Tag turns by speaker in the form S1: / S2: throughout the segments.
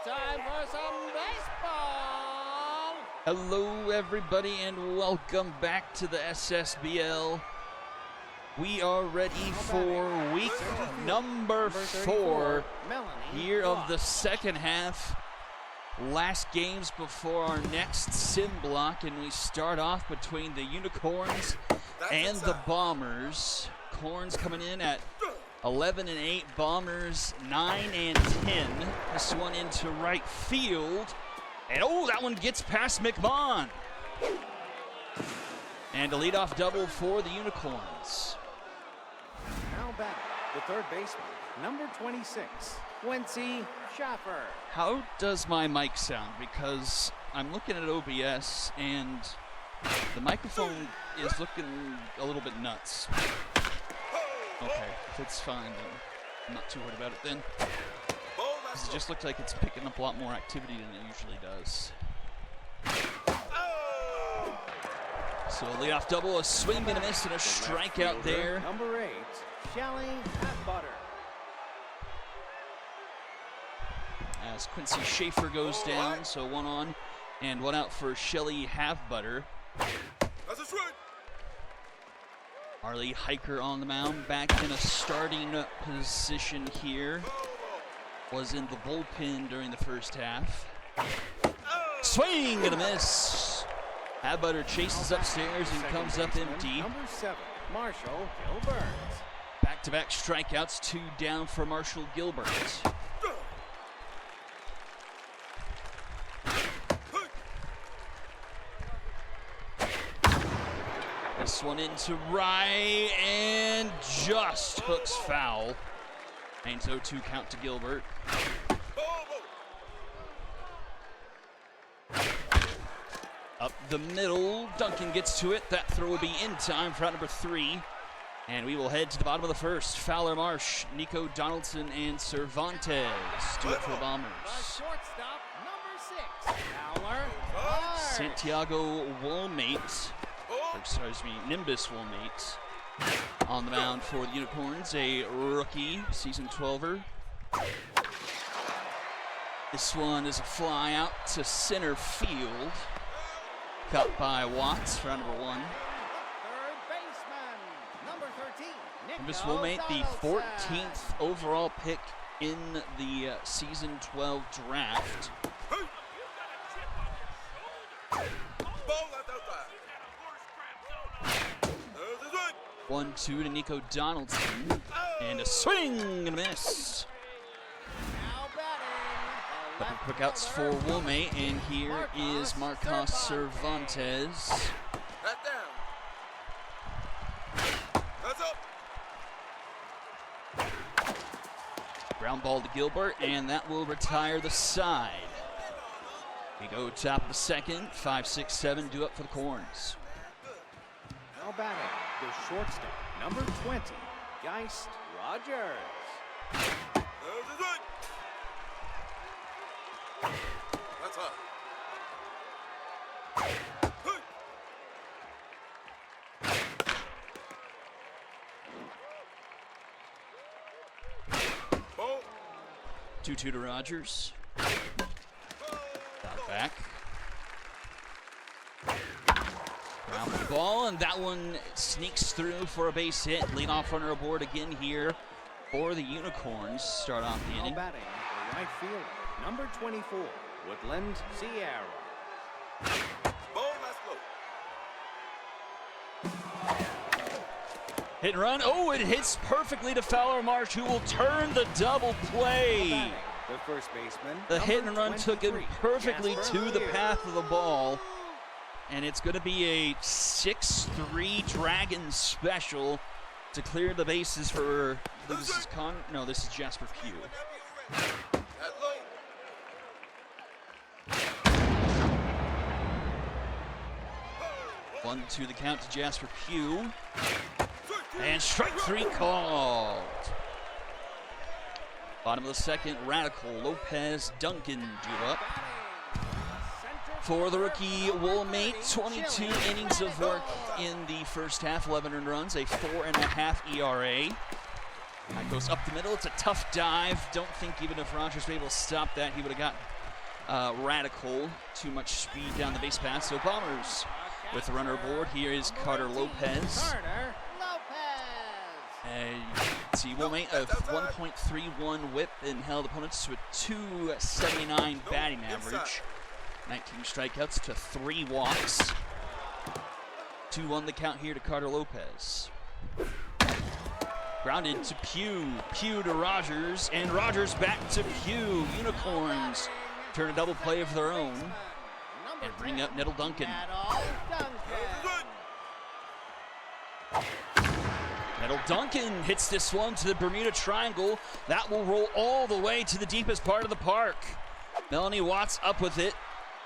S1: Time for some baseball.
S2: Hello, everybody, and welcome back to the SSBL. We are ready for week number 4 here of the second half. Last games before our next sim block, and we start off between the Unicorns and the Bombers. Corns coming in at 11-8, Bombers 9-10. This one into right field, and oh, that one gets past McMahon. And a leadoff double for the Unicorns.
S1: Now back, the third baseman, number 26, Quincy Schaffer.
S2: How does my mic sound? Because I'm looking at OBS and the microphone is looking a little bit nuts. Okay, if it's fine, then I'm not too worried about it then. It just looks like it's picking up a lot more activity than it usually does. So a leadoff double, a swing and a miss, and a strikeout there.
S1: Number 8, Shelly Halfbutter.
S2: As Quincy Schaffer goes down, so 1 on and 1 out for Shelly Halfbutter.
S3: That's a swing.
S2: Arlie Hiker on the mound, back in a starting position here. Was in the bullpen during the first half. Swing and a miss. Halfbutter chases upstairs and comes up empty.
S1: Number 7, Marshall Gilbert.
S2: Back-to-back strikeouts, 2 down for Marshall Gilbert. This one into right and just hooks foul. And 0-2 count to Gilbert. Up the middle, Duncan gets to it. That throw will be in time for out number 3. And we will head to the bottom of the first. Fowler, Marsh, Nico Donaldson, and Cervantes do it for the Bombers.
S1: Shortstop, number 6, Fowler, Marsh.
S2: Santiago Woolmate, Nimbus Woolmate on the mound for the Unicorns, a rookie, season 12er. This one is a fly out to center field. Cut by Watts for number 1.
S1: Third baseman, number 13,
S2: Nimbus Woolmate, the 14th overall pick in the season 12 draft. 1-2 to Nico Donaldson, and a swing and a miss. Couple quick outs for Woolmate, and here is Marcos Cervantes. Ground ball to Gilbert, and that will retire the side. We go top of the second, 5, 6, 7 due up for the Corns.
S1: Now batting, the shortstop, number 20, Geist Rogers.
S3: That's up.
S2: 2-2 to Rogers. Got back. Ground the ball, and that one sneaks through for a base hit. Leadoff runner aboard again here for the Unicorns. Start off the inning.
S1: Now batting, the right fielder, number 24, Woodland Sierra.
S2: Hit and run. Oh, it hits perfectly to Fowler Marsh, who will turn the double play.
S1: The first baseman.
S2: The hit and run took him perfectly to the path of the ball. And it's going to be a 6-3 Dragons special to clear the bases for, this is Jasper Pugh. 1-2 the count to Jasper Pugh. And strike 3 called. Bottom of the second, Radical, Lopez, Duncan due up. For the rookie Woolmate, 22 innings of work in the first half, 11 earned runs, a 4.5 ERA. That goes up the middle. It's a tough dive. Don't think even if Rogers was able to stop that, he would have got radical. Too much speed down the base pass. So Bombers with the runner aboard. Here is Carter Lopez. See, Wilmate of 1.31 whip and held opponents to a 2.79 batting average. 19 strikeouts to 3 walks. 2-1 the count here to Carter Lopez. Grounded to Pugh. Pugh to Rogers, and Rogers back to Pugh. Unicorns turn a double play of their own and bring up Nettle Duncan. Nettle Duncan hits this one to the Bermuda Triangle. That will roll all the way to the deepest part of the park. Melanie Watts up with it.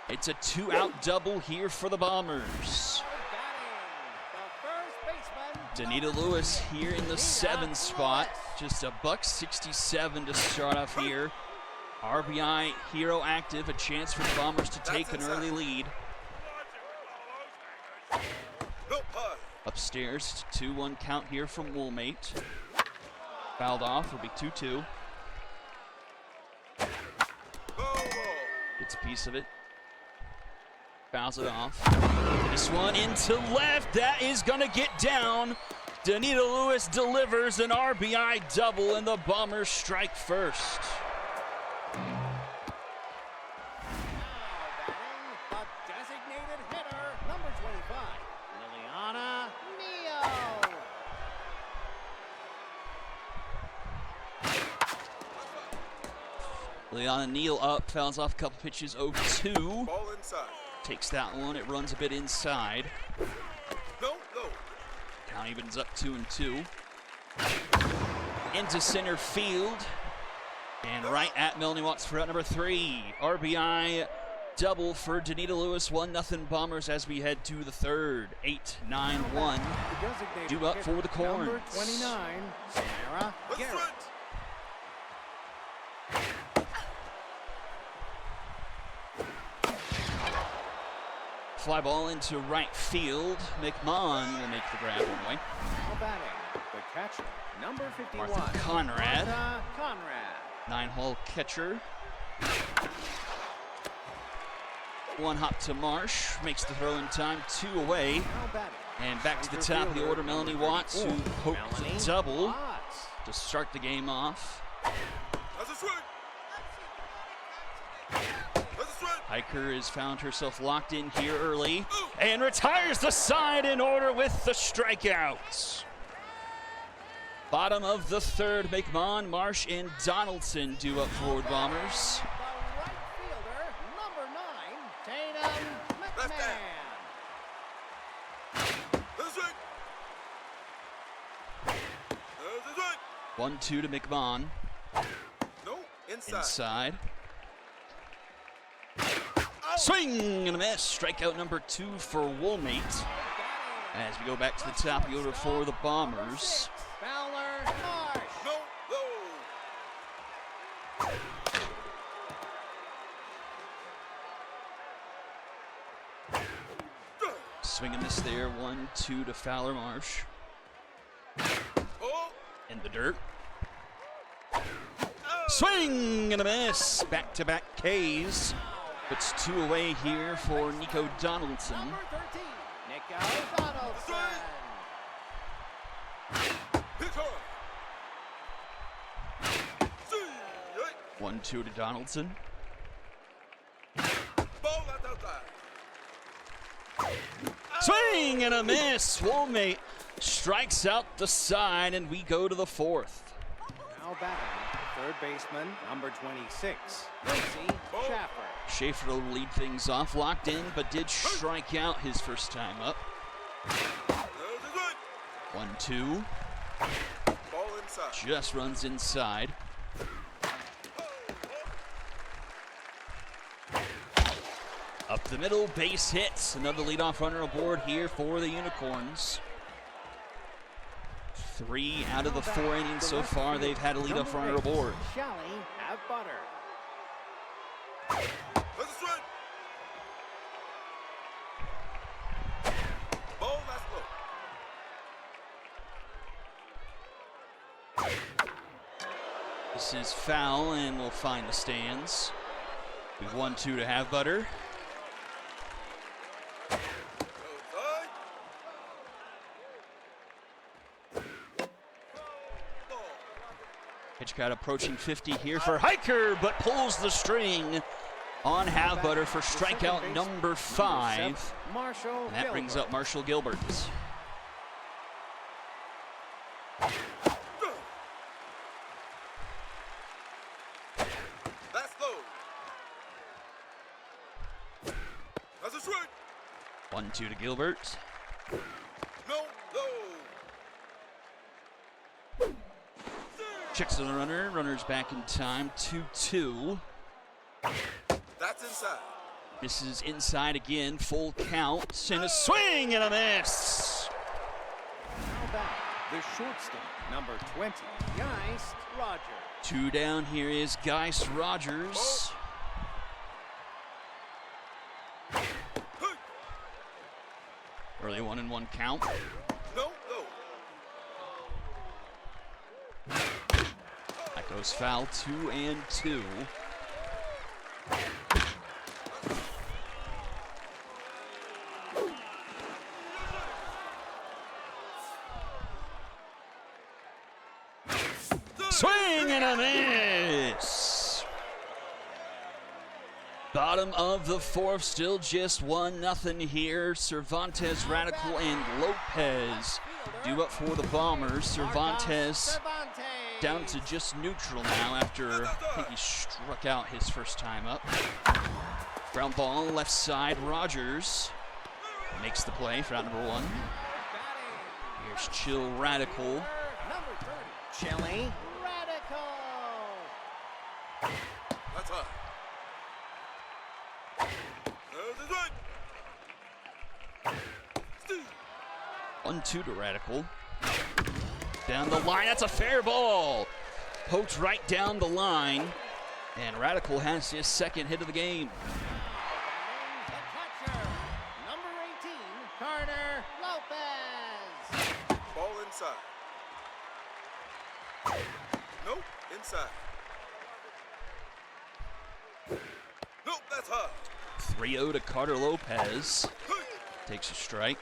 S2: It's a 2-out double here for the Bombers. Danita Lewis here in the 7 spot. Just a $167 to start off here. RBI hero active, a chance for the Bombers to take an early lead. Upstairs, 2-1 count here from Woolmate. Fouled off, will be 2-2. Gets a piece of it. Fouls it off. This one into left, that is gonna get down. Danita Lewis delivers an RBI double and the Bombers strike first. Liana Neal up, fouls off a couple pitches, 0-2. Takes that one, it runs a bit inside. Count evens up 2-2. Into center field. And right at Melanie Watts for out number 3. RBI double for Danita Lewis, 1-0 Bombers as we head to the third. 8-9-1. Due up for the Corns.
S1: Number 29, Sarah Garrett.
S2: Fly ball into right field. McMahon will make the grab one way.
S1: Now batting, the catcher, number 51,
S2: Martha Conrad.
S1: Martha Conrad.
S2: 9-hole catcher. One hop to Marsh, makes the throw in time, 2 away.
S1: Now batting,
S2: And back to the top of the order, Melanie Watts, who poked a double to start the game off. Hiker has found herself locked in here early and retires the side in order with the strikeouts. Bottom of the third, McMahon, Marsh, and Donaldson due up forward Bombers.
S1: the right fielder, number 9, Tatum McMahon.
S2: 1-2 to McMahon. Inside. Swing and a miss. Strikeout number 2 for Woolmate. As we go back to the top of the order for the Bombers.
S1: Fowler, Marsh.
S2: 'Swing and miss there. 1-2 to Fowler Marsh. In the dirt. Swing and a miss. Back-to-back Ks. Puts 2 away here for Nico Donaldson.
S1: Number 13, Nico Donaldson.
S2: 1-2 to Donaldson. Swing and a miss. Woolmate strikes out the side, and we go to the fourth.
S1: Now batting, third baseman, number 26, Lindsey Schaffer.
S2: Schaefer will lead things off, locked in, but did strike out his first time up. 1-2. Just runs inside. Up the middle, base hits. Another leadoff runner aboard here for the Unicorns. 3 out of the 4 innings so far, they've had a leadoff runner aboard.
S1: Shally have butter.
S2: This is foul and will find the stands. We've 1-2 to Have Butter. Hitchcock approaching 50 here for Hiker, but pulls the string on Have Butter for strikeout number 5. And that brings up Marshall Gilbert.
S3: That's low. That's a strike.
S2: 1-2 to Gilbert.
S3: No, no.
S2: Checks to the runner. Runner's back in time. 2-2.
S3: That's inside.
S2: This is inside again. Full count. And a swing and a miss.
S1: Now back, the shortstop, number 20, Geist Rogers.
S2: 2 down. Here is Geist Rogers. Early 1-1 count.
S3: No, no.
S2: That goes foul. 2-2. Swing and a miss. Bottom of the 4th, still just 1-0 here. Cervantes, Radical, and Lopez due up for the Bombers. Cervantes down to just neutral now after I think he struck out his first time up. Ground ball, left side, Rogers makes the play for out number 1. Here's Chill Radical.
S1: Chili Radical.
S3: That's high. There's a strike.
S2: 1-2 to Radical. Down the line, that's a fair ball. Poked right down the line. And Radical has his second hit of the game.
S1: The catcher, number 18, Carter Lopez.
S3: Ball inside. Nope, inside. Nope, that's high.
S2: 3-0 to Carter Lopez. Takes a strike.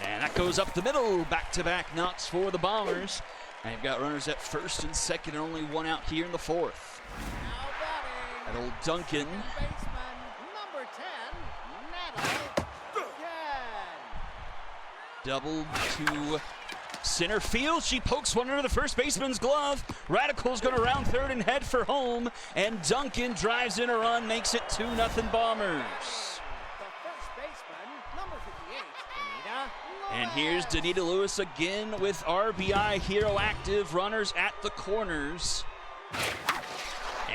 S2: And that goes up the middle. Back-to-back knocks for the Bombers. And you've got runners at first and second, and only 1 out here in the 4th.
S1: Now batting,
S2: That old Duncan.
S1: baseman, number 10, Nettle again.
S2: Double to center field. She pokes one under the first baseman's glove. Radical's going to round third and head for home. And Duncan drives in a run, makes it 2-0 Bombers.
S1: The first baseman, number 58, Anita
S2: And here's Danita Lewis again with RBI Hero active. Runners at the corners.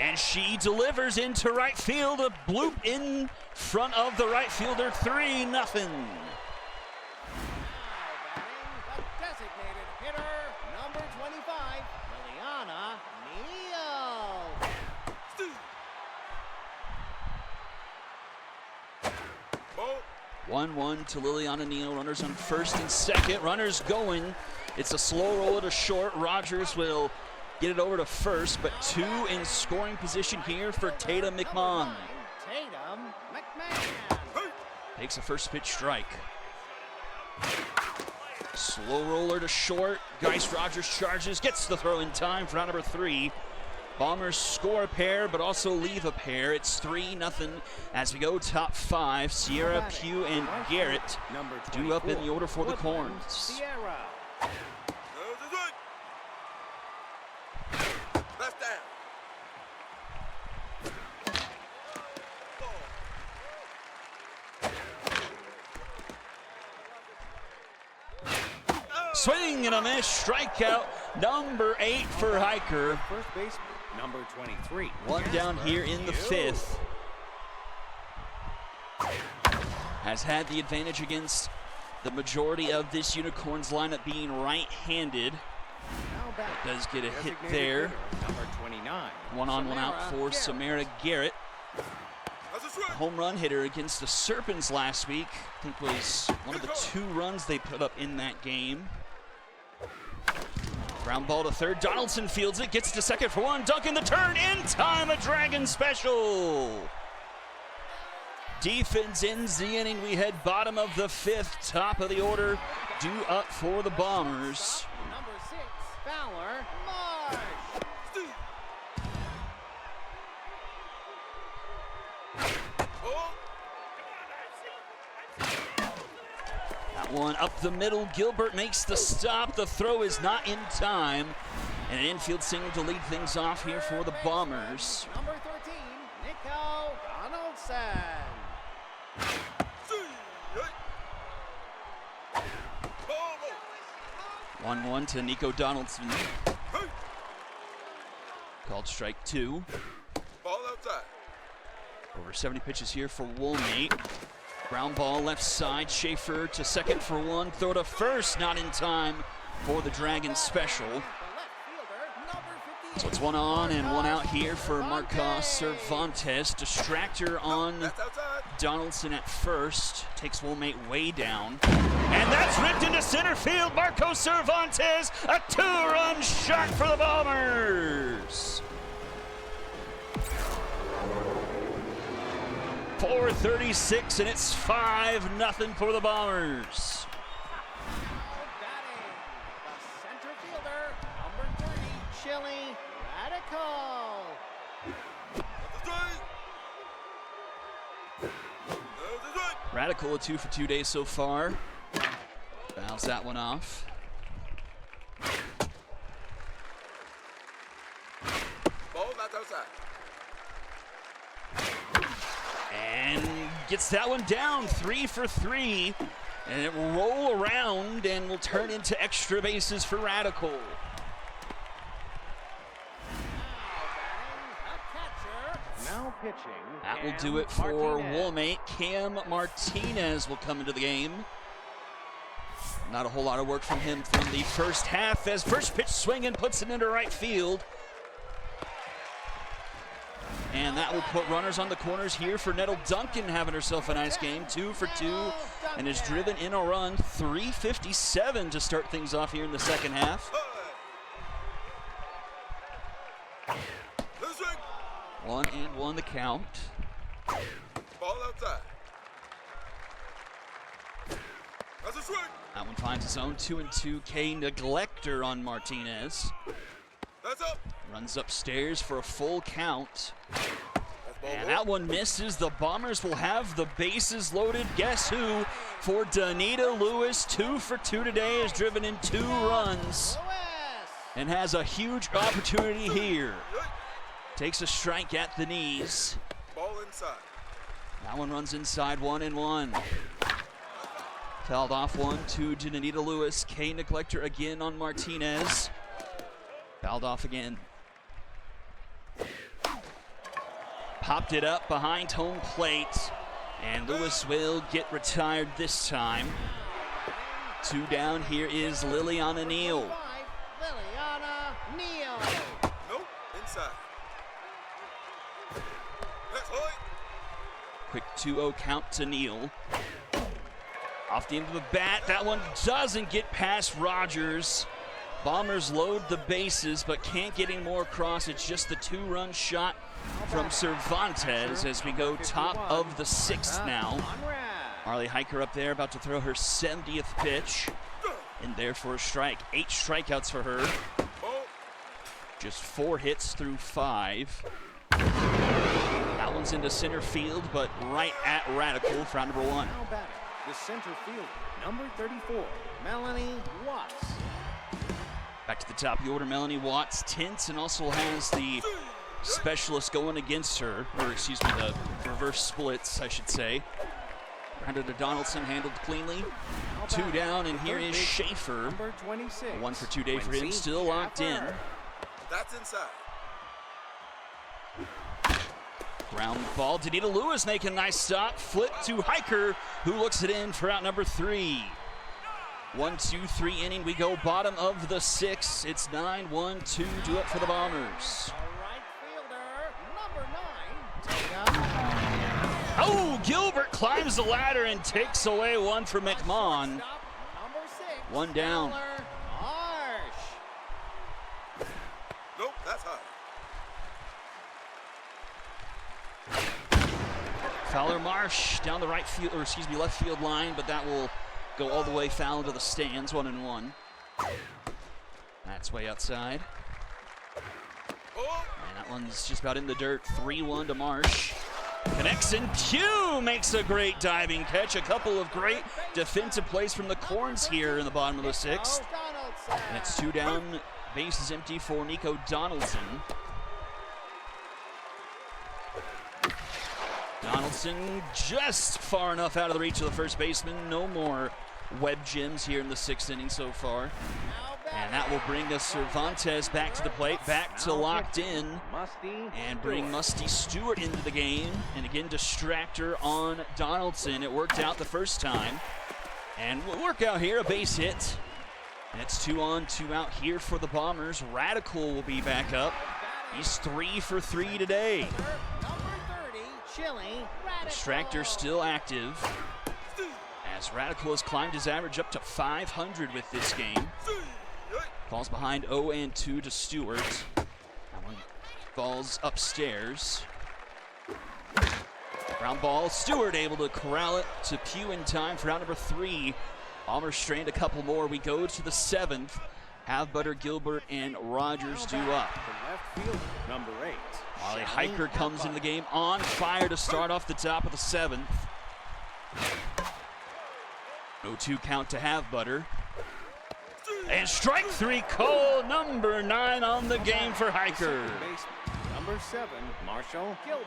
S2: And she delivers into right field. A bloop in front of the right fielder. 3-0.
S1: Now batting, the designated hitter, number 25, Liliana Neal.
S2: 1-1 to Liliana Neal. Runners on first and second. Runners going. It's a slow roll to short. Rogers will get it over to first, but 2 in scoring position here for Tatum McMahon.
S1: Tatum McMahon.
S2: Takes a first pitch strike. Slow roller to short. Geist Rogers charges, gets the throw in time for round number 3. Bombers score a pair, but also leave a pair. It's 3-0 as we go top 5. Sierra, Pugh, and Garrett due up in the order for the Corns.
S1: Sierra.
S3: Left down.
S2: Swing and a miss, strikeout, number 8 for Hiker.
S1: First baseman, number 23.
S2: 1 down here in the 5th. Has had the advantage against the majority of this Unicorns lineup being right-handed.
S1: Now back,
S2: Does get a hit
S1: designated
S2: there.
S1: hitter, number 29.
S2: 1 on, 1 out for Samara Garrett.
S3: That's a strike.
S2: Home run hitter against the Serpents last week. I think was one of the 2 runs they put up in that game. Ground ball to third. Donaldson fields it, gets to second for one. Duncan the turn in time. A Dragon special. Defense ends the inning. We head bottom of the fifth, top of the order, due up for the Bombers.
S1: Number 6, Fowler, Marsh.
S2: That one up the middle. Gilbert makes the stop. The throw is not in time. And an infield single to lead things off here for the Bombers.
S1: Number 13, Nico Donaldson.
S2: 1-1 to Nico Donaldson. Called strike 2.
S3: Ball outside.
S2: Over 70 pitches here for Woolmate. Ground ball left side. Schaefer to second for one. Throw to first, not in time for the Dragon special. So it's 1 on and 1 out here for Marcos Cervantes. Distractor on
S3: That's outside.
S2: Donaldson at first. Takes Woolmate way down. And that's ripped into center field. Marcos Cervantes, a 2-run shot for the Bombers. 4:36 and it's 5-0 for the Bombers.
S1: Batting, the center fielder, number 30, Chili Radical.
S2: Radical a 2 for 2 days so far. Bounce that one off.
S3: Ball not outside.
S2: And gets that one down, 3 for 3. And it will roll around and will turn into extra bases for Radical.
S1: Now pitching.
S2: That will do it for Woolmate. Cam Martinez will come into the game. Not a whole lot of work from him from the first half as first pitch swinging puts it into right field. And that will put runners on the corners here for Nettle Duncan, having herself a nice game. 2 for 2 and has driven in a run. 3:57 to start things off here in the second half. 1-1 the count.
S3: Ball outside. That's a swing.
S2: That one finds its own 2-2 K neglector on Martinez.
S3: That's up.
S2: Runs upstairs for a full count.
S3: That's ball
S2: And
S3: one.
S2: that one misses. The Bombers will have the bases loaded. Guess who? For Danita Lewis, 2 for 2 today, has driven in 2 runs and has a huge opportunity here. Takes a strike at the knees.
S3: Ball inside.
S2: That one runs inside, 1-1. Fouled off 1-2 to Danita Lewis. K neglector again on Martinez. Fouled off again. Popped it up behind home plate. And Lewis will get retired this time. 2 down. Here is Liliana Neal.
S1: Liliana Neal.
S3: Nope. Inside. That's high.
S2: Quick 2-0 count to Neal. Off the end of the bat. That one doesn't get past Rogers. Bombers load the bases, but can't get any more across. It's just the 2-run shot from Cervantes as we go top of the 6th now. Marley Hiker up there about to throw her 70th pitch. And there for a strike. 8 strikeouts for her.
S3: Ball.
S2: Just 4 hits through 5. That one's into center field, but right at Radical for round number 1.
S1: Now batting, the center fielder, number 34, Melanie Watts.
S2: Back to the top of the order, Melanie Watts tints and also has the specialist going against her, or excuse me, the reverse splits, I should say. Grounded to Donaldson, handled cleanly. 2 down, and here is Schaefer.
S1: Number 26.
S2: 1 for 2 day for him,
S1: Quincy
S2: still locked in.
S1: Schaffer.
S3: That's inside.
S2: Ground ball, Danita Lewis making a nice stop. Flip to Hiker, who looks it in for out number 3. 1-2-3 inning, we go bottom of the 6th. It's 9-1-2, due up for the Bombers.
S1: Right fielder, number 9,
S2: Oh, Gilbert climbs the ladder and takes away 1 for McMahon.
S1: Number 6,
S2: 1 down.
S1: Fowler, Marsh.
S2: Fowler Marsh down the left field line, but that will go all the way foul to the stands, 1-1. That's way outside. And that one's just about in the dirt, 3-1 to Marsh. Connects and Pugh makes a great diving catch. A couple of great defensive plays from the Corns here in the bottom of the 6th. And it's 2 down, bases empty for Nico Donaldson. Donaldson just far enough out of the reach of the first baseman. No more web gems here in the 6th inning so far. And that will bring us Cervantes back to the plate, back to locked in, and bring Musty Stewart into the game. And again, distractor on Donaldson. It worked out the first time. And will work out here, a base hit. And it's 2 on, 2 out here for the Bombers. Radical will be back up. He's 3 for 3 today. Distractor still active, as Radical has climbed his average up to 500 with this game. Falls behind 0-2 to Stewart. That one falls upstairs. Ground ball, Stewart able to corral it to Pugh in time for out number 3. Bombers strained a couple more. We go to the 7th. Have Butter, Gilbert, and Rogers due up.
S1: The left fielder, number 8.
S2: Wally Hiker comes into the game on fire to start off the top of the 7th. 0-2 count to Have Butter. And strike 3 call, number 9 on the game for Hiker.
S1: Number 7, Marshall Gilbert.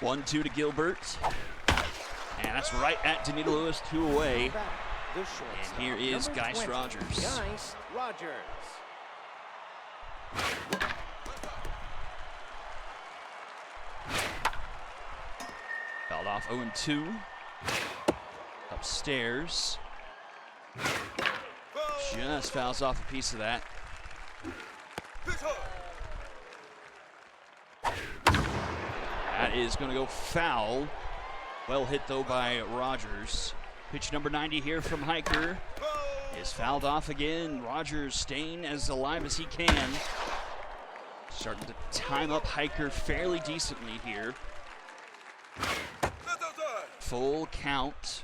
S2: One, 2 to Gilbert. And that's right at Danita Lewis, 2 away. And here is Geist Rogers.
S1: Geist Rogers.
S2: Fouled off 0-2. Upstairs. Just fouls off a piece of that. That is going to go foul. Well hit, though, by Rogers. Pitch number 90 here from Hiker is fouled off again. Rogers staying as alive as he can. Starting to time up Hiker fairly decently here. Full count.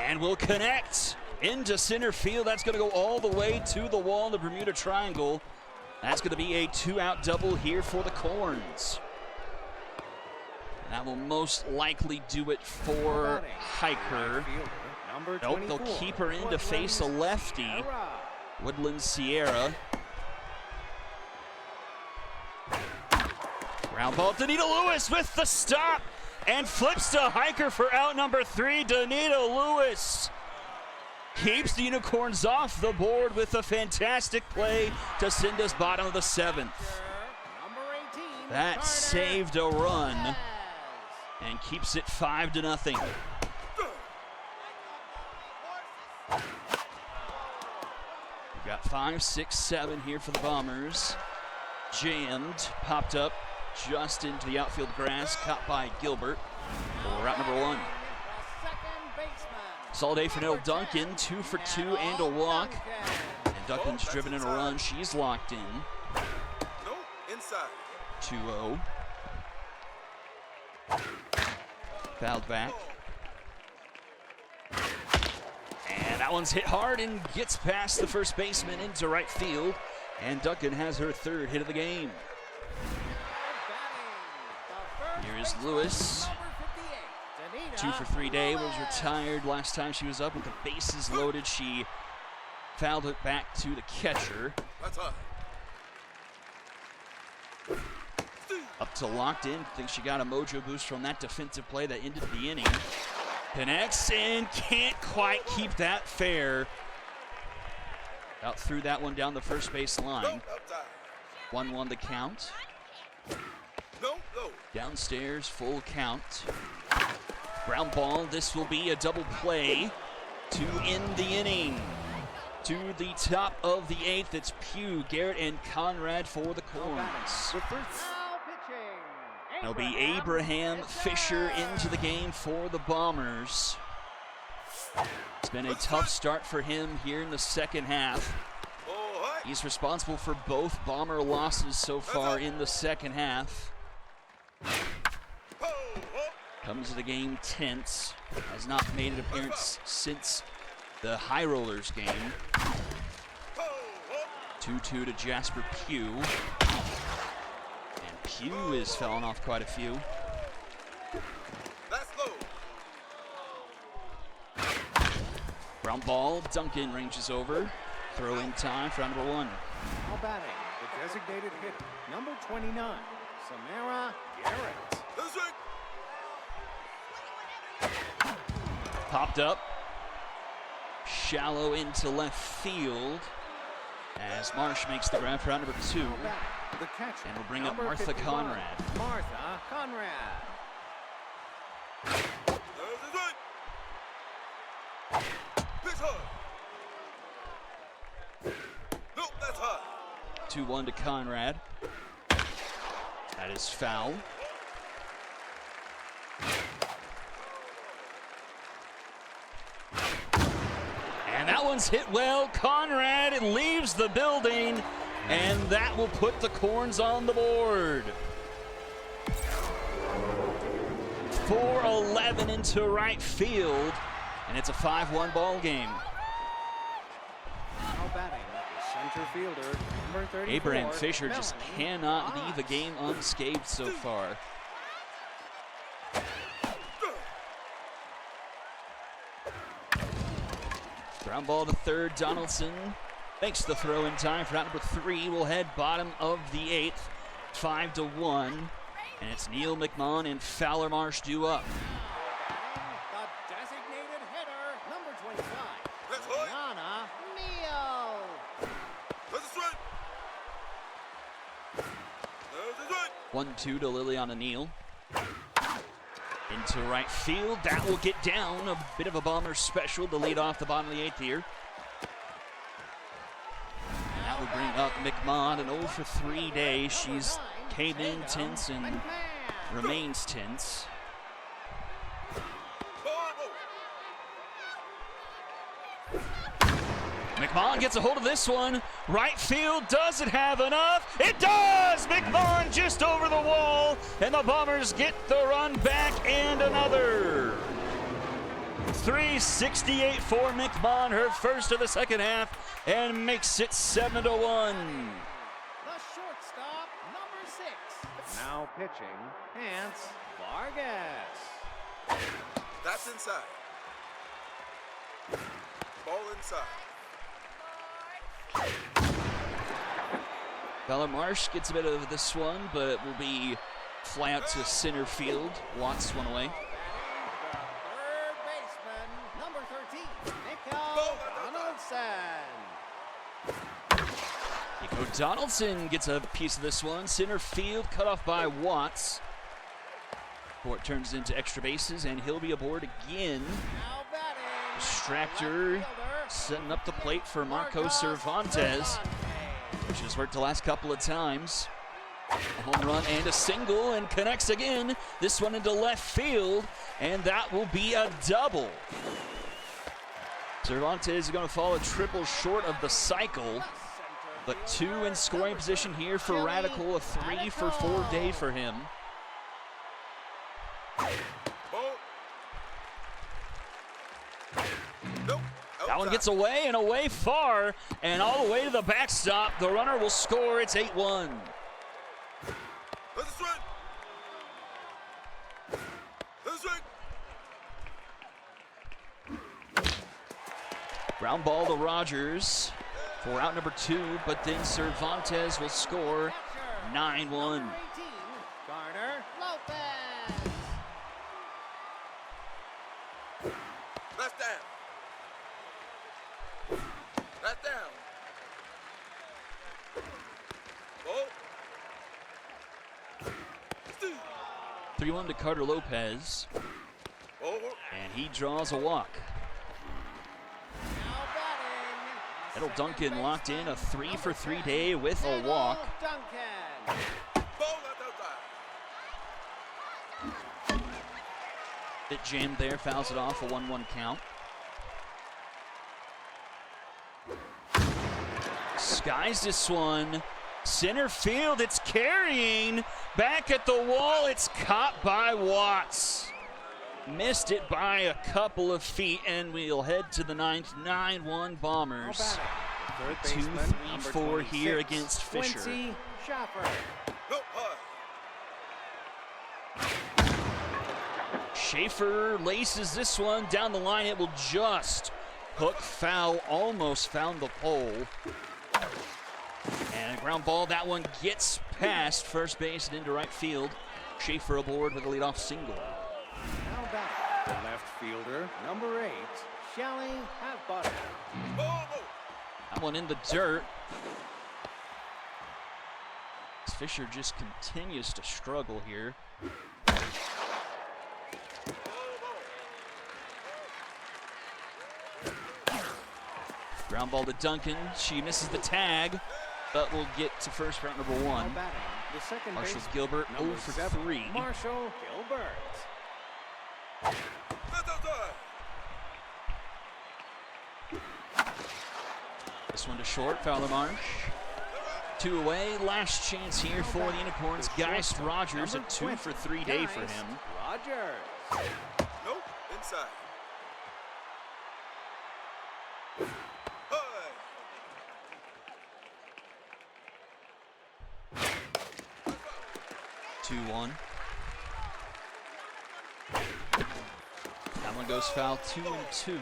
S2: And will connect into center field. That's going to go all the way to the wall in the Bermuda Triangle. That's going to be a 2-out double here for the Corns. That will most likely do it for Hiker. Nope, they'll keep her in to face a lefty. Woodland Sierra. Ground ball, Danita Lewis with the stop. And flips to Hiker for out number 3. Danita Lewis keeps the Unicorns off the board with a fantastic play to send us bottom of the 7th. That saved a run and keeps it 5-0. We've got 5, 6, 7 here for the Bombers. Jammed, popped up just into the outfield grass, caught by Gilbert for route number 1. Solid day for Nell Duncan, 2 for 2 and a walk. And Duncan's driven in a run. She's locked in.
S3: No, inside.
S2: 2-0. Fouled back. And that one's hit hard and gets past the first baseman into right field. And Duncan has her 3rd hit of the game. Here is Lewis. 2 for 3 day, was retired last time she was up with the bases loaded. She fouled it back to the catcher. Up to locked in. Think she got a mojo boost from that defensive play that ended the inning. Connects and can't quite keep that fair. Out threw that one down the first base line. 1-1 the count. Downstairs, full count. Ground ball, this will be a double play to end the inning. To the top of the 8th, it's Pugh, Garrett, and Conrad for the Corns. It'll be Abraham Fisher into the game for the Bombers. It's been a tough start for him here in the second half. He's responsible for both Bomber losses so far in the second half. Comes to the game tense. Has not made an appearance since the High Rollers game. 2-2 to Jasper Pugh. And Pugh is falling off quite a few. Ground ball, Duncan ranges over. Throw in time for number 1.
S1: Now batting, the designated hitter, number 29, Samara Garrett.
S2: Popped up. Shallow into left field as Marsh makes the grab for number 2.
S1: Now batting, the catcher,
S2: And we'll bring up
S1: number
S2: Martha
S1: 51,
S2: Conrad.
S1: Martha Conrad.
S3: Pitch hard. No, that's hard.
S2: 2-1 to Conrad. That is foul. And that one's hit well. Conrad leaves the building, and that will put the Corns on the board. 4-11 into right field, and it's a 5-1 ball game.
S1: Now batting, the center fielder, number 34,
S2: Abraham Fisher just
S1: Melanie
S2: cannot leave a
S1: Watts.
S2: game unscathed so far. Ground ball to third, Donaldson makes the throw in time for out number 3. Will head bottom of the 8th, 5-1. And it's Neil McMahon and Fowler Marsh due up.
S1: The designated hitter, number 25,
S3: That's right.
S1: Liana Mio.
S3: That's straight. That's right.
S2: 1-2 to Liliana Neal. Into right field, that will get down. A bit of a Bomber special to lead off the bottom of the 8th here. And that will bring up McMahon, an 0 for 3 day. She's came in tense and remains tense. McMahon gets a hold of this one. Right field, does it have enough? It does! McMahon just over the wall, and the Bombers get the run back and another. 368 for McMahon, her first of the second half, and makes it 7-1.
S1: The shortstop, number 6. Now pitching, Hans Vargas.
S3: That's inside. Ball inside.
S2: Fowler Marsh gets a bit of this one, but it will be fly out to center field. Watts one away.
S1: The third baseman, number 13, Nico Donaldson.
S2: Nico Donaldson gets a piece of this one. Center field cut off by Watts. Before it turns into extra bases, and he'll be aboard again.
S1: Now batting,
S2: Distractor
S1: left fielder,
S2: setting up the plate for Marco Cervantes, which has worked the last couple of times. A home run and a single, and connects again. This one into left field, and that will be a double. Cervantes is going to fall a triple short of the cycle, but 2 in scoring position here for Radical, a 3 for 4 day for him.
S3: Ball. Nope.
S2: That one gets away and away far, and all the way to the backstop. The runner will score. It's 8-1.
S3: That's straight. That's straight.
S2: Ground ball to Rogers for out number 2, but then Cervantes will score 9-1.
S1: number 18, Garner Lopez.
S3: That's down. That's down. Ball. Steve.
S2: 3-1 to Carter Lopez,
S3: Over.
S2: and he draws a walk.
S1: Now batting,
S2: Edel Duncan locked in a 3 for 3 day with a walk.
S1: Duncan.
S3: Ball outside.
S2: Bit jammed there, fouls it off, a 1-1 count. skies this one. Center field, it's carrying. Back at the wall, it's caught by Watts. Missed it by a couple of feet, and we'll head to the ninth. 9-1 Bombers. 2-3-4 here against Fisher.
S3: Nope, high.
S2: Schaefer laces this one down the line. It will just hook foul, almost found the pole. And a ground ball, that one gets past first base and into right field. Schaefer aboard with a leadoff single.
S1: Now back, the left fielder, number 8, Shelly Halfbutter.
S3: Oh,
S2: That one in the dirt. Fisher just continues to struggle here. Ground ball to Duncan. She misses the tag, but we'll get to first round number 1.
S1: Now batting, the second
S2: Marshall
S1: baseman,
S2: Gilbert 0
S1: number
S2: for
S1: 7,
S2: 3.
S1: Marshall Gilbert.
S3: that's outside.
S2: This one to short, Fowler Marsh. 2 away, last chance here for the Unicorns. Geist Rogers, a 2 for 3 day for him.
S1: Rogers.
S3: Nope, inside. High.
S2: 2-1. That one goes foul, 2-2.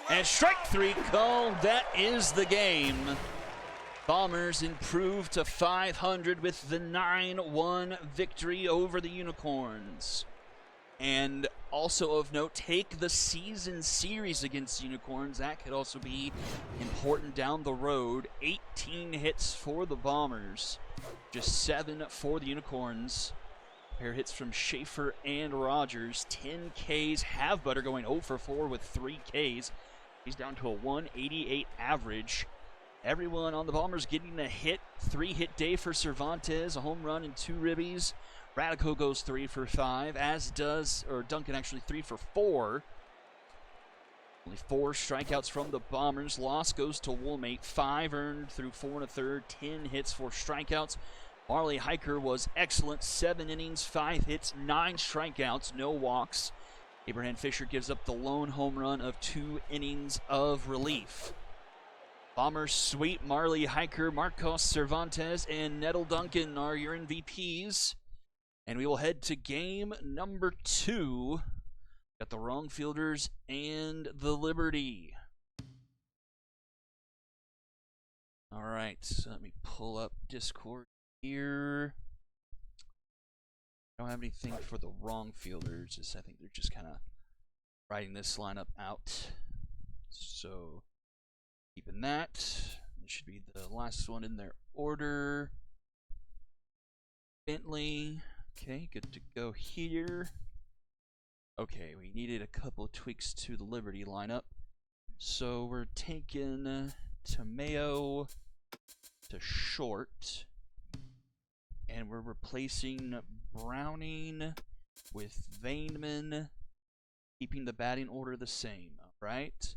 S2: And strike 3 called. That is the game. Bombers improve to 500 with the 9-1 victory over the Unicorns. And also of note, take the season series against Unicorns. That could also be important down the road. 18 hits for the Bombers, just 7 for the Unicorns. Pair hits from Schaefer and Rogers. 10 Ks. Halfbutter going 0 for 4 with 3 Ks. He's down to a 188 average. Everyone on the Bombers getting a hit. 3-hit day for Cervantes, a home run and 2 ribbies. Radico goes 3 for 5, as does, or Duncan actually 3 for 4. Only 4 strikeouts from the Bombers. Loss goes to Woolmate. 5 earned through 4 1/3. 10 hits, 4 strikeouts. Marley Hiker was excellent. 7 innings, 5 hits, 9 strikeouts, no walks. Abraham Fisher gives up the lone home run of 2 innings of relief. Bombers sweep. Marley Hiker, Marcos Cervantes, and Nettle Duncan are your MVPs. And we will head to game number 2. Got the wrong fielders and the Liberty. All right, so let me pull up Discord here. I don't have anything for the wrong fielders. I think they're just kind of writing this lineup out. So keeping that. This should be the last one in their order. Bentley. Okay, good to go here. Okay, we needed a couple of tweaks to the Liberty lineup. So we're taking Tomeo to short. And we're replacing Browning with Vaneman, keeping the batting order the same. All right.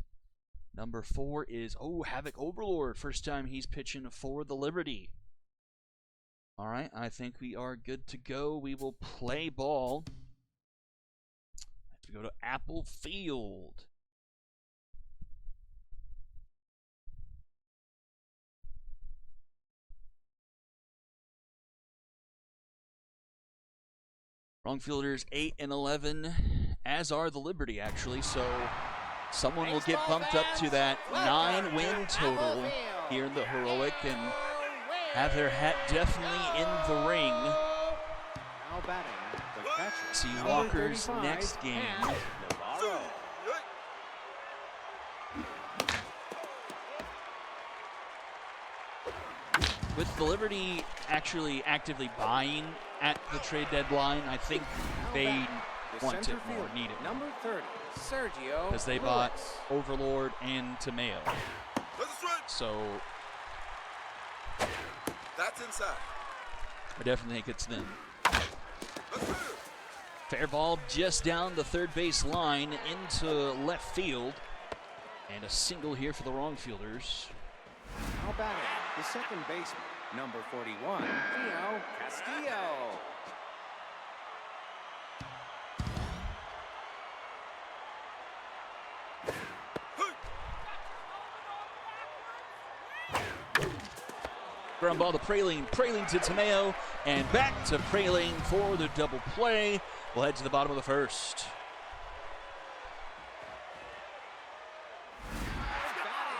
S2: Number 4 is, Havoc Overlord. First time he's pitching for the Liberty. All right, I think we are good to go. We will play ball. Have to go to Apple Field. Wrong fielders 8 and 11, as are the Liberty actually, so someone will get bumped up to that 9-win total here in the Heroic and have their hat definitely in the ring.
S1: Now batting, the catcher,
S2: See
S1: number
S2: Walker's
S1: 35,
S2: next game.
S1: Navarro.
S2: With the Liberty actually actively buying at the trade deadline, I think they
S1: The
S2: want it
S1: center
S2: more,
S1: fielder,
S2: need it more.
S1: Number 30, Sergio.
S2: Because they bought Overlord and Tomeo.
S3: That's a strike.
S2: So
S3: That's inside.
S2: I definitely think it's them.
S3: That's fair.
S2: Fair ball just down the third base line into left field. And a single here for the wrong fielders.
S1: Now batting, the second baseman, number 41, Theo Castillo.
S2: Ground ball to Praline to Tomeo, and back to Praline for the double play. We'll head to the bottom of the first.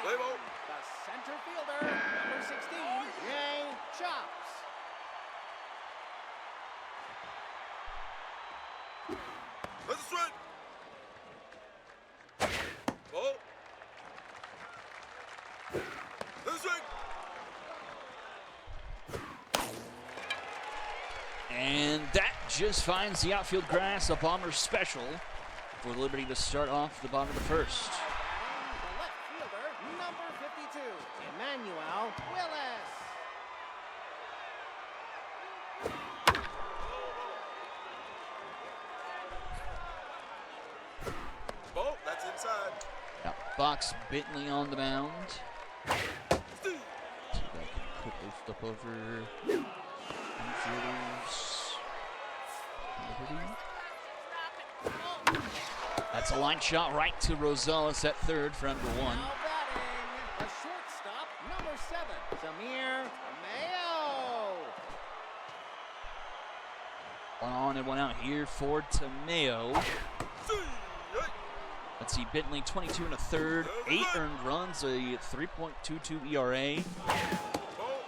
S3: Play ball.
S1: The center fielder, number 16, Jay Chops.
S3: That's a strike. Ball. That's a strike.
S2: And that just finds the outfield grass, a bomber special for Liberty to start off the bottom of the first.
S1: The left fielder, number 52, Emmanuel Willis.
S3: Ball. That's inside.
S2: Now, Box Bentley on the mound.
S3: Steve.
S2: See if I can quickly flip over infielders. Liberty. That's a line shot right to Rosales at third for under one.
S1: Now batting, the shortstop, number 7, Samir Mayo.
S2: One on and one out here for Tomeo.
S3: See.
S2: Let's see, Bentley 22 and a third, 8 earned runs, a 3.22 ERA.
S3: Ball.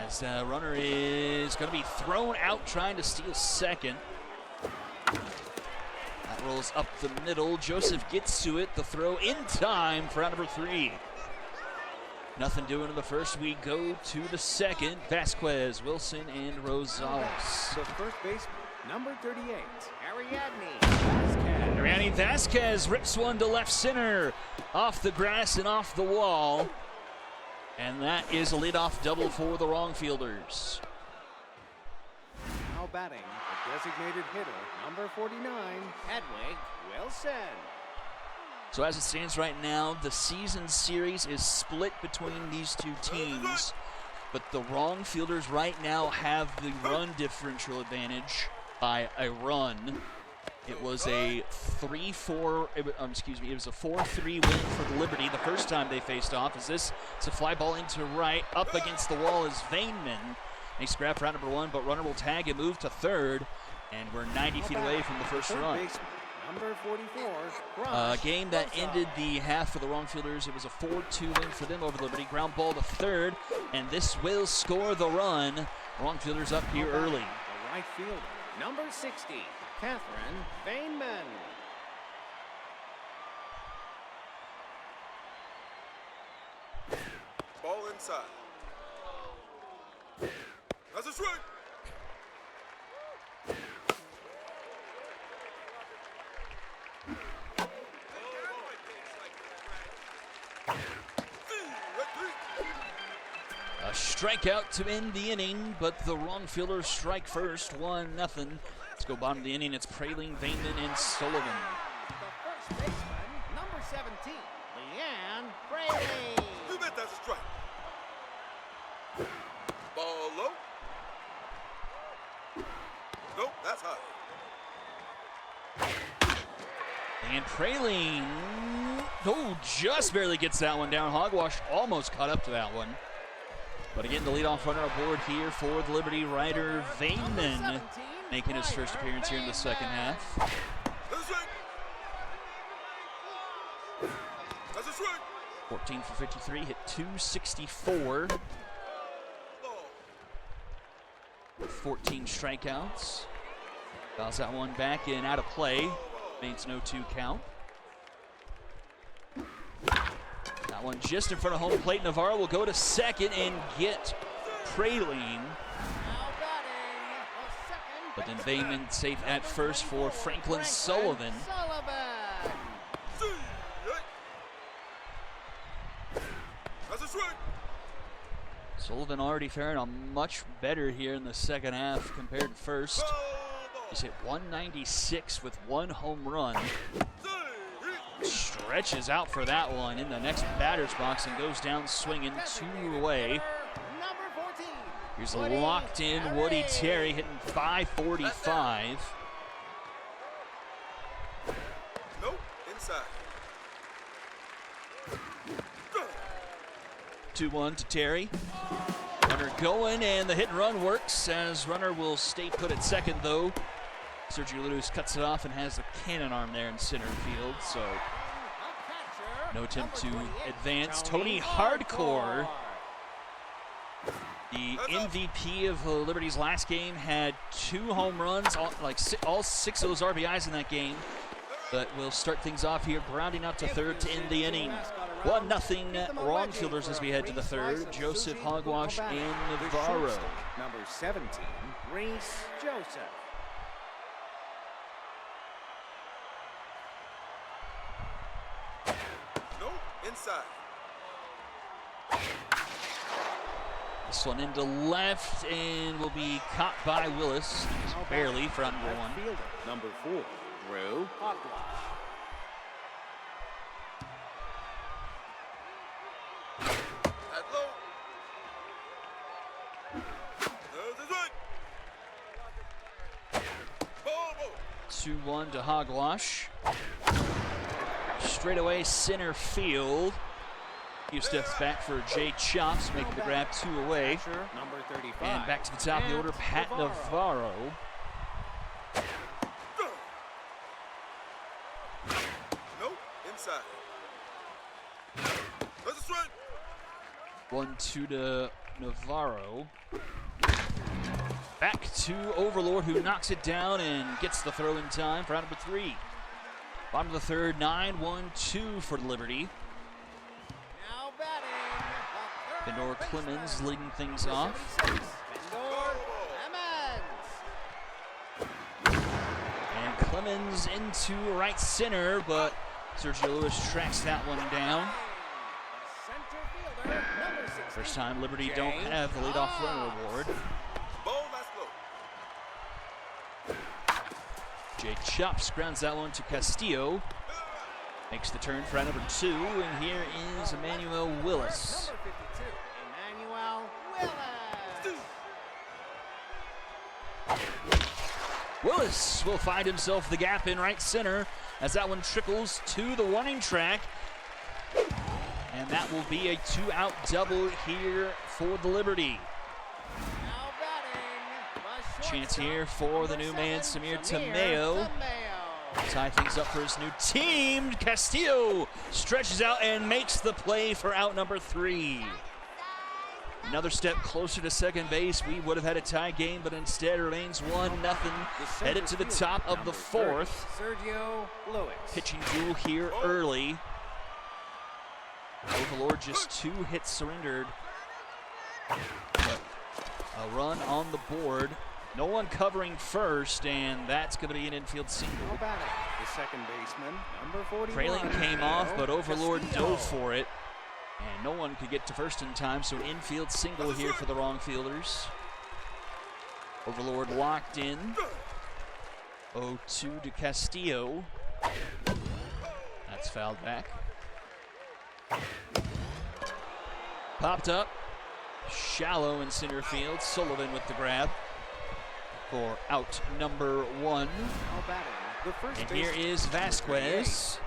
S2: As the runner is going to be thrown out trying to steal second. That rolls up the middle. Joseph gets to it. The throw in time for out number 3. Nothing doing in the first. We go to the second. Vasquez, Wilson, and Rosales.
S1: The first baseman, number 38, Ariadne Vasquez.
S2: Ariadne Vasquez rips one to left center. Off the grass and off the wall. And that is a leadoff double for the wrong fielders.
S1: Now batting, the designated hitter, number 49, Hedwig Wilson.
S2: So as it stands right now, the season series is split between these two teams. But the wrong fielders right now have the run differential advantage by a run. It was a 3-4, it was a 4-3 win for the Liberty the first time they faced off. As this, it's a fly ball into right, up against the wall is Vainman. Nice grab for out number 1, but runner will tag and move to third, and we're 90 feet away from the first
S1: Third
S2: run.
S1: baseman, number 44,
S2: A
S1: Rush
S2: game that
S1: Rosa.
S2: ended the half for the wrong fielders. It was a 4-2 win for them over Liberty. Ground ball to third, and this will score the run. Wrong fielders up here
S1: Now batting,
S2: early.
S1: The right fielder, number 60, Catherine Vainman.
S3: Ball inside. That's a strike.
S2: A strikeout to end the inning, but the wrong fielders strike first, 1-0. Let's go bottom of the inning. It's Praline, Vainman, and Sullivan.
S1: The first baseman, number 17, Leanne Praline.
S3: You bet that's a strike. Ball low. Nope, that's high.
S2: And Praline, just barely gets that one down. Hogwash almost caught up to that one. But again, the leadoff runner aboard here for the Liberty Rider, Vainman, making his first appearance here in the second half.
S3: That's a strike. That's a strike.
S2: 14 for 53, hit 264.
S3: Ball.
S2: 14 strikeouts. Fouls that one back and out of play. Makes no 2 count. That one just in front of home plate. Navarro will go to second and get Praline.
S1: Now batting, the second
S2: But then
S1: baseman,
S2: Vainman safe at
S1: number
S2: first for
S1: 24,
S2: Franklin Sullivan.
S1: Sullivan.
S3: See. That's a strike.
S2: Sullivan already faring much better here in the second half compared to first.
S3: Ball, ball.
S2: He's hit 196 with 1 home run. Stretches out for that one in the next batter's box and goes down swinging 2 away. Here's a locked in Woody Terry hitting 545.
S3: Nope, inside.
S2: 2-1 to Terry. Runner going, and the hit and run works as runner will stay put at second, though. Sergio Lewis cuts it off and has the cannon arm there in center field, so no attempt to advance. Tony Hardcore, the MVP of Liberty's last game, had 2 home runs, all 6 of those RBIs in that game. But we'll start things off here, grounding out to third to end the inning. 1-0 wrong fielders as we head to the third. Joseph, Hogwash, and Navarro.
S1: Number 17, Reese Joseph.
S3: Nope, inside.
S2: This one into left and will be caught by Willis, just barely for out number 1.
S1: Fielder, number 4, Drew Hogwash.
S3: At low. There's his right. Ball, ball.
S2: 2-1 to Hogwash. Straight away center field. Few steps back for Jay Chops, making the grab 2 away.
S1: Number 35.
S2: And back to the top of the order, Pat Navarro.
S3: Nope, inside. That's a strike.
S2: 1-2 to Navarro. Back to Overlord, who knocks it down and gets the throw in time for out number 3. Bottom of the third, 9-1-2 for Liberty.
S1: Now batting.
S2: Benor Clemens leading things off. And Clemens into right center, but Sergio Lewis tracks that one down. First time Liberty don't have the leadoff runner award.
S3: Ball, that's low.
S2: Jay Chops grounds that one to Castillo. Makes the turn for number 2, and here is Emmanuel Willis.
S1: Number 52, Emmanuel Willis.
S2: Willis will find himself the gap in right center as that one trickles to the warning track. And that will be a 2-out double here for the Liberty.
S1: Now batting.
S2: Chance here for the new man, Samir Tamayo. Tie things up for his new team. Castillo stretches out and makes the play for out number 3. Another step closer to second base. We would have had a tie game, but instead remains 1-0. Headed to the top of the 4th.
S1: Sergio Lewis.
S2: Pitching duel here early. Overlord just 2 hits surrendered. But a run on the board. No one covering first, and that's going to be an infield single.
S1: Now batting. The second baseman, number 41.
S2: Trailing came off, but Overlord dove for it. And no one could get to first in time, so an infield single here for the wrong fielders. Overlord locked in. 0-2 to Castillo. That's fouled back. Popped up. Shallow in center field. Sullivan with the grab for out number 1.
S1: Now batting. The first
S2: And here is Vasquez.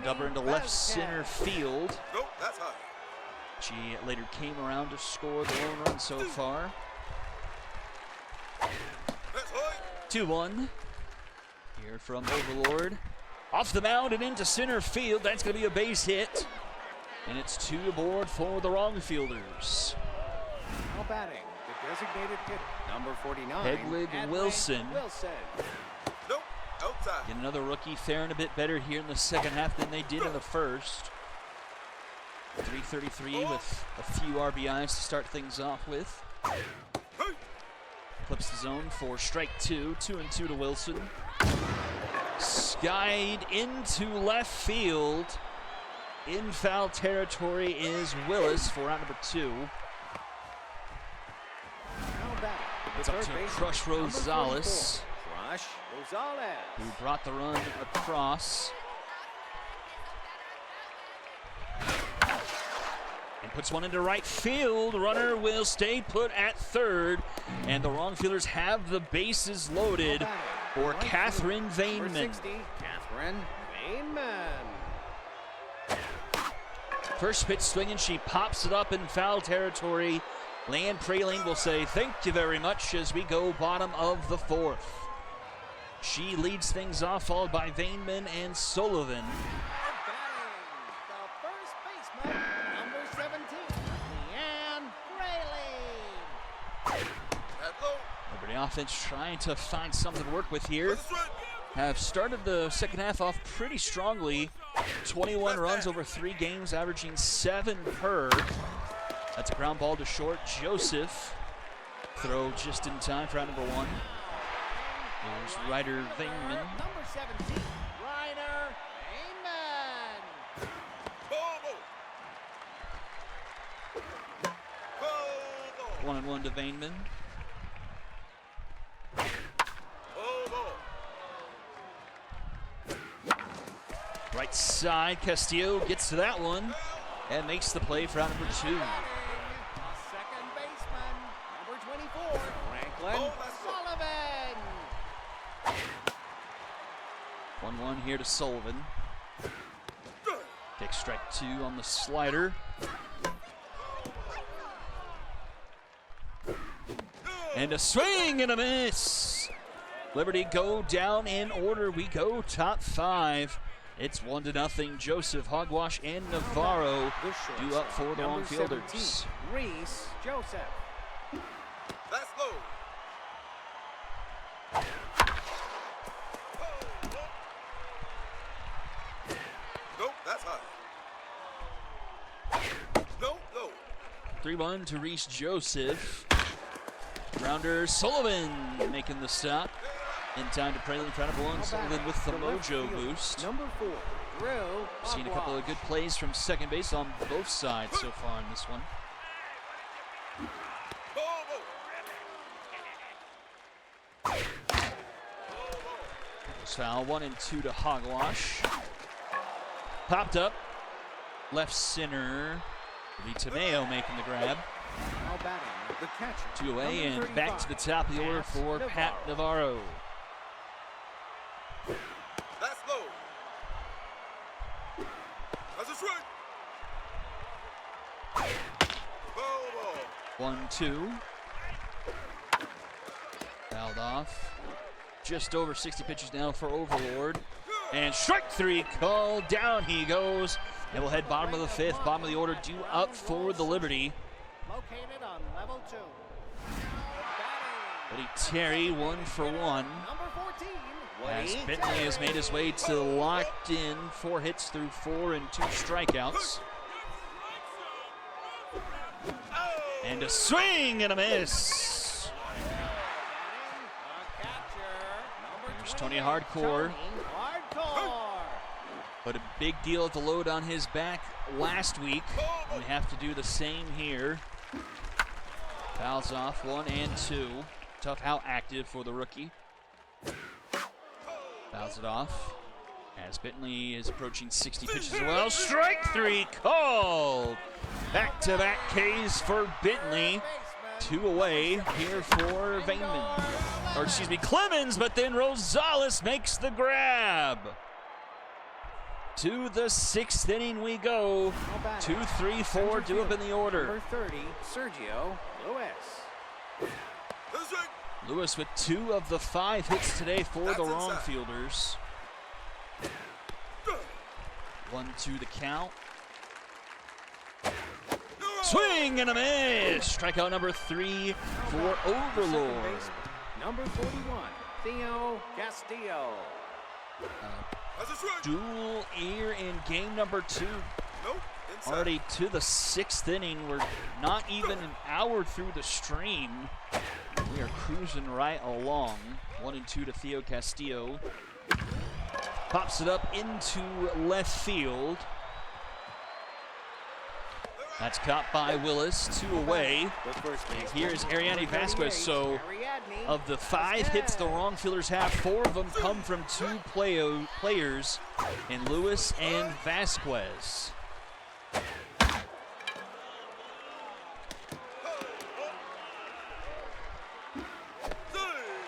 S2: Double into left center field.
S3: Nope, that's high.
S2: She later came around to score the lone run so far.
S3: That's high.
S2: 2-1. Here from Overlord. Off the mound and into center field. That's going to be a base hit. And it's 2 aboard for the wrong fielders.
S1: Now batting. The designated hitter, number 49.
S2: Hedwig Wilson.
S3: Nope, outside.
S2: Get another rookie faring a bit better here in the second half than they did in the first. 333 with a few RBIs to start things off with.
S3: Hey.
S2: Clips the zone for strike 2. 2-2 to Wilson. Skied into left field. In foul territory is Willis for out number 2. It's up to Crush Rosales.
S1: Josh Rosales.
S2: who brought the run across. And puts one into right field. Runner will stay put at third. And the wrong fielders have the bases loaded for Catherine
S1: Number
S2: Vainman.
S1: 60, Catherine Vainman.
S2: First pitch swinging, she pops it up in foul territory. Leanne Praline will say thank you very much as we go bottom of the fourth. She leads things off, followed by Vainman and Sullivan.
S1: Batting, the first baseman, number 17, Leanne Praline.
S3: Head low.
S2: Liberty offense trying to find something to work with here.
S3: Let's strike.
S2: Have started the second half off pretty strongly. 21 runs over 3 games, averaging 7 per. That's a ground ball to short. Joseph throw just in time for out number 1. Here's Ryder Vainman.
S1: Number 17, Ryder Vainman.
S3: Ball. Ball.
S2: 1-1 to Vainman.
S3: Ball.
S2: Right side, Castillo gets to that one and makes the play for out number 2.
S1: Second baseman, number 24, Franklin
S3: Oh, that's good.
S1: Sullivan.
S2: 1-1 here to Sullivan. Takes strike 2 on the slider. And a swing and a miss. Liberty go down in order. We go top 5. It's 1-0. Joseph, Hogwash, and Navarro do up for the wrong
S1: Number
S2: fielders.
S1: 17, Reese Joseph.
S3: That's low. Nope, that's high. Nope, low.
S2: 3-1 to Reese Joseph. Grounder Sullivan making the stop. In time to Praline front of 1. Sullivan with the
S1: left
S2: mojo
S1: field,
S2: boost.
S1: Number 4, Drew.
S2: Seen a couple of good plays from second base on both sides so far in this one.
S3: Ball.
S2: It's foul 1 and 2 to Hogwash. Popped up. Left center. Tomeo making the grab.
S1: Now batting, the catcher.
S2: 2 away
S1: number
S2: and back to the top of the order for Pat Navarro.
S3: That's low. That's a strike. Ball.
S2: 1-2. Fouled off. Just over 60 pitches now for Overlord. And strike 3 called. Down he goes. And we'll head bottom of the 5th, bottom of the order, due up for the Liberty.
S1: Located on level 2.
S2: Buddy Terry, 1 for 1.
S1: Number 14,
S2: As
S1: Woody
S2: Bentley has
S1: Terry.
S2: made his way to locked in 4 hits through 4 and 2 strikeouts. And a swing and a miss.
S1: The catcher, number
S2: There's Tony
S1: 28,
S2: Hardcore.
S1: Tony Hardcore.
S2: But a big deal at the load on his back last week. And we have to do the same here. Fouls off 1 and 2. Tough how active for the rookie. Fouls it off. As Bentley is approaching 60 pitches as well. Strike 3 called. Back-to-back Ks for Bentley. 2 away here for Vainman. Or excuse me, Clemens, but then Rosales makes the grab. To the 6th inning we go. 2, 3, 4 due up in the order.
S1: Number 30, Sergio Lewis.
S3: That's strike.
S2: Lewis with 2 of the 5 hits today for
S3: That's
S2: the wrong
S3: inside.
S2: fielders. 1-2 the count. Swing and a miss. Strikeout number 3 for Overlord.
S1: Second baseman, number 41, Theo Castillo.
S3: That's a strike.
S2: Dual ear in game number 2.
S3: Nope, inside.
S2: Already to the 6th inning. We're not even an hour through the stream. We are cruising right along. 1 and 2 to Theo Castillo. Pops it up into left field. That's caught by Willis, 2 away.
S1: The first
S2: And
S1: baseman,
S2: here's Ariadne
S1: number
S2: Vasquez.
S1: 38,
S2: So
S1: Ariadne
S2: of the 5 hits the wrong fielders have, 4 of them come from 2 players in Lewis and Vasquez.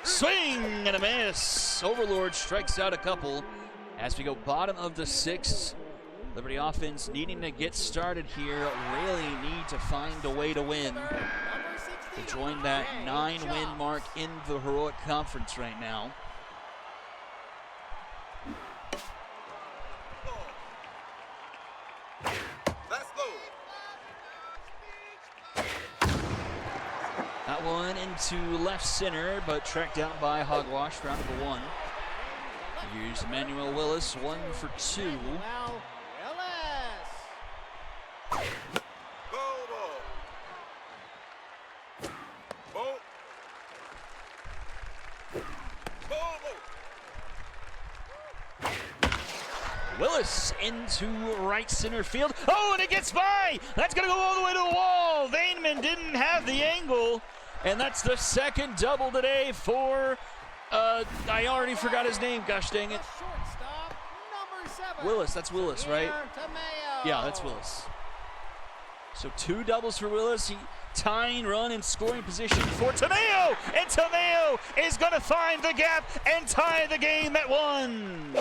S2: Swing and a miss. Overlord strikes out a couple as we go bottom of the 6th. Liberty offense needing to get started here, really need to find a way to win to join that 9-win mark in the Heroic Conference right now. That one into left center, but tracked down by Hogwash, round number 1. Here's Emmanuel Willis, 1 for 2.
S1: Well, Willis.
S2: Willis into right center field. Oh, and it gets by. That's going to go all the way to the wall. Vaneman didn't have the angle, and that's the 2nd double today for, I already forgot his name. Gosh dang it.
S1: Shortstop, number 7.
S2: Willis, that's Willis, right? Yeah, that's Willis. So 2 doubles for Willis. Tying run in scoring position for Tomeo, and Tomeo is going to find the gap and tie the game at 1.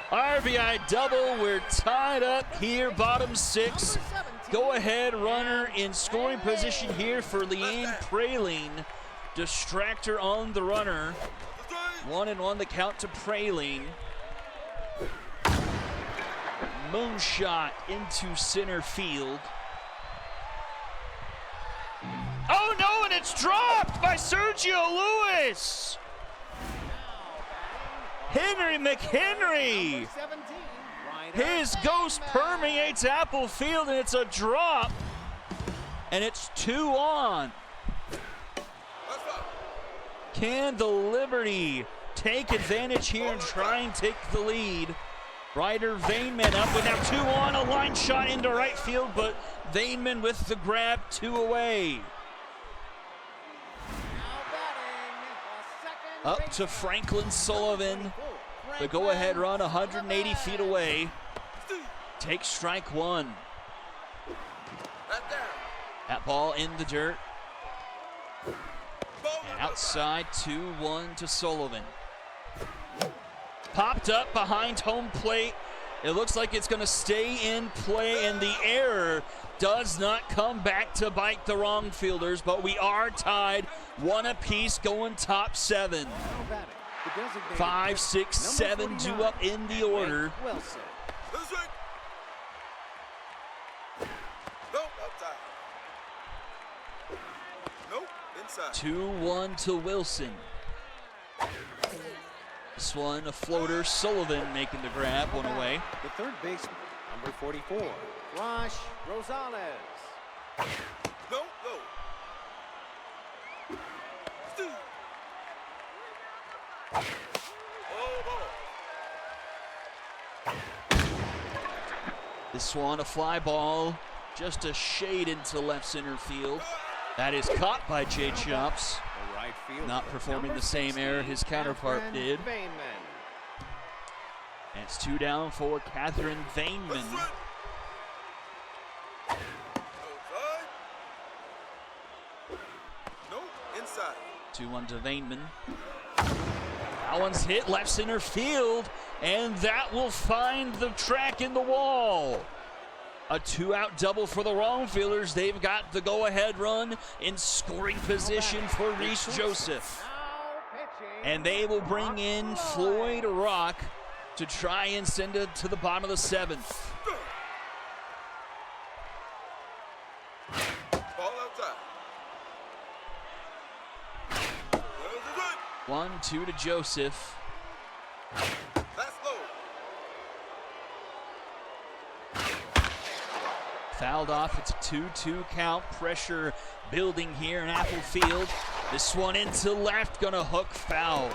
S2: RBI double. We're tied up here, bottom 6. Go ahead runner in scoring position here for Leanne Praline. Distractor on the runner. 1-1 the count to Praline. Moonshot into center field. Oh no, and it's dropped by Sergio Lewis. Henry McHenry. His ghost permeates Apple Field, and it's a drop. And it's 2 on. Can the Liberty take advantage here and try and take the lead? Ryder Vaneman up with now 2 on, a line shot into right field, but Vaneman with the grab, 2 away. Up to Franklin Sullivan. The go-ahead run 180 feet away. Takes strike 1. That ball in the dirt. And outside 2-1 to Sullivan. Popped up behind home plate. It looks like it's going to stay in play, and the error does not come back to bite the wrong fielders, but we are tied 1 apiece going top 7. 5, 6, 7 due up in the order. 2-1 to Wilson. This one, a floater. Sullivan making the grab, 1 away.
S1: The third baseman, number 44, Rosh Rosales.
S2: This one, a fly ball, just a shade into left center field. That is caught by Jay Chops.
S1: Right field,
S2: not performing the same error his counterpart did. And it's 2 down for Catherine Vaneman. 2-1 to Vaneman. That one's hit left center field, and that will find the track in the wall. A 2-out double for the wrong fielders. They've got the go-ahead run in scoring position for Reese Joseph. And they will bring in Floyd Rock to try and send it to the bottom of the 7th.
S3: Ball outside.
S2: 1-2 to Joseph.
S3: That's low.
S2: Fouled off. It's a 2-2 count. Pressure building here in Apple Field. This one into left, gonna hook foul.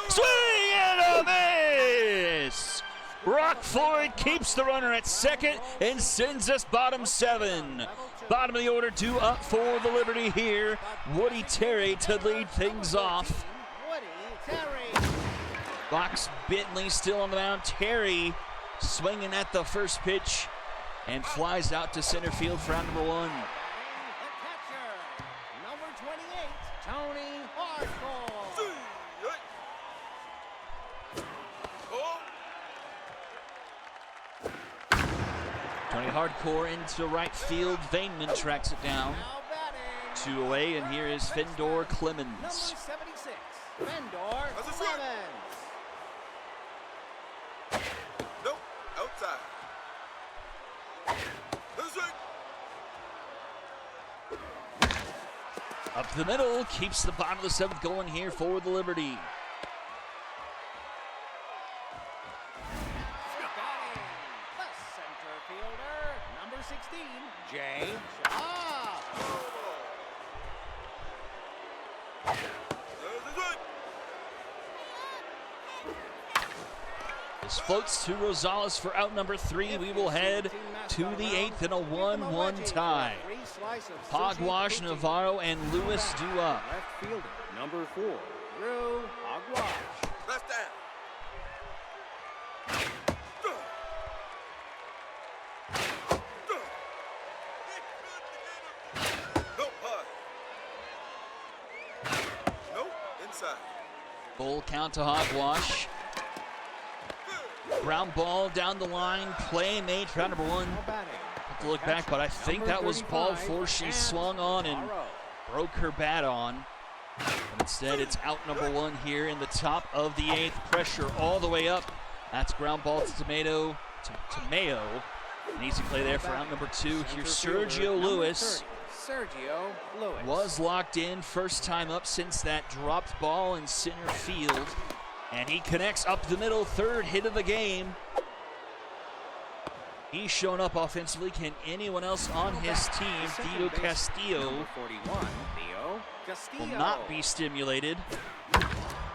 S2: Swing Rock Floyd keeps the runner at second and sends us bottom 7. Bottom of the order, due up for the Liberty here. Woody Terry to lead things off. Box Bentley still on the mound. Terry swinging at the first pitch and flies out to center field for out number 1.
S1: The catcher, number 28, Tony Hardcore.
S2: Tony Hardcore into right field. Vaneman tracks it down.
S1: Now batting,
S2: 2 away, and here is Fendor Clemens.
S1: number 76, Fendor
S3: That's a strike.
S1: Clemens.
S3: Nope. Outside. That's right.
S2: Up the middle, keeps the bottom of the 7th going here for the Liberty.
S1: Batting, the center fielder, number 16, Jay Shaw.
S3: That's right.
S2: This floats to Rosales for out number 3. We will head to the 8th in a 1-1 tie. Hogwash, Navarro, and Lewis due up.
S1: Left fielder, number 4, Drew Hogwash.
S3: Left down. Nope. Hard. Nope. Inside.
S2: Full count to Hogwash. Ground ball down the line. Play made for out number 1.
S1: Now batting,
S2: Have to look back, but I think that was ball 4 she swung on and broke her bat on. But instead, it's out number 1 here in the top of the 8th. Pressure all the way up. That's ground ball to Mayo. An easy play there for out number 2. Here's Sergio Lewis.
S1: Sergio Lewis
S2: Was locked in first time up since that dropped ball in center field. And he connects up the middle, 3rd hit of the game. He's shown up offensively. Can anyone else on his team, Theo Castillo,
S1: number 41, Theo Castillo.
S2: will not be stimulated,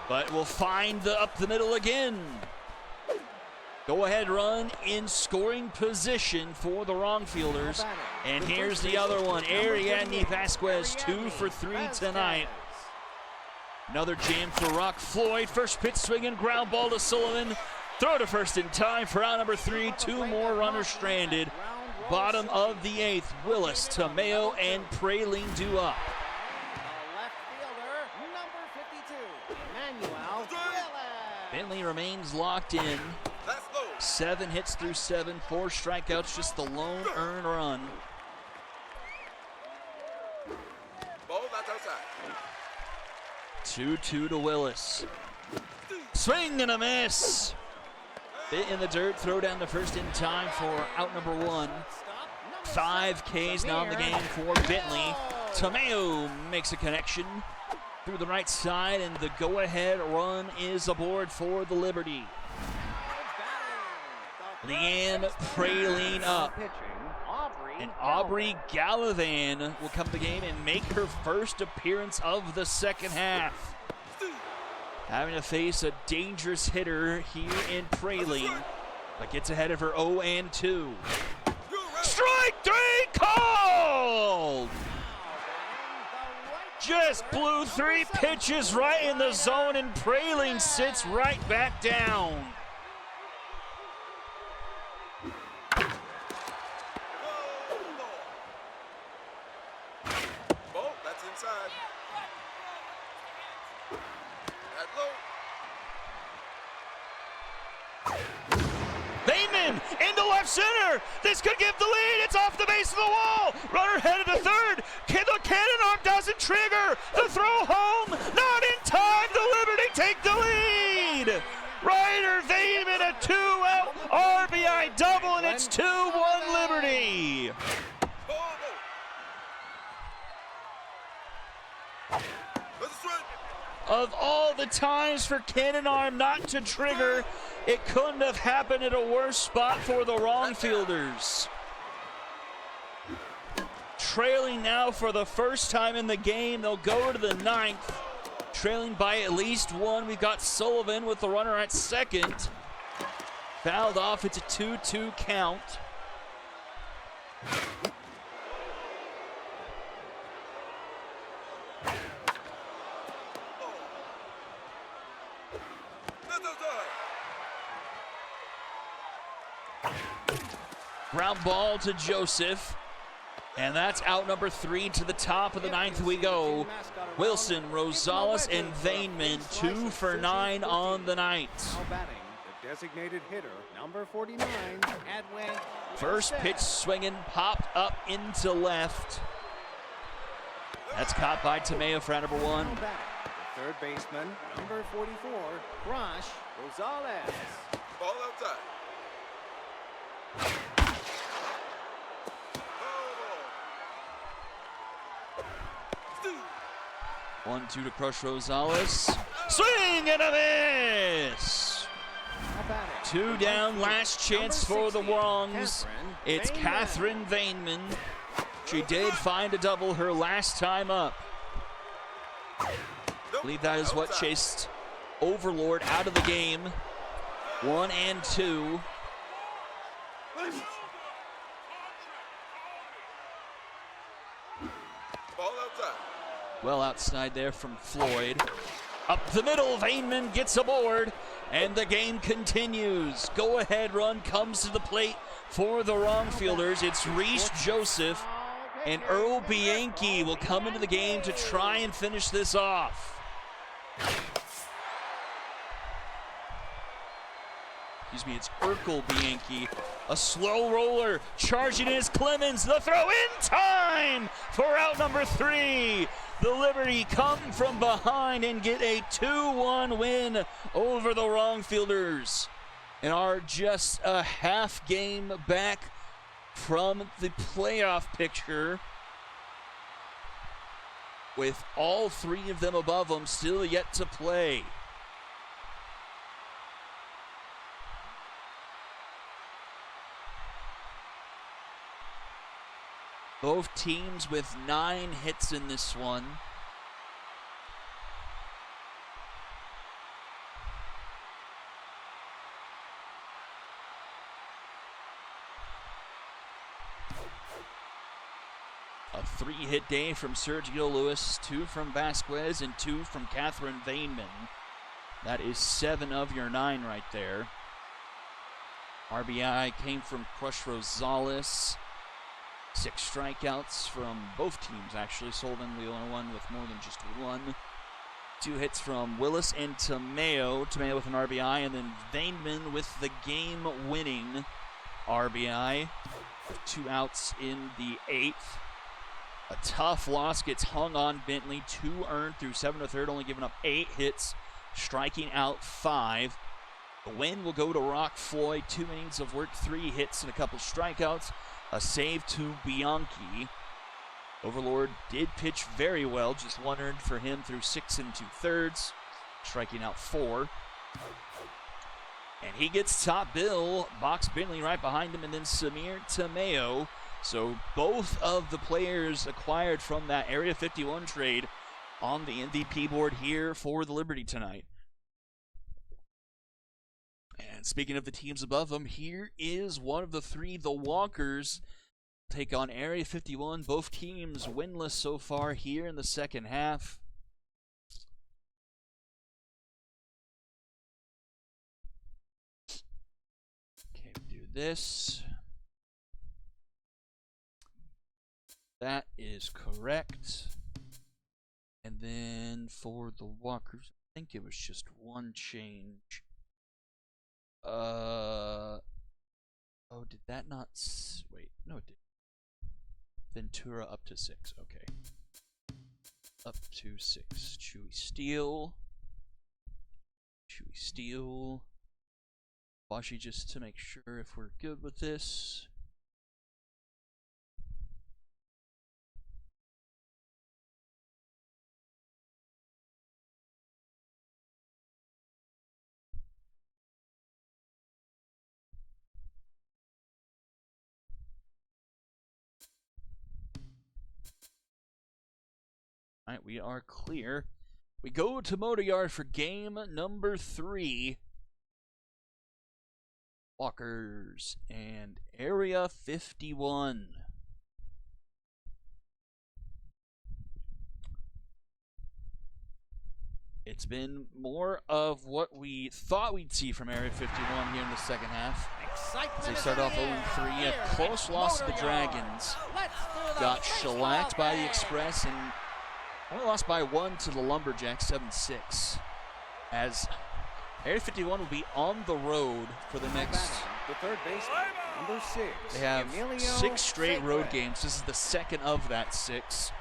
S2: but will find the up the middle again. Go ahead run in scoring position for the wrong fielders. And here's the other one, Ariadne Vasquez, 2 for 3 tonight. Another jam for Rock Floyd. First pitch swinging, ground ball to Sullivan. Throw to first in time for out number 3. 2 more runners stranded. Bottom of the 8th, Willis, Tamayo, and Praline due up.
S1: The left fielder, number 52, Emmanuel Willis.
S2: Bentley remains locked in.
S3: That's low.
S2: 7 hits through 7, 4 strikeouts, just the lone earned run.
S3: Ball that's outside.
S2: 2-2 to Willis. Swing and a miss. Bit in the dirt, throw down the first in time for out number 1. 5 Ks now in the game for Bentley. Tamayo makes a connection through the right side, and the go-ahead run is aboard for the Liberty. Leanne Praline up. And Aubrey Gallivan will come to the game and make her first appearance of the second half. Having to face a dangerous hitter here in Praline, but gets ahead of her 0-2. Strike 3 called! Just blew 3 pitches right in the zone, and Praline sits right back down.
S3: Ball that's inside. That low.
S2: Bateman into left center. This could give the lead. It's off the base of the wall. Runner headed to third. The cannon arm doesn't trigger. The throw home. Not in time. The Liberty take the lead. Ryder Bateman, a 2-out RBI double, and it's 2-1 Liberty. Of all the times for cannon arm not to trigger, it couldn't have happened at a worse spot for the wrong fielders. Trailing now for the first time in the game. They'll go to the 9th. Trailing by at least 1. We've got Sullivan with the runner at second. fouled off. It's a 2-2 count. Ground ball to Joseph. And that's out number 3 to the top of the 9th we go. Wilson, Rosales, and Vainman, 2 for 9 on the night.
S1: Now batting, the designated hitter, number 49, Adwin.
S2: First pitch swinging, popped up into left. That's caught by Tomeo for out number 1.
S1: Now batting, the third baseman, number 44, Grosh Rosales.
S3: Ball outside.
S2: 1-2 to crush Rosales. Swing and a miss. 2 down, last chance for the Wrongs. It's Catherine Vainman. She did find a double her last time up. I believe that is what chased Overlord out of the game. 1 and 2.
S3: Ball outside.
S2: Well outside there from Floyd. Up the middle, Vainman gets aboard, and the game continues. Go-ahead run comes to the plate for the wrong fielders. It's Reese Joseph, and Earl Bianchi will come into the game to try and finish this off. Excuse me, it's Urkel Bianchi. A slow roller, charging is Clemens. The throw in time for out number 3. The Liberty come from behind and get a 2-1 win over the wrong fielders and are just a half game back from the playoff picture, with all 3 of them above them still yet to play. Both teams with 9 hits in this one. A 3-hit day from Sergio Lewis, 2 from Vasquez, and 2 from Catherine Vainman. That is 7 of your 9 right there. RBI came from Crush Rosales. 6 strikeouts from both teams, actually. Sullivan, the only one with more than just 1. 2 hits from Willis and Tomeo. Tomeo with an RBI, and then Vainman with the game-winning RBI. 2 outs in the 8th. A tough loss gets hung on Bentley. 2 earned through 7 1/3, only giving up 8 hits, striking out 5. The win will go to Rock Floyd. 2 innings of work, 3 hits, and a couple strikeouts. A save to Bianchi. Overlord did pitch very well, just 1 earned for him through 6 2/3, striking out 4. And he gets top bill. Box Bentley right behind him, and then Samir Tomeo. So both of the players acquired from that Area 51 trade on the MVP board here for the Liberty tonight. And speaking of the teams above them, here is one of the 3, the Walkers, take on Area 51. Both teams winless so far here in the second half. Okay, do this. That is correct. And then for the Walkers, I think it was just 1 change. Oh, did that not... Wait, no it didn't. Ventura up to 6, okay. Up to 6. Chewy Steel. Chewy Steel. Washi, just to make sure if we're good with this. All right, we are clear. We go to Motor Yard for game number 3. Walkers and Area 51. It's been more of what we thought we'd see from Area 51 here in the second half. As they start off 0-3, a close loss to the Dragons. Got shellacked by the Express and only lost by 1 to the Lumberjacks, 7-6. As Area 51 will be on the road for the next.
S1: The third baseman, number 6.
S2: They have 6 straight road games. This is the second of that 6.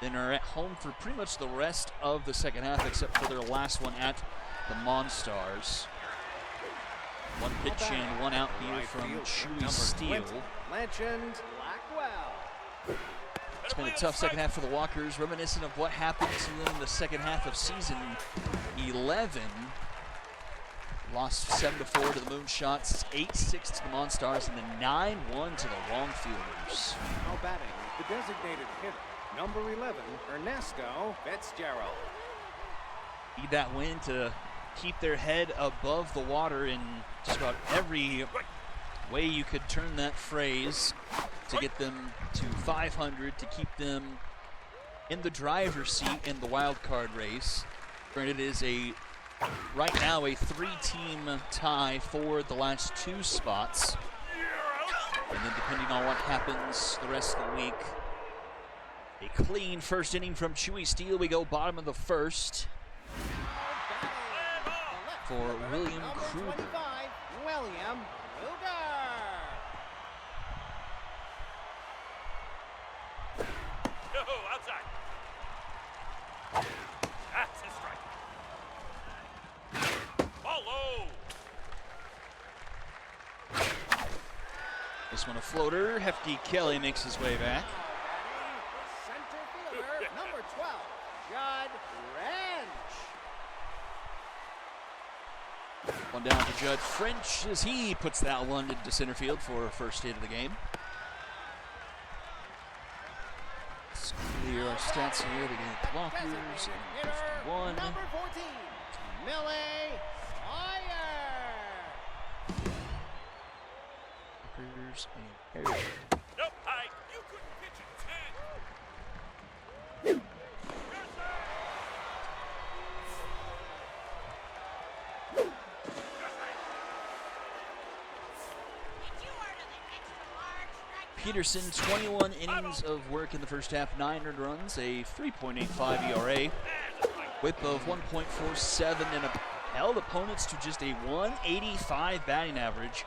S2: Then are at home for pretty much the rest of the second half, except for their last one at the Monstars. 1 pitch and 1 out here from Chewy Steele.
S1: Legend Blackwell.
S2: It's been a tough second half for the Walkers, reminiscent of what happened to them in the second half of season 11. Lost 7-4 to the Moonshots, 8-6 to the Monstars, and then 9-1 to the Longfielders.
S1: Now batting, the designated hitter, number 11, Ernesto Fitzgerald.
S2: Need that win to keep their head above the water in just about every way you could turn that phrase, to get them to 500, to keep them in the driver's seat in the wild card race. Granted, it is right now a 3-team tie for the last 2 spots. And then depending on what happens the rest of the week, a clean first inning from Chewy Steele. We go bottom of the first for William Kruger.
S1: William Kruger.
S4: Outside. That's a strike. Ball low.
S2: This one a floater. Hefty Kelly makes his way back.
S1: Center fielder, number 12, Judd Wrench.
S2: One down to Judd French as he puts that one into center field for first hit of the game. Let's clear our stats here. They get the Walkers and 51.
S1: Number 14, Millie Sawyer.
S2: Walkers and Harry.
S4: Nope, high. You couldn't pitch it. 10.
S2: Peterson, 21 innings of work in the first half, 9 earned runs, a 3.85 ERA, whip of 1.47, and held opponents to just a 185 batting average,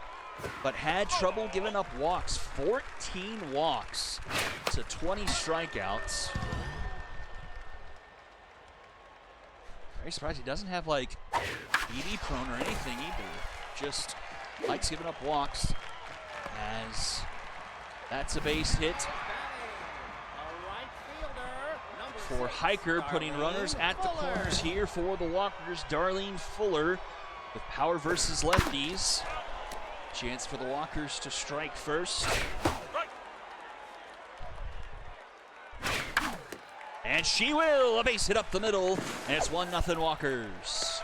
S2: but had trouble giving up walks. 14 walks to 20 strikeouts. Very surprised he doesn't have like ED prone or anything either. Just likes giving up walks, as that's a base hit for Hiker, putting runners at the corners here for the Walkers. Darlene Fuller with power versus lefties. Chance for the Walkers to strike first. And she will! A base hit up the middle, and it's 1-0 Walkers.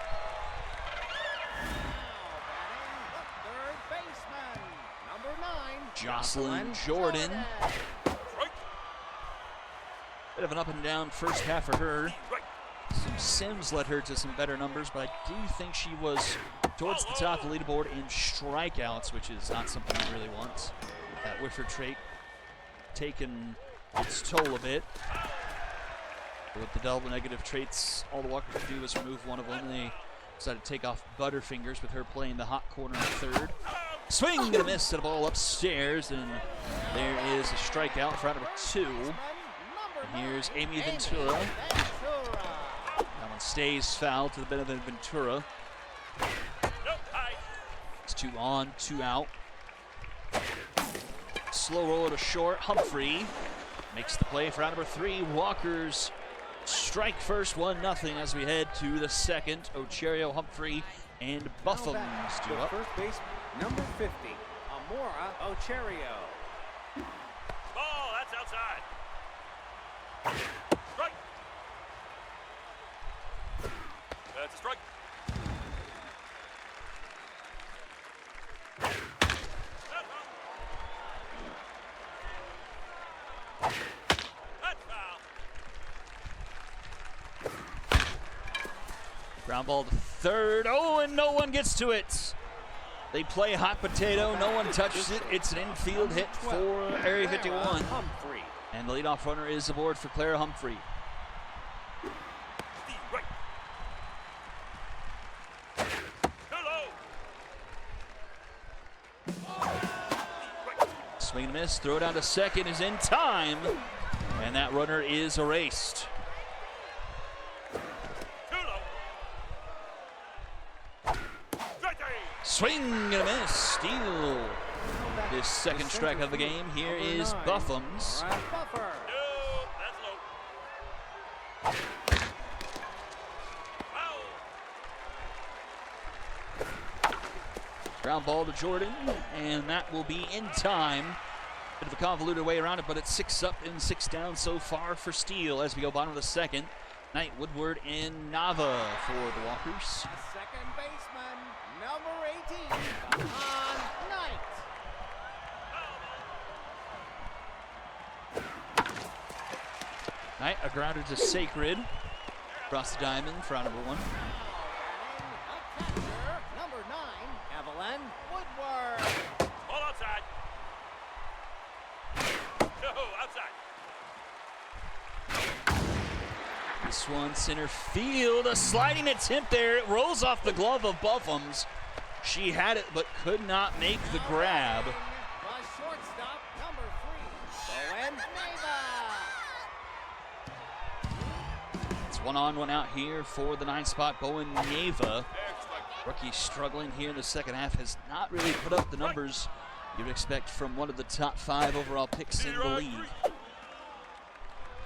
S2: Jocelyn Jordan. Bit of an up and down first half for her. Some Sims led her to some better numbers, but I do think she was towards the top of the leaderboard in strikeouts, which is not something you really want. That whiffer trait taking its toll a bit. With the double negative traits, all the Walkers could do was remove one of them. They decided to take off Butterfingers with her playing the hot corner in third. Swing and a miss at a ball upstairs, and there is a strikeout for out number 2. And here's Amy Ventura. That one stays foul to the benefit of Ventura. It's 2 on, 2 out. Slow roller to short. Humphrey makes the play for out number 3. Walkers strike first, 1-0 as we head to the second. Ocherio, Humphrey, and Buffums do up.
S1: First base, number 50, Amora Ocherio.
S4: Ball, that's outside. Strike. That's a strike.
S2: Ground ball to third. Oh, and no one gets to it. They play hot potato. No one touches it. It's an infield hit for Area 51. And the leadoff runner is aboard for Clara Humphrey.
S4: Right. Hello.
S2: Swing and a miss. Throw down to second is in time. And that runner is erased. Swing and a miss. Steal. His second strike of the game. Here is Buffums.
S4: No, that's low. Foul.
S2: Ground ball to Jordan, and that will be in time. Bit of a convoluted way around it, but it's 6 up and 6 down so far for Steele as we go bottom of the second. Knight, Woodward, and Nava for the Walkers.
S1: Second baseman, number 18, on Knight.
S2: Knight, a grounder to Sacred. Across the diamond for out number 1.
S1: A catcher, number 9, Evelyn Woodward.
S4: Ball outside. No, outside.
S2: This one center field, a sliding attempt there. It rolls off the glove of Buffums. She had it but could not make the grab.
S1: The shortstop, number 3, Bowen Neva.
S2: It's 1 on, 1 out here for the 9 spot, Bowen Neva. Rookie struggling here in the second half, has not really put up the numbers you'd expect from one of the top 5 overall picks in the league.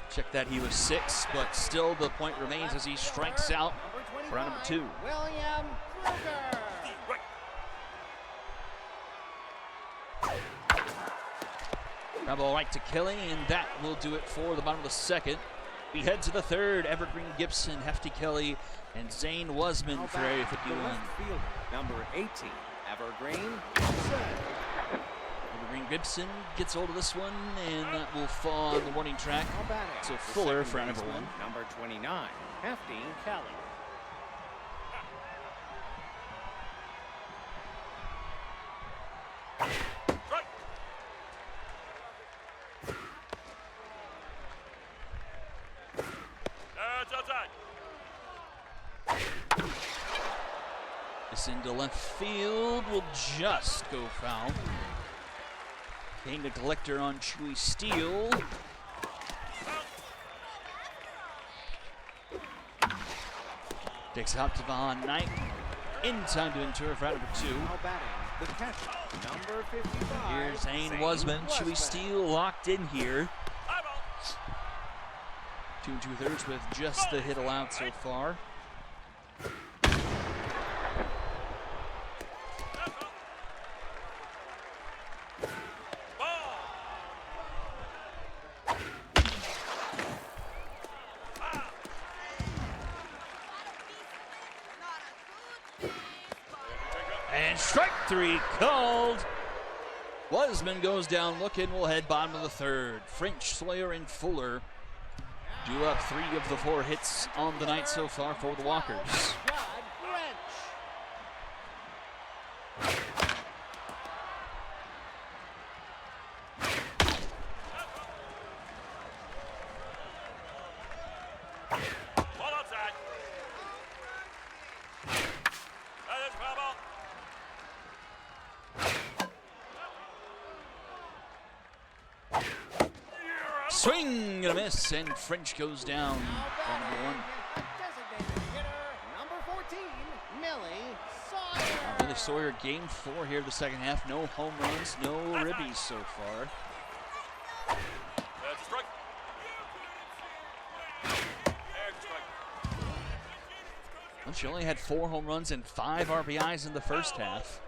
S2: Check that, he was 6, but still the point remains as he strikes out for round number 2.
S1: William Kruger.
S2: Ground ball right to Kelly, and that will do it for the bottom of the second. We head to the third. Evergreen Gibson, Hefty Kelly, and Zane Wasman for Area 51.
S1: Number 18, Evergreen.
S2: Evergreen Gibson gets hold of this one, and that will fall on the warning track. So Fuller for number 1.
S1: Number 29, Hefty Kelly.
S4: That's outside.
S2: This into left field will just go foul. Game neglector on Chewy Steele. Takes out to Von Knight. In time to enter for round number 2.
S1: Now batting, the catcher, number 55.
S2: Here's Zane Wasman. Chewy Steele locked in here. 2 2/3 with just the hit allowed so far. And strike 3 called. Wasman goes down looking. We'll head bottom of the third. French, Sawyer, and Fuller do up 3 of the 4 hits on the night so far for the Walkers.
S4: Ball outside. That's foul ball.
S2: Swing and a miss, and French goes down on number 1.
S1: Designated hitter, number 14, Millie Sawyer.
S2: Billy Sawyer, game 4 here of the second half. No home runs, no ribbies so far.
S4: That's a strike. That's a strike.
S2: Well, she only had 4 home runs and 5 RBIs in the first half.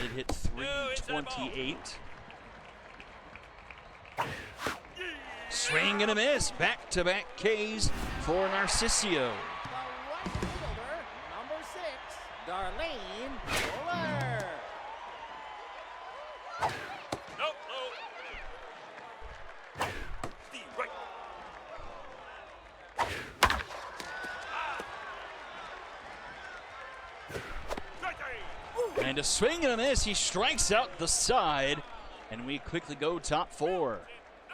S2: Did hit 328. Swing and a miss. Back-to-back Ks for Narcisio.
S1: The right fielder, number 6, Darlene Fuller.
S4: Nope, low. The right.
S2: a swing and a miss. He strikes out the side, and we quickly go top 4.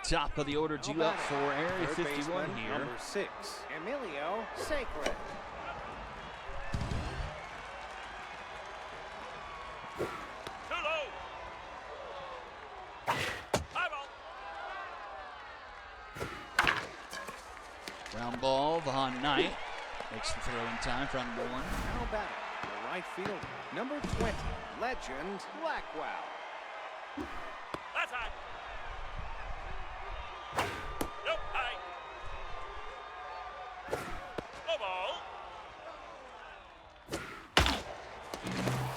S2: Top of the order due up for Area 51 here.
S1: Number 6, Emilio Sacred.
S4: Too low. High ball.
S2: Ground ball, Vahan Knight makes the throw in time for number 1.
S1: Now batting, the right fielder, number 20, Legend Blackwell.
S4: That's high. Nope, high. No ball.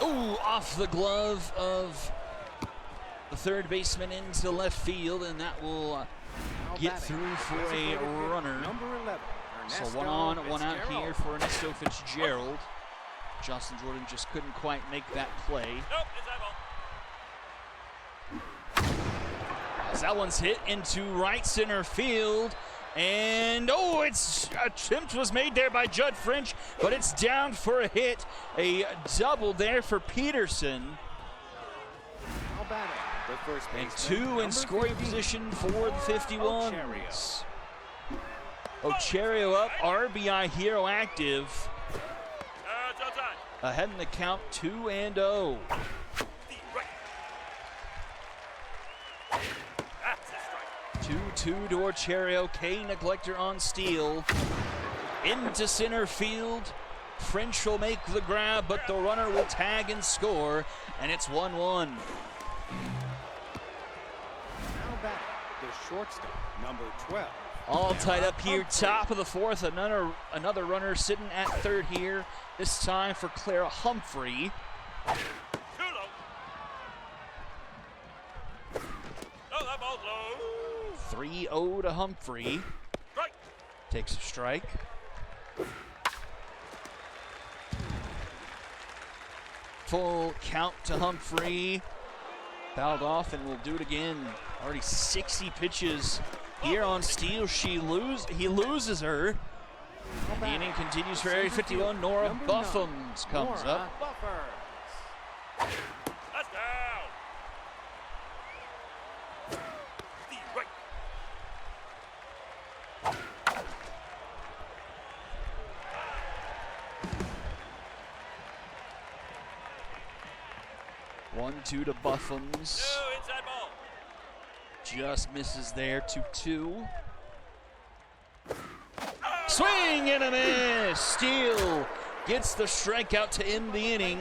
S2: Ooh, off the glove of the third baseman into left field, and that will
S1: Now
S2: get
S1: batting,
S2: through for a
S1: designated hitter,
S2: runner.
S1: Number 11,
S2: So
S1: Ernesto
S2: 1 on, 1 out
S1: Fitzgerald.
S2: here for Ernesto Fitzgerald. Jocelyn Jordan just couldn't quite make that play.
S4: Nope, it's high ball.
S2: As that one's hit into right center field. And, oh, it's attempt was made there by Judd French, but it's down for a hit. A double there for Peterson.
S1: Now batting, the first
S2: And
S1: baseman,
S2: 2 in
S1: number
S2: scoring
S1: 15,
S2: position for the 51s.
S1: Ocherio.
S2: Ocherio up, RBI hero active.
S4: It's outside.
S2: Ahead in the count, 2-0.
S4: The right. That's a strike.
S2: 2-2 to Ocherio. K Neglector on steal. Into center field. French will make the grab, but the runner will tag and score, and it's 1-1.
S1: Now batting, the shortstop, number 12.
S2: All tied up here, top of the 4th. Another runner sitting at 3rd here. This time for Clara Humphrey.
S4: Too low. No, that ball's low.
S2: 3-0 to Humphrey.
S4: Strike.
S2: Takes a strike. Full count to Humphrey. Fouled off, and will do it again. Already 60 pitches here on steal. He loses her. The inning continues for Area 51. Nora
S1: Number
S2: Buffums comes
S1: Nora
S2: up.
S1: Buffers.
S4: That's down. The right.
S2: 1-2 to Buffums.
S4: No, inside ball.
S2: Just misses there, 2-2. Swing and a miss. Steele gets the strikeout to end the inning,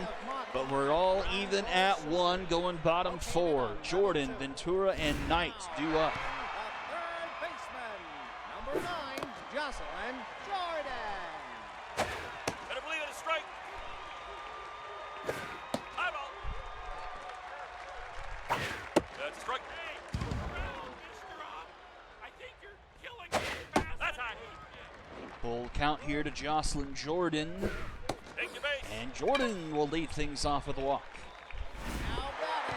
S2: but we're all even at 1, going bottom 4. Jordan, Ventura, and Knight due up.
S1: The third baseman, number 9, Jocelyn Jordan.
S4: Better believe it, a strike. High ball. That's a strike. I think you're killing me. That's high.
S2: Full count here to Jocelyn Jordan,
S4: Take your base.
S2: and Jordan will lead things off with a walk.
S1: Now batting,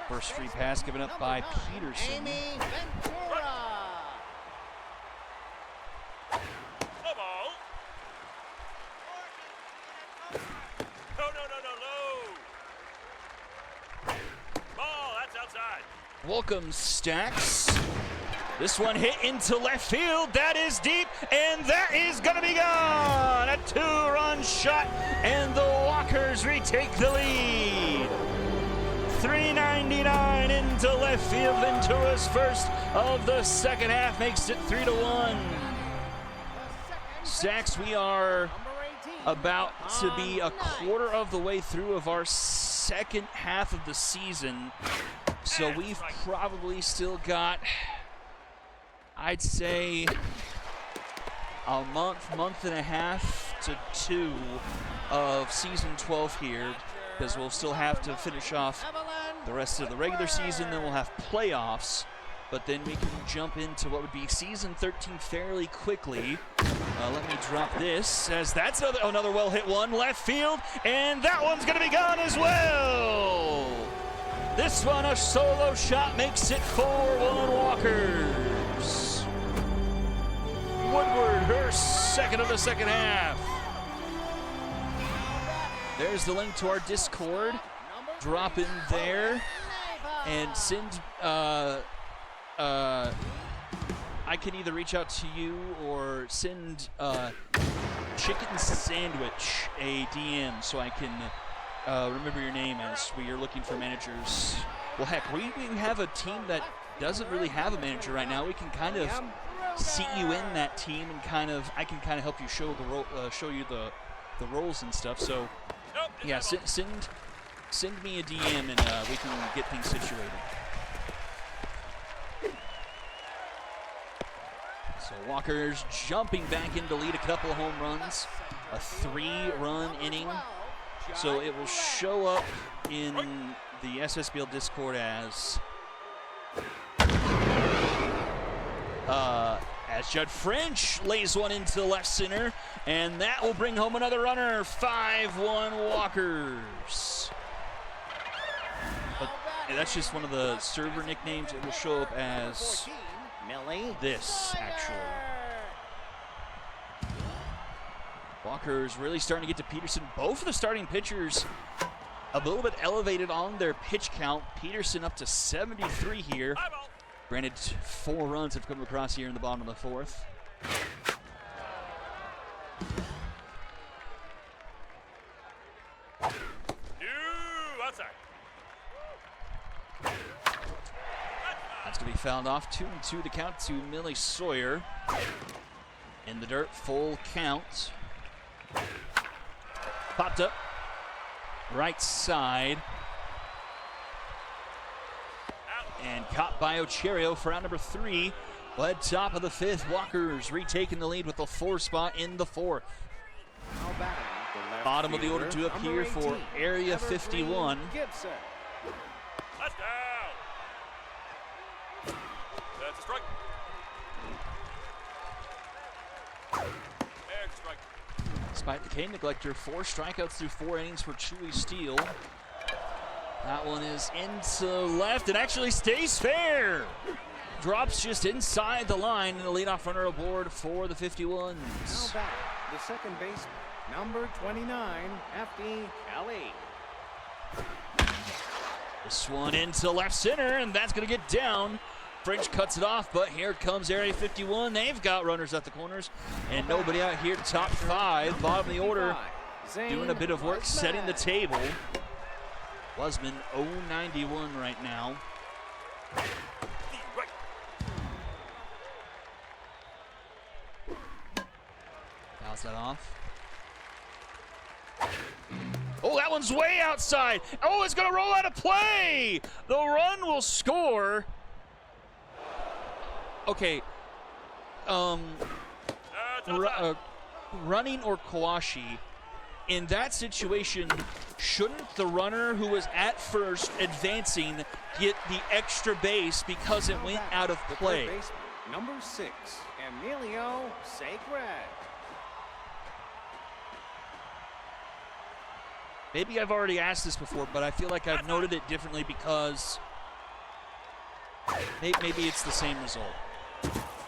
S1: the
S2: First free
S1: baseman,
S2: pass given up
S1: number
S2: by
S1: 9,
S2: Peterson.
S1: Amy Ventura.
S4: No ball. No. Ball, that's outside.
S2: Welcome, Stacks. This one hit into left field. That is deep, and that is going to be gone. A 2-run shot, and the Walkers retake the lead. 399 into left field. Ventura's first of the second half makes it 3-1. Stacks, we are about to be a quarter of the way through of our second half of the season. So we've probably still got, I'd say, a month and a half to 2 of season 12 here, because we'll still have to finish off the rest of the regular season, then we'll have playoffs, but then we can jump into what would be season 13 fairly quickly. Let me drop this, as that's another well-hit one, left field, and that one's going to be gone as well. This one, a solo shot, makes it 4-1 Walkers. Woodward, her second of the second half. There's the link to our Discord. drop in there and send. I can either reach out to you or send Chicken Sandwich a DM so I can remember your name as we are looking for managers. Well, heck, we have a team that doesn't really have a manager right now. We can kind of seat you in that team and I can kind of help you show you the roles and stuff. So yeah, send me a DM and we can get things situated. So Walker's jumping back in to lead a couple of home runs, a 3-run inning. So it will show up in the SSBL Discord as Judd French lays one into left center, and that will bring home another runner. 5-1 Walkers. But that's just one of the server nicknames. It will show up as this, actually. Walker's really starting to get to Peterson. Both of the starting pitchers a little bit elevated on their pitch count. Peterson up to 73 here. Granted, 4 runs have come across here in the bottom of the 4th.
S4: Outside.
S2: That's going to be fouled off. 2-2 to count to Millie Sawyer. In the dirt, full count. Popped up. Right side. And caught by Ocherio for out number 3. Led top of the 5th. Walker's retaking the lead with the 4 spot in the 4th. Bottom of the order to up here for Area 51.
S4: That's down. That's a strike. And strike.
S2: Despite the K neglector, 4 strikeouts through 4 innings for Chewy Steele. That one is into left and actually stays fair. Drops just inside the line, and the leadoff runner aboard for the 51s.
S1: Now back, the second baseman, number 29, F.D. Kelly.
S2: This one into left center, and that's going to get down. French cuts it off, but here comes Area 51. They've got runners at the corners, and nobody out here. Top 5, bottom of the order, doing a bit of work, setting the table. Lusman 0-91 right now. Fouls that off. Oh, that one's way outside. Oh, it's going to roll out of play. The run will score. Okay. Running or Kawashi. In that situation, shouldn't the runner who was at first advancing get the extra base because it went out of play?
S1: Number 6, Emilio Segred.
S2: Maybe I've already asked this before, but I feel like I've noted it differently because maybe it's the same result.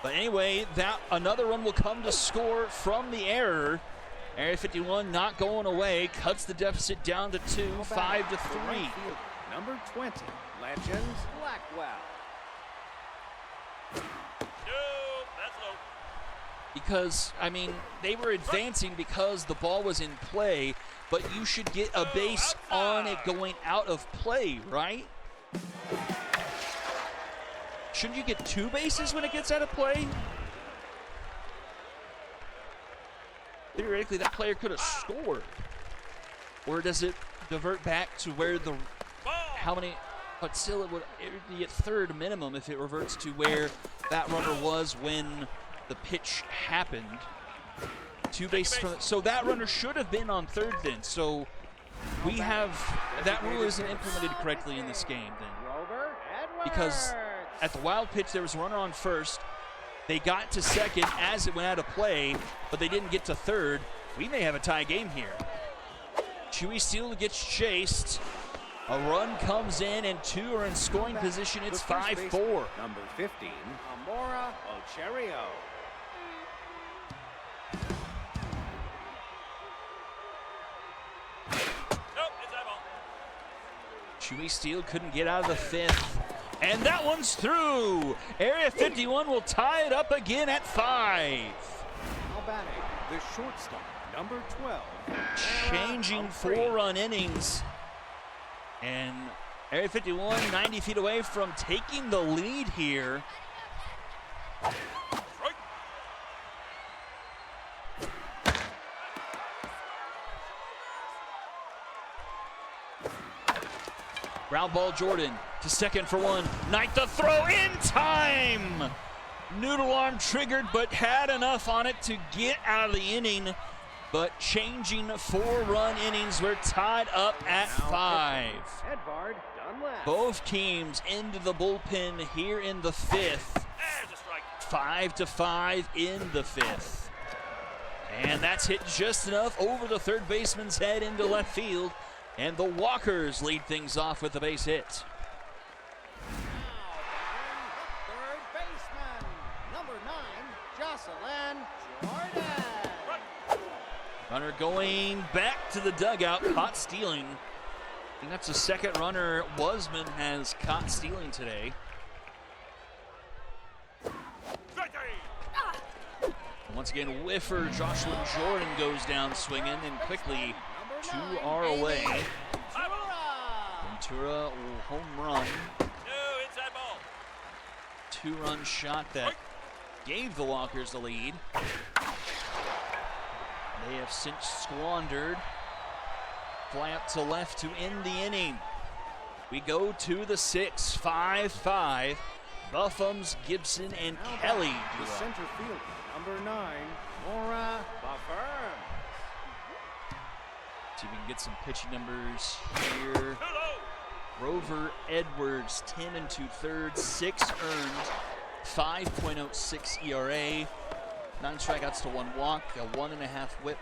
S2: But anyway, that another run will come to score from the error. Area 51 not going away, cuts the deficit down to 2, 5-3.
S1: Number 20, Legends Blackwell.
S4: No, that's low.
S2: Because, I mean, they were advancing because the ball was in play, but you should get a base on it going out of play, right? Shouldn't you get 2 bases when it gets out of play? Theoretically, that player could have scored. Or does it divert back to where the, how many, but still it would be at third minimum if it reverts to where that runner was when the pitch happened. 2 bases from it. So that runner should have been on third then. So we have, that rule isn't implemented correctly in this game then. Because at the wild pitch, there was a runner on first. They got to second as it went out of play, but they didn't get to third. We may have a tie game here. Chewy Steele gets chased. A run comes in, and 2 are in scoring position. It's 5-4.
S1: Number 15, Amora Ocherio.
S4: Nope, it's that ball.
S2: Chewy Steele couldn't get out of the fifth. And that one's through. Area 51 will tie it up again at 5.
S1: Now batting, the shortstop, number 12.
S2: Changing 4-run innings. And Area 51, 90 feet away from taking the lead here.
S4: Strike.
S2: Ground ball Jordan to second for one. Knight the throw in time. Noodle arm triggered, but had enough on it to get out of the inning. But changing 4-run innings, we're tied up at 5.
S1: Edvard Dunlap.
S2: Both teams into the bullpen here in the 5th.
S4: There's a strike.
S2: 5-5 in the 5th. And that's hit just enough over the third baseman's head into left field. And the Walkers lead things off with the base hit.
S1: Now batting, the third baseman, number 9, Jocelyn Jordan.
S2: Runner going back to the dugout, caught stealing. I think that's the second runner Wasman has caught stealing today.
S4: Strike three.
S2: Once again, whiffer Jocelyn Jordan goes down swinging, and quickly 2 are away. Ventura home run.
S4: No, inside ball.
S2: 2-run shot that gave the Walkers the lead. They have since squandered. Fly up to left to end the inning. We go to the 6th, 5-5. Buffums, Gibson, and Kelly do
S1: The
S2: up.
S1: center fielder, number 9, Laura Buffum.
S2: See if we can get some pitching numbers here.
S4: Hello.
S2: Rover Edwards, 10 2/3, 6 earned, 5.06 ERA, 9 strikeouts to 1 walk, a 1.5 whip.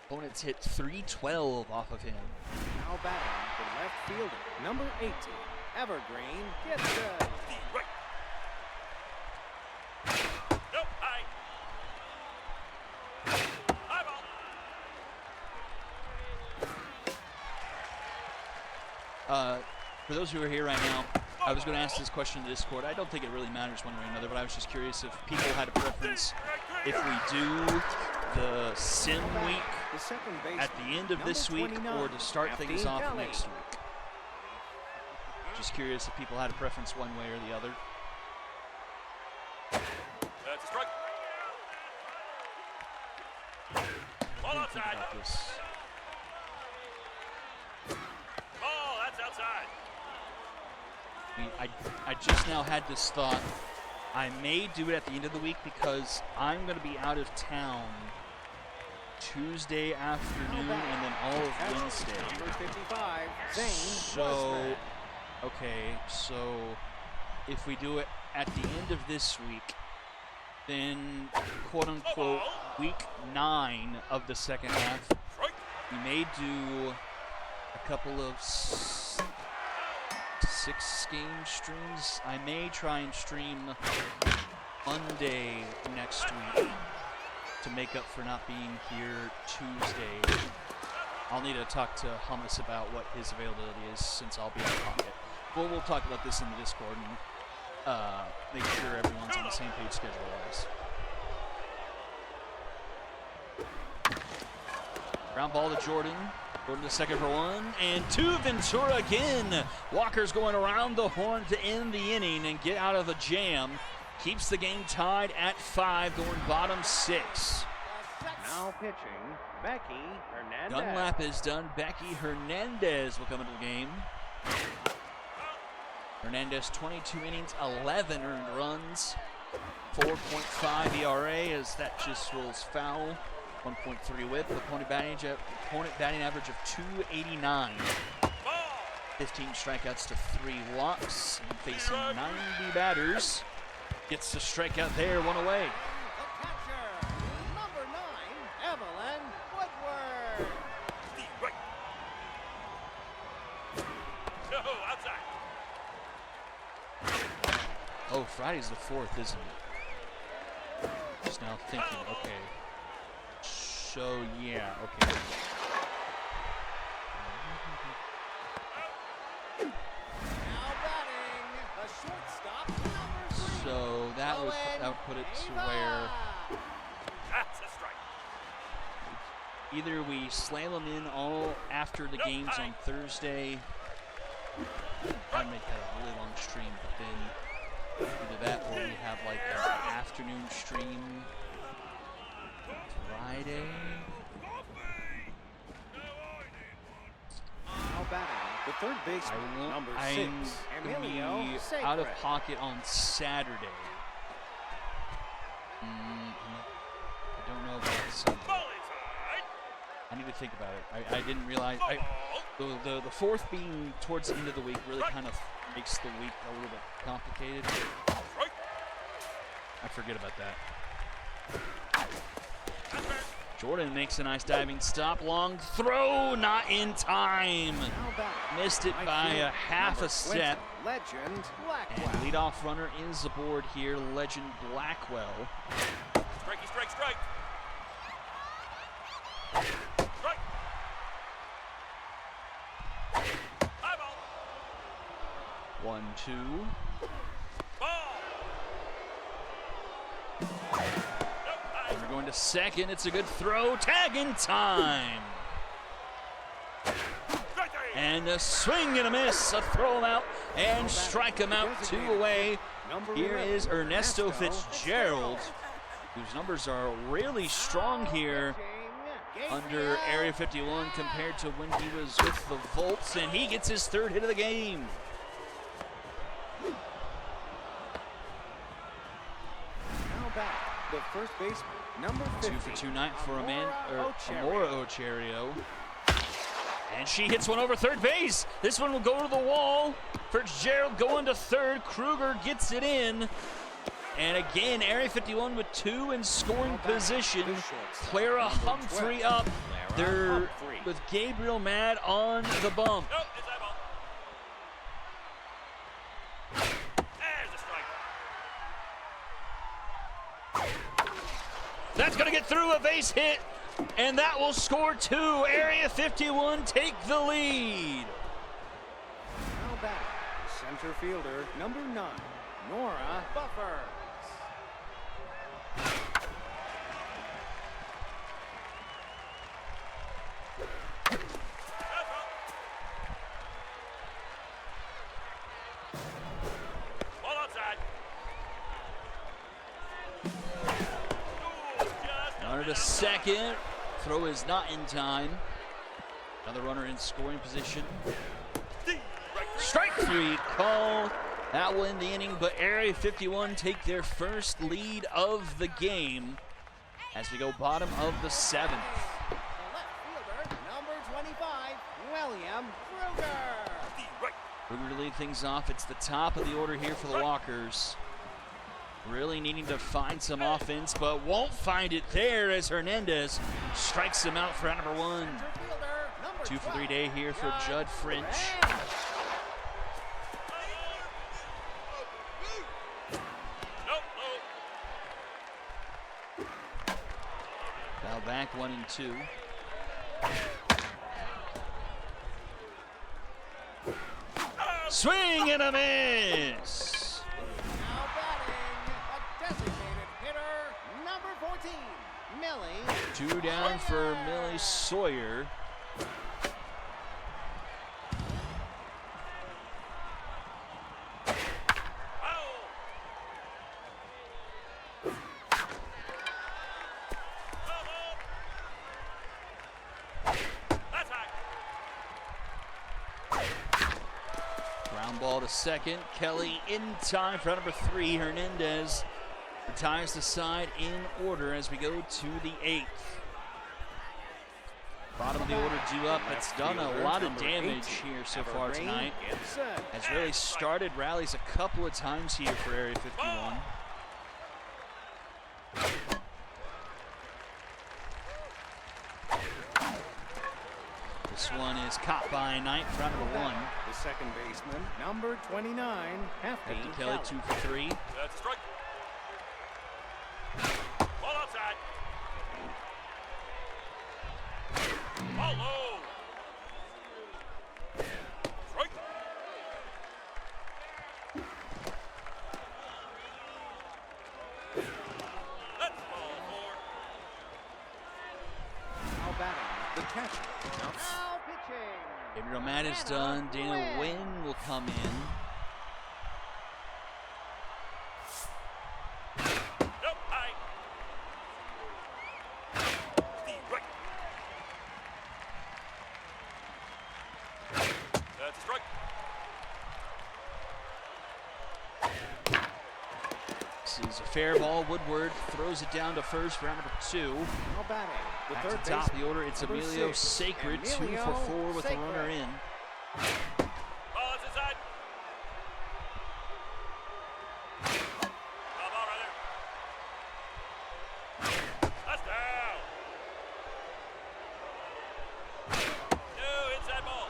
S2: Opponents hit .312 off of him.
S1: Now batting, the left fielder, number 18, Evergreen Gibson.
S4: The right. Nope. High. High ball.
S2: For those who are here right now, I was going to ask this question in the Discord. I don't think it really matters one way or another, but I was just curious if people had a preference if we do the sim week
S1: The second baseman,
S2: at the end of this week
S1: 29,
S2: or to start things
S1: Captain
S2: off
S1: Kelly.
S2: next week. Just curious if people had a preference one way or the other.
S4: That's a strike. Ball
S2: Think
S4: outside.
S2: about this.
S4: Ball. That's outside.
S2: I just now had this thought. I may do it at the end of the week because I'm going to be out of town Tuesday afternoon and then all of Wednesday.
S1: Number 55, Zane
S2: So,
S1: Westman.
S2: okay, so if we do it at the end of this week, then quote unquote week 9 of the second half,
S4: Strike.
S2: we may do a couple of 6-game streams. I may try and stream Monday next week to make up for not being here Tuesday. I'll need to talk to Hummus about what his availability is since I'll be out of pocket. Well, we'll talk about this in the Discord and make sure everyone's on the same page schedule-wise. Ground ball to Jordan. Jordan to second for 1, and to Ventura again. Walker's going around the horn to end the inning and get out of a jam. Keeps the game tied at 5, going bottom 6.
S1: Now pitching, Becky Hernandez.
S2: Dunlap is done. Becky Hernandez will come into the game. Hernandez, 22 innings, 11 earned runs, 4.5 ERA as that just rolls foul. 1.3 whip, opponent batting average of 289. 15 strikeouts to 3 walks, and facing 90 batters. Gets the strikeout there, 1 away.
S1: The catcher, number 9, Evelyn Woodward.
S4: The right. No, outside.
S2: Oh, Friday's the 4th, isn't it? Just now thinking, okay. So, yeah, okay. So that would put it to where
S4: That's a strike.
S2: either we slam them in all after the games on Thursday. I'd make that a really long stream, but then either that or we have like an afternoon stream Friday.
S1: Now batting, the third baseman, number 6,
S2: I'm
S1: Emilio
S2: going to be
S1: Segre.
S2: out of pocket on Saturday. I don't know about Sunday.
S4: Ball inside.
S2: I need to think about it. I didn't realize. The fourth being towards the end of the week really kind of makes the week a little bit complicated.
S4: Strike.
S2: I forget about that.
S4: That's fair.
S2: Jordan makes a nice diving stop. Long throw, not in time.
S1: Now batting,
S2: Missed it
S1: right
S2: by
S1: field,
S2: a half
S1: number
S2: a step.
S1: 20, Legend
S2: And
S1: Blackwell.
S2: leadoff runner is aboard here, Legend Blackwell.
S4: Strikey, strike, strike. Strike. High ball.
S2: 1-2.
S4: Ball. Nope. High.
S2: And we're going to second. It's a good throw. Tag in time.
S4: Strike three.
S2: And a swing and a miss. A throw him out and strike him out. 2 away.
S1: Number
S2: Here
S1: 11,
S2: is Ernesto Fitzgerald, whose numbers are really strong here under Area 51 compared to when he was with the Volts, and he gets his 3rd hit of the game.
S1: Now batting, the first baseman, number 50,
S2: 2 for 2 night for
S1: Amora
S2: Amora Ochario. And she hits one over third base. This one will go to the wall. Fitzgerald going to third. Kruger gets it in. And again, Area 51 with 2 in scoring position. Clara Humphrey up. They're with Gabriel Mad on the bump.
S4: Nope, it's high ball. There's a strike.
S2: That's going to get through a base hit. And that will score 2. Area 51 take the lead.
S1: Now batting, center fielder, number 9, Nora Buffers.
S4: Ball outside.
S2: Runner to second. Throw is not in time. Another runner in scoring position. Strike 3 call. That will end the inning, but Area 51 take their first lead of the game as we go bottom of the 7th.
S1: The left fielder, number 25, William Kruger.
S2: Kruger to lead things off. It's the top of the order here for the Walkers. Really needing to find some offense, but won't find it there as Hernandez strikes him out for out number 1.
S1: Center fielder, number
S2: 2 for 3
S1: 12,
S2: day here for Judd French.
S4: Nope, nope.
S2: Foul back 1-2. Swing and a miss.
S1: Now batting, a designated hitter, number 14, Millie.
S2: 2 down for Millie Sawyer.
S4: That's high.
S2: Ground ball to second. Kelly in time for out number 3. Hernandez retires the side in order as we go to the 8th. Bottom of the order due up. It's done a lot of damage here so far tonight. Has really started rallies a couple of times here for Area 51. This one is caught by Knight for out number 1.
S1: The second baseman, number 29, Hefty
S2: Hefty Kelly 2 for 3.
S4: That's a strike. Ball outside. Ball low. Strike.
S2: Romat is done. Dana Wynn will come in.
S4: Nope, high. The right. That's a strike.
S2: This is a fair ball. Woodward throws it down to first, round number 2.
S1: Now batting, the
S2: Back
S1: third
S2: to top of
S1: baseman,
S2: the order, it's
S1: number
S2: Emilio
S1: 6,
S2: Sacred, 2
S1: Emilio
S2: for 4 with a
S1: Sacred.
S2: runner in.
S4: Ball is inside. Ball right there. That's down. No, inside ball.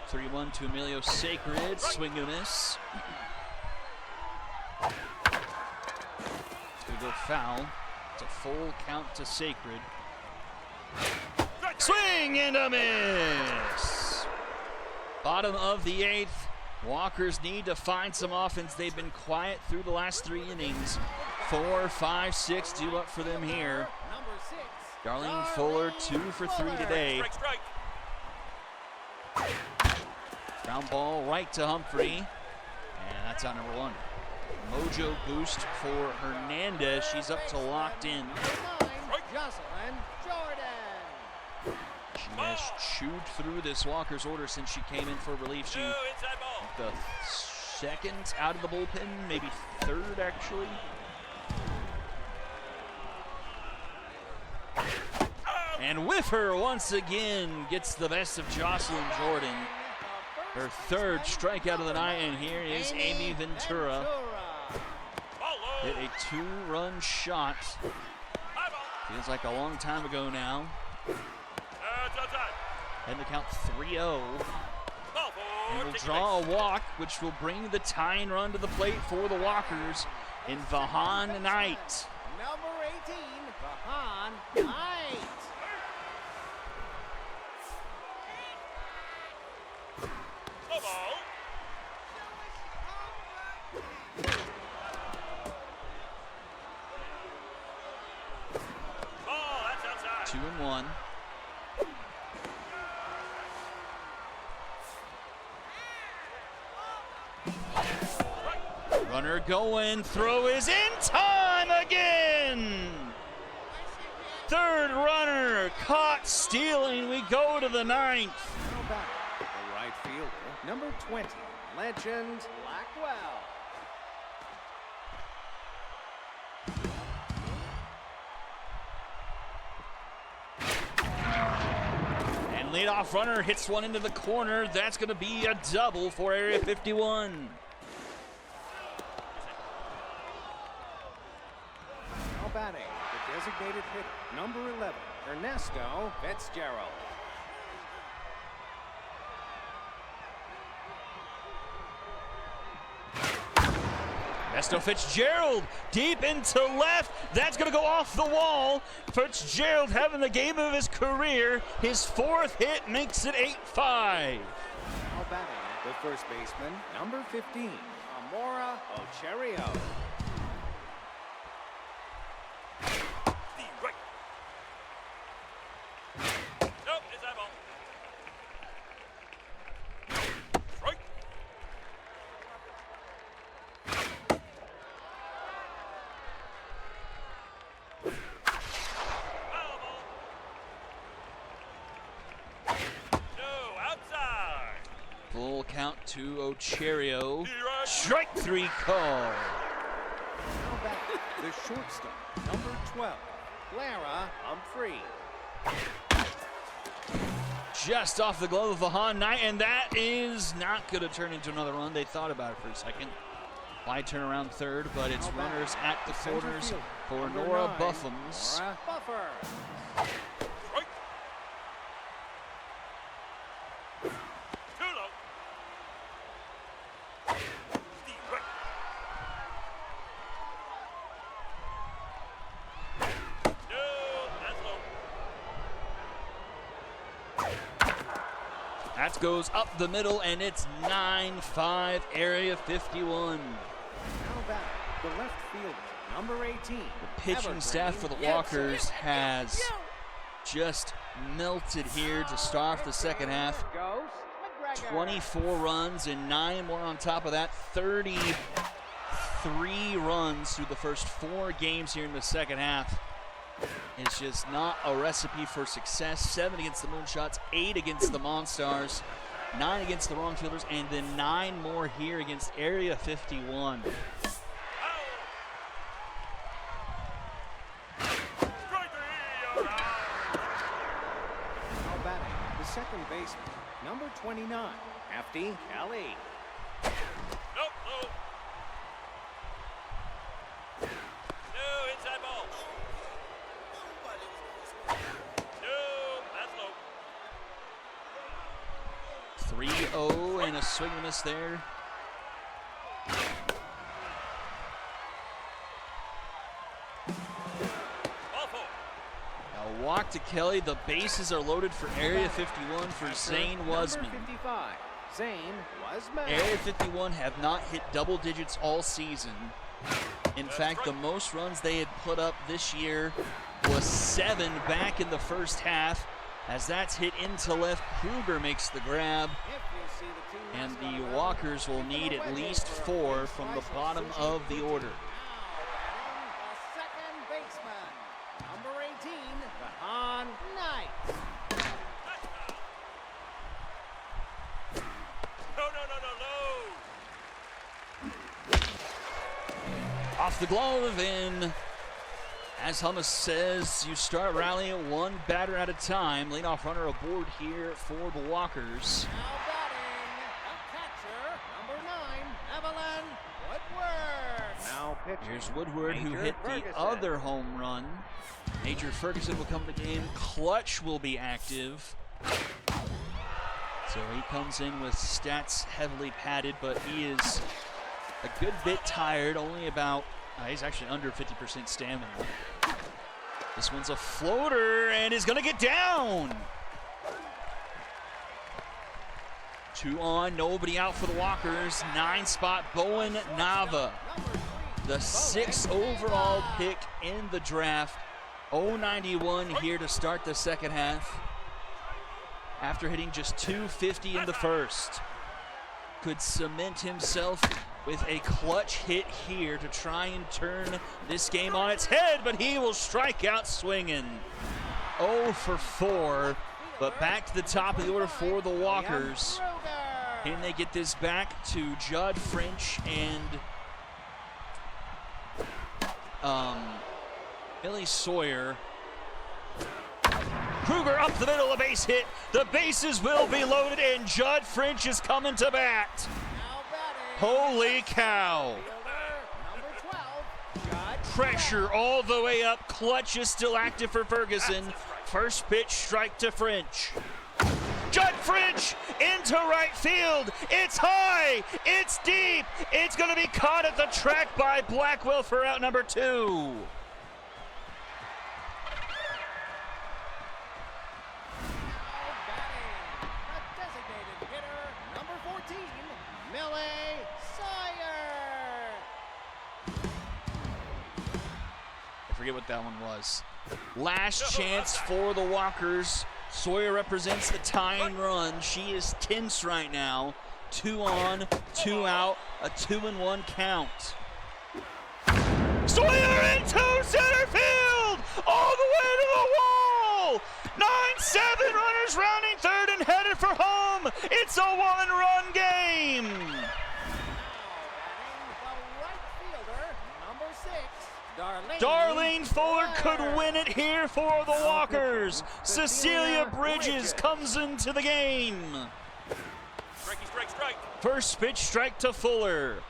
S2: 3-1 to Emilio Sacred, swing and a miss. It's going to go foul. It's a full count to Sacred. Swing and a miss! Bottom of the 8th. Walkers need to find some offense. They've been quiet through the last 3 innings. 4, 5, 6 due up for them here.
S1: number 6,
S2: Darlene Fuller, 2 for 3 today.
S4: Strike.
S2: Ground ball right to Humphrey. And that's out number 1. Mojo boost for Hernandez. She's up to locked in.
S1: number 9, Jocelyn Jordan.
S2: She has chewed through this Walker's order since she came in for relief. She
S4: No, inside ball.
S2: the second out of the bullpen, maybe third actually. And with her once again gets the best of Jocelyn Jordan. Her 3rd strikeout of the night, and here is Amy Ventura.
S4: Ball low.
S2: Hit a 2-run shot.
S4: High ball.
S2: Feels like a long time ago now.
S4: That's outside.
S2: And the count 3-0.
S4: Ball
S2: And
S4: four.
S2: will
S4: Take
S2: draw a
S4: base.
S2: walk, which will bring the tying run to the plate for the Walkers in Vahan Knight.
S1: Number 18, Vahan Knight.
S4: Ball ball. Ball, that's outside.
S2: 2-1. Runner going, throw is in time again! 3rd runner caught stealing. We go to the 9th.
S1: Now back, the right fielder, number 20, Legend Blackwell.
S2: And leadoff runner hits one into the corner. That's going to be a double for Area 51.
S1: Now batting, the designated hitter, number 11, Ernesto Fitzgerald.
S2: Ernesto Fitzgerald deep into left. That's going to go off the wall. Fitzgerald having the game of his career. His 4th hit makes it 8-5.
S1: Now batting, the first baseman, number 15, Amora Ocherio.
S4: The right. Nope, inside ball. Strike. Foul ball. No, outside.
S2: Full count to Ocherio.
S4: The right.
S2: Strike 3 call.
S1: Now batting, the shortstop, number 12, Clara Humphrey.
S2: Just off the glove of Vahan Knight, and that is not going to turn into another run. They thought about it for a second. Why turn around 3rd, but it's
S1: Now
S2: runners
S1: batting,
S2: at the
S1: center
S2: corners
S1: fielder,
S2: for
S1: number
S2: Nora
S1: 9,
S2: Buffums.
S1: Nora Buffer.
S4: Strike. Too low. The right. No, that's low.
S2: That goes up the middle, and it's 9-5, Area 51.
S1: Now back, the left fielder, number 18.
S2: Pitching
S1: Evergreen
S2: staff for the
S1: Gibson.
S2: Walkers has just melted here to start the second half.
S1: Goes McGregor.
S2: 24 runs and 9 more on top of that. 33 runs through the first 4 games here in the second half. It's just not a recipe for success. 7 against the Moonshots, 8 against the Monstars, 9 against the Wrong Fielders, and then 9 more here against Area 51.
S1: Now batting, the second baseman, number 29, Hefty Kelly.
S4: Nope, low. No, inside ball. No, that's low.
S2: 3-0 and a swing and a miss there.
S4: Ball four.
S2: A walk to Kelly. The bases are loaded for Area 51 for Zane Wasman.
S1: Number 55, Zane Wasman.
S2: Area 51 have not hit double digits all season. In fact, the most runs they had put up this year was 7 back in the first half. As that's hit into left, Kruger makes the grab.
S1: If you see the team
S2: And
S1: mascot
S2: the
S1: around,
S2: Walkers will need at least 4 from the bottom of the order.
S1: Now batting, the second baseman, number 18, Vahan Knight.
S4: No, no, no, no, no.
S2: Off the glove, and as Hummus says, you start rallying 1 batter at a time. Leadoff runner aboard here for the Walkers.
S1: Now batting, the catcher, number 9, Evelyn Woodward. Now pitching.
S2: Here's Woodward, who
S1: Major
S2: hit the
S1: Ferguson.
S2: other home run. Major Ferguson will come to the game. Clutch will be active. So he comes in with stats heavily padded, but he is a good bit tired, only about, he's actually under 50% stamina. This one's a floater and is gonna get down. 2 on, nobody out for the Walkers. 9 spot, Bowen Nava. The 6th overall pick in the draft. 091 here to start the second half. After hitting just 250 in the first. Could cement himself with a clutch hit here to try and turn this game on its head, but he will strike out swinging. 0 for 4, but back to the top of the order for the Walkers. Can they get this back to Judd French and Billy Sawyer? Kruger up the middle, a base hit. The bases will be loaded, and Judd French is coming to bat. Holy cow. Pressure all the way up. Clutch is still active for Ferguson. First pitch, strike to French. Judd French into right field. It's high. It's deep. It's going to be caught at the track by Blackwell for out number 2. Forget what that one was. Last chance for the Walkers. Sawyer represents the tying run. She is tense right now. 2 on, 2 out, a 2-1 count. Sawyer into center field! All the way to the wall! 9-7 runners rounding third and headed for home. It's a 1-run game. Darlene Fuller could win it here for the Walkers. Cecilia Bridges comes into the game.
S4: Strikey, strike, strike.
S2: First pitch, strike to Fuller.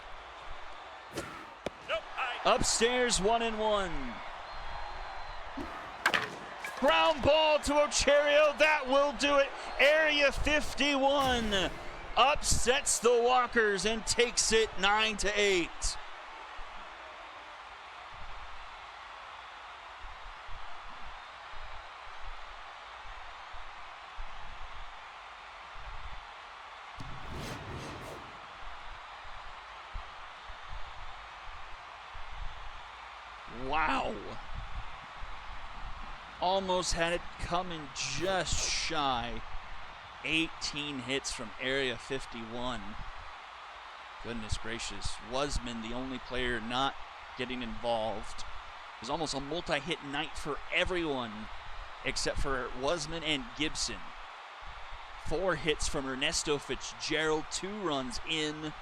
S4: Nope, high.
S2: Upstairs, 1-1. Ground ball to Ocherio. That will do it. Area 51 upsets the Walkers and takes it 9-8. Wow. almost had it coming just shy. 18 hits from Area 51. Goodness gracious. Wasman, the only player not getting involved. It was almost a multi-hit night for everyone except for Wasman and Gibson. 4 hits from Ernesto Fitzgerald, 2 runs in.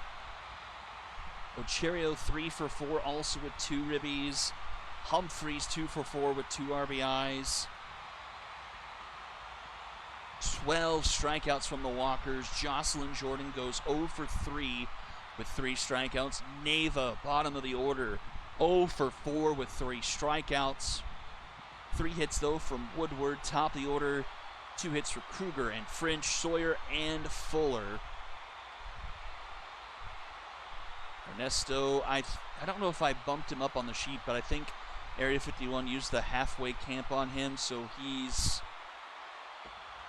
S2: Ocherio 3 for 4, also with 2 ribbies. Humphreys 2 for 4 with 2 RBIs. 12 strikeouts from the Walkers. Jocelyn Jordan goes 0 for 3 with 3 strikeouts. Neva, bottom of the order, 0 for 4 with 3 strikeouts. 3 hits, though, from Woodward. Top of the order, 2 hits for Kruger and French, Sawyer, and Fuller. Ernesto, I don't know if I bumped him up on the sheet, but I think Area 51 used the halfway camp on him, so he's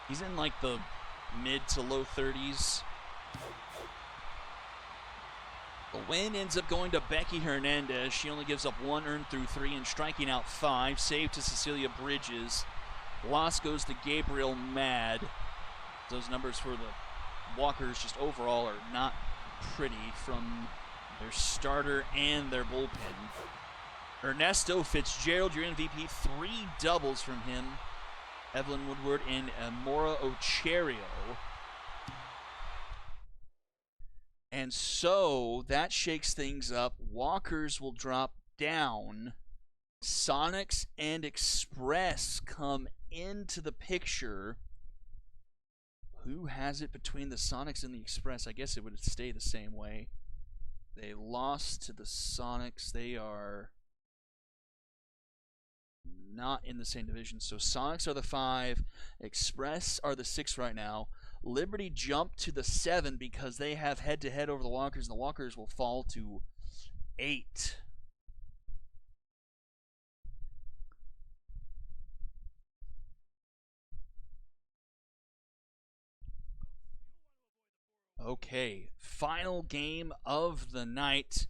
S2: in like the mid to low 30s. The win ends up going to Becky Hernandez. She only gives up 1 earned through 3 and striking out 5. Save to Cecilia Bridges. Loss goes to Gabriel Mad. Those numbers for the Walkers just overall are not pretty from their starter and their bullpen. Ernesto Fitzgerald, your MVP, 3 doubles from him. Evelyn Woodward and Amora Ocherio. And so that shakes things up. Walkers will drop down. Sonics and Express come into the picture. Who has it between the Sonics and the Express? I guess it would stay the same way. They lost to the Sonics. They are not in the same division. So Sonics are the 5. Express are the 6 right now. Liberty jumped to the 7 because they have head-to-head over the Walkers, and the Walkers will fall to 8. Okay, final game of the night.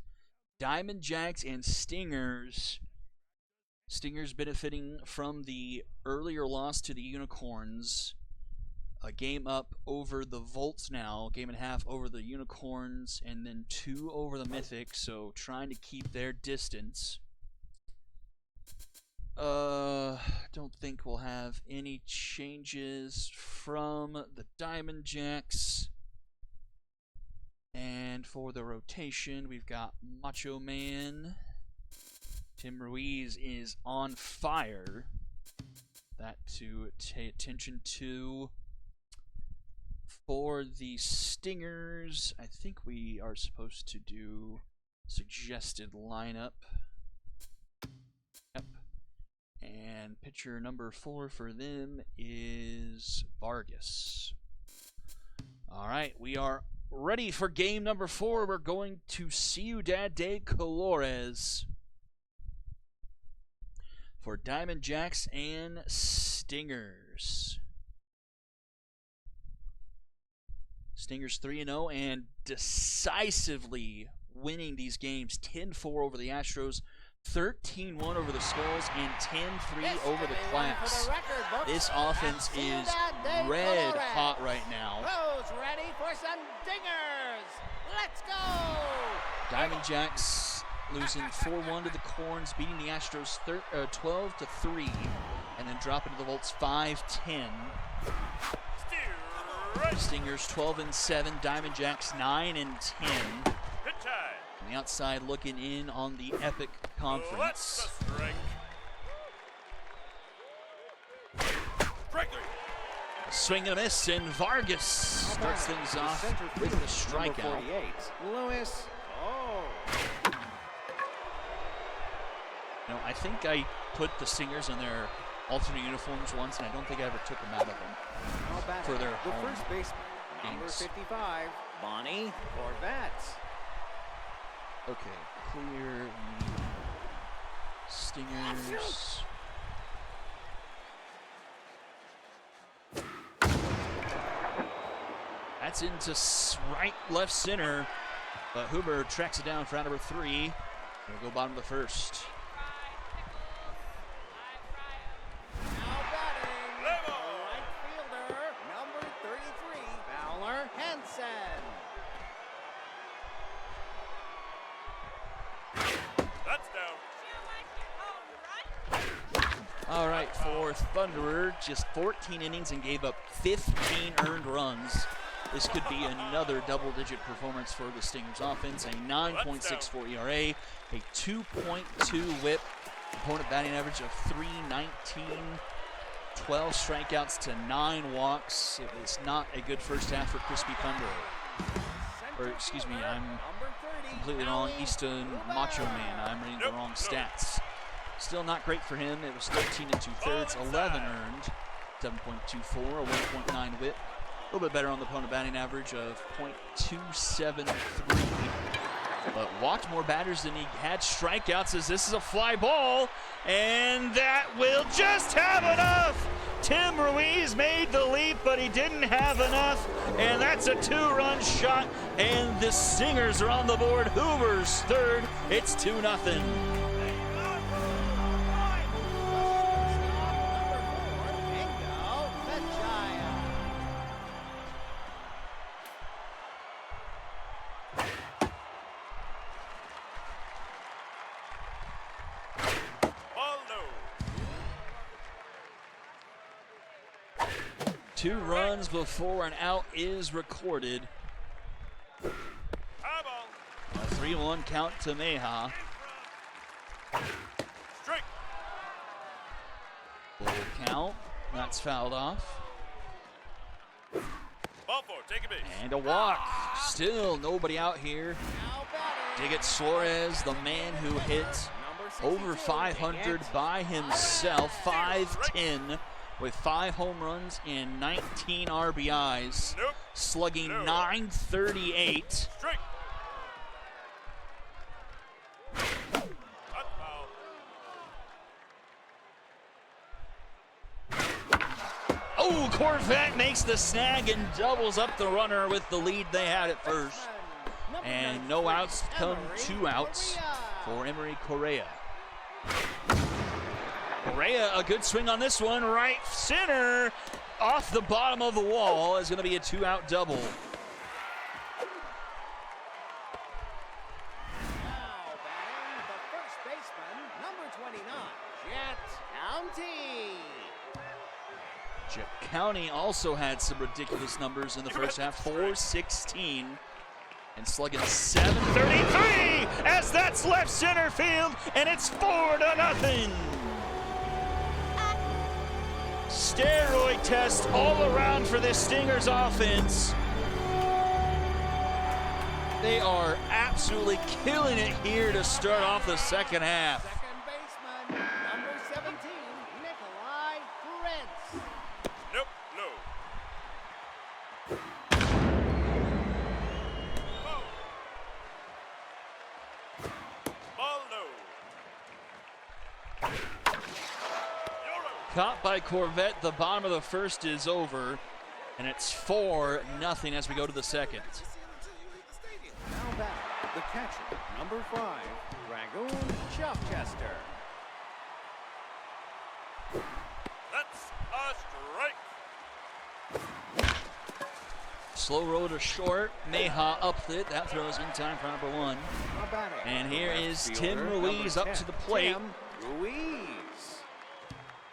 S2: Diamond Jacks and Stingers. Stingers benefiting from the earlier loss to the Unicorns. A game up over the Volts now. Game and a half over the Unicorns, and then 2 over the Mythics, so trying to keep their distance. Don't think we'll have any changes from the Diamond Jacks. And for the rotation, we've got Macho Man. Tim Ruiz is on fire. That to pay attention to. For the Stingers, I think we are supposed to do suggested lineup. Yep. And pitcher number 4 for them is Vargas. All right, we are ready for game number 4. We're going to Ciudad de Colores for Diamond Jacks and Stingers. Stingers 3-0 and decisively winning these games. 10-4 over the Astros, 13-1 over the Skulls, and 10-3 over the Claps. This offense is red hot right now.
S1: Who's ready for some dingers? Let's go!
S2: Diamond Jacks losing 4-1 to the Corns, beating the Astros 12-3, and then dropping to the Volts 5-10. Stingers 12-7, Diamond Jacks 9-10. On the outside looking in on the Epic Conference. Swing and a miss, and Vargas starts things off with the strikeout.
S1: Lewis. Oh.
S2: You know, I think I put the Stingers in their alternate uniforms once, and I don't think I ever took them out of them for their
S1: the first baseman, number
S2: games.
S1: 55, Bonnie Corvette.
S2: Okay, clear the Stingers. That's into right, left center, but Huber tracks it down for out number 3. We'll go bottom of the first. 4th Thunderer, just 14 innings and gave up 15 earned runs. This could be another double-digit performance for the Stingers offense. A 9.64 ERA, a 2.2 whip, opponent batting average of .319, 12 strikeouts to 9 walks. It was not a good first half for Crispy Thunder. Or excuse me, I'm completely wrong. Easton Macho Man, I'm reading the wrong stats. Still not great for him. It was 13 2/3, 11 earned, 7.24, a 1.9 whip. A little bit better on the opponent batting average of .273. But walked more batters than he had strikeouts, as this is a fly ball, and that will just have enough. Tim Ruiz made the leap, but he didn't have enough, and that's a 2-run shot, and the Stingers are on the board. Hoover's third. It's 2-0. Two runs before an out is recorded. A 3-1 count to Meha.
S4: Strike.
S2: Full count. That's fouled off.
S4: Ball 4, take a base.
S2: And a walk. Still nobody out here. Diggett Suarez, the man who hit over 500 by himself, 5'10", with 5 home runs and 19 RBIs, slugging .938.
S4: Strike.
S2: Oh, Corvette makes the snag and doubles up the runner with the lead they had at first. And no outs come 2 outs for Emery Correa. Correa, a good swing on this one, right center, off the bottom of the wall, is going to be a 2-out double.
S1: Now batting the first baseman, number 29, Jet County.
S2: Jet County also had some ridiculous numbers in the first half, 416 and slugging .733 as that's left center field, and it's 4-0. Steroid test all around for this Stingers offense. They are absolutely killing it here to start off the second half.
S1: Second baseman, number 17, Nikolai Prince.
S4: Nope, no. Ball low.
S2: Caught by Corvette, the bottom of the first is over, and it's 4-0 as we go to the second.
S1: Now batting the catcher, number 5, Dragoon Chuffchester.
S4: That's a strike.
S2: Slow roll to short, Meha upped it, that throws in time for number 1.
S1: Now batting
S2: And here
S1: left
S2: is
S1: fielder,
S2: Tim Ruiz
S1: number
S2: up to
S1: 10,
S2: the plate.
S1: Tim Ruiz.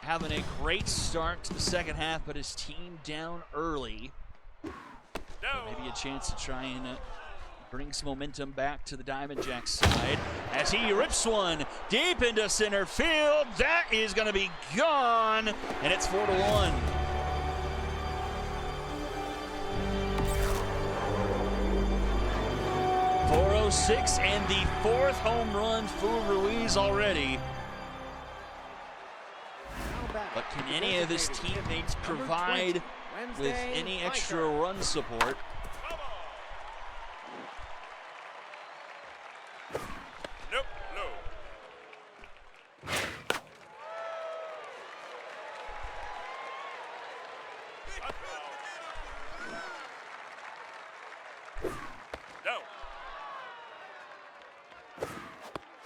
S2: Having a great start to the second half, but his team down early.
S4: No.
S2: Maybe a chance to try and bring some momentum back to the Diamond Jacks side as he rips one deep into center field. That is going to be gone, and it's 4-1. .406 and the 4th home run for Ruiz already. But can any of his teammates provide with any extra run support?
S4: Nope, no. Down.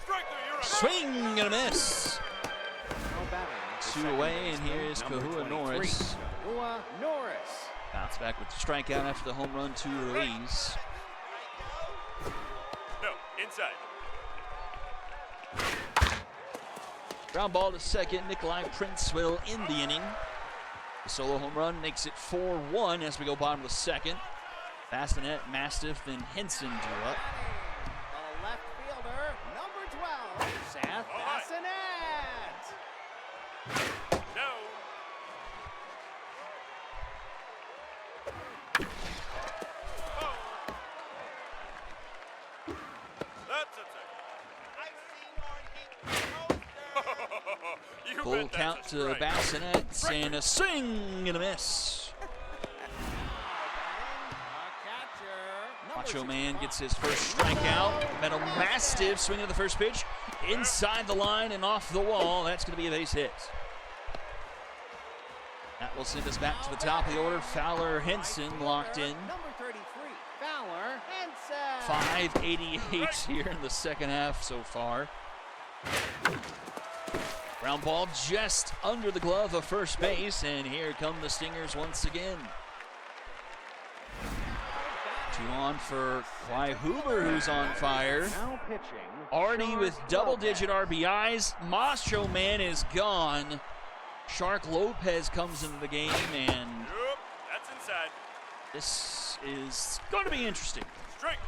S4: Strike there, you're out.
S2: Swing and a miss.
S1: Now batting the
S2: 2
S1: second
S2: away, and
S1: baseman,
S2: here is
S1: number
S2: Kahua
S1: 23,
S2: Norris.
S1: Kahua Norris.
S2: Bounce back with the strikeout after the home run to Ruiz.
S4: No, inside.
S2: Ground ball to second. Nikolai Prince will end the inning. The solo home run makes it 4-1 as we go bottom of the second. Bassinet, Mastiff, and Henson drew up.
S1: The left fielder, number 12, Seth Bassinet.
S4: Down. Oh. That's a take. You
S2: Full
S4: bet
S2: count
S4: that's a
S2: to
S4: strike.
S2: Bassinet and a swing and a miss. Macho Man gets his first strikeout. Metal Mastiff swinging at the first pitch. Inside the line and off the wall. That's going to be a base hit. That will send us back to the top of the order. Fowler, Henson locked in.
S1: Number 33, Fowler, Henson.
S2: 588 here in the second half so far. Ground ball just under the glove of first base, and here come the Stingers once again. 2 on for Cly Huber, who's on fire.
S1: Now pitching.
S2: Already with double-digit RBIs. Macho Man is gone. Shark Lopez comes into the game, and
S4: Yup, that's inside.
S2: this is going to be interesting.
S4: Strike.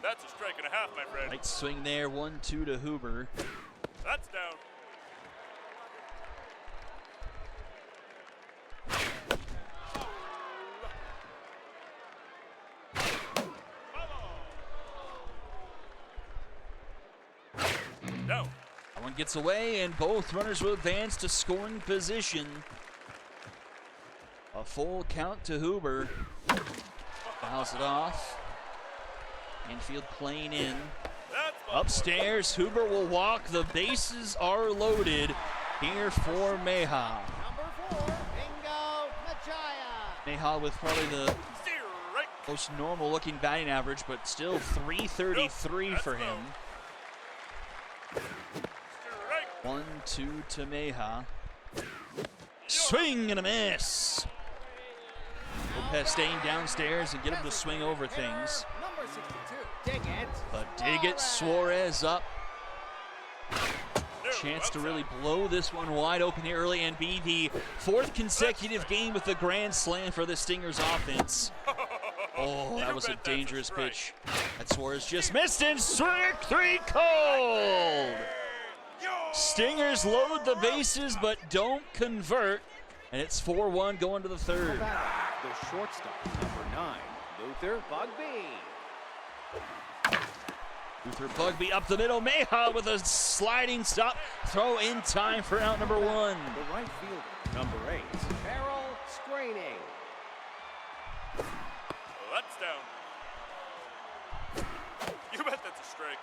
S4: That's a strike and a half, my friend.
S2: Right swing there, 1-2 to Huber.
S4: That's down. Down.
S2: That one gets away, and both runners will advance to scoring position. A full count to Huber. Fouls it off. Infield playing in.
S4: That's ball
S2: Upstairs, Huber will walk. The bases are loaded here for Meha.
S1: Number 4, Bingo Majaya.
S2: Meha with probably the
S4: strike.
S2: most normal looking batting average, but still 333
S4: Nope,
S2: for
S4: that's
S2: him.
S4: Strike.
S2: 1-2 to Meha. Swing and a miss. Lopez staying downstairs and get him to swing over things.
S1: Number 62, Diggett.
S2: But Diggett Suarez up. Chance to really blow this one wide open here early and be the 4th consecutive game with the grand slam for the Stingers offense. Oh, that was a dangerous pitch. That Suarez just missed and strike 3 cold. Stingers load the bases but don't convert. And it's 4-1 going to the 3rd.
S1: The shortstop, number 9, Luther Bugby.
S2: Luther Bugby up the middle. Meha with a sliding stop. Throw in time for out number 1.
S1: The right fielder, number 8, Farrell Screening.
S4: That's down. You bet that's a strike.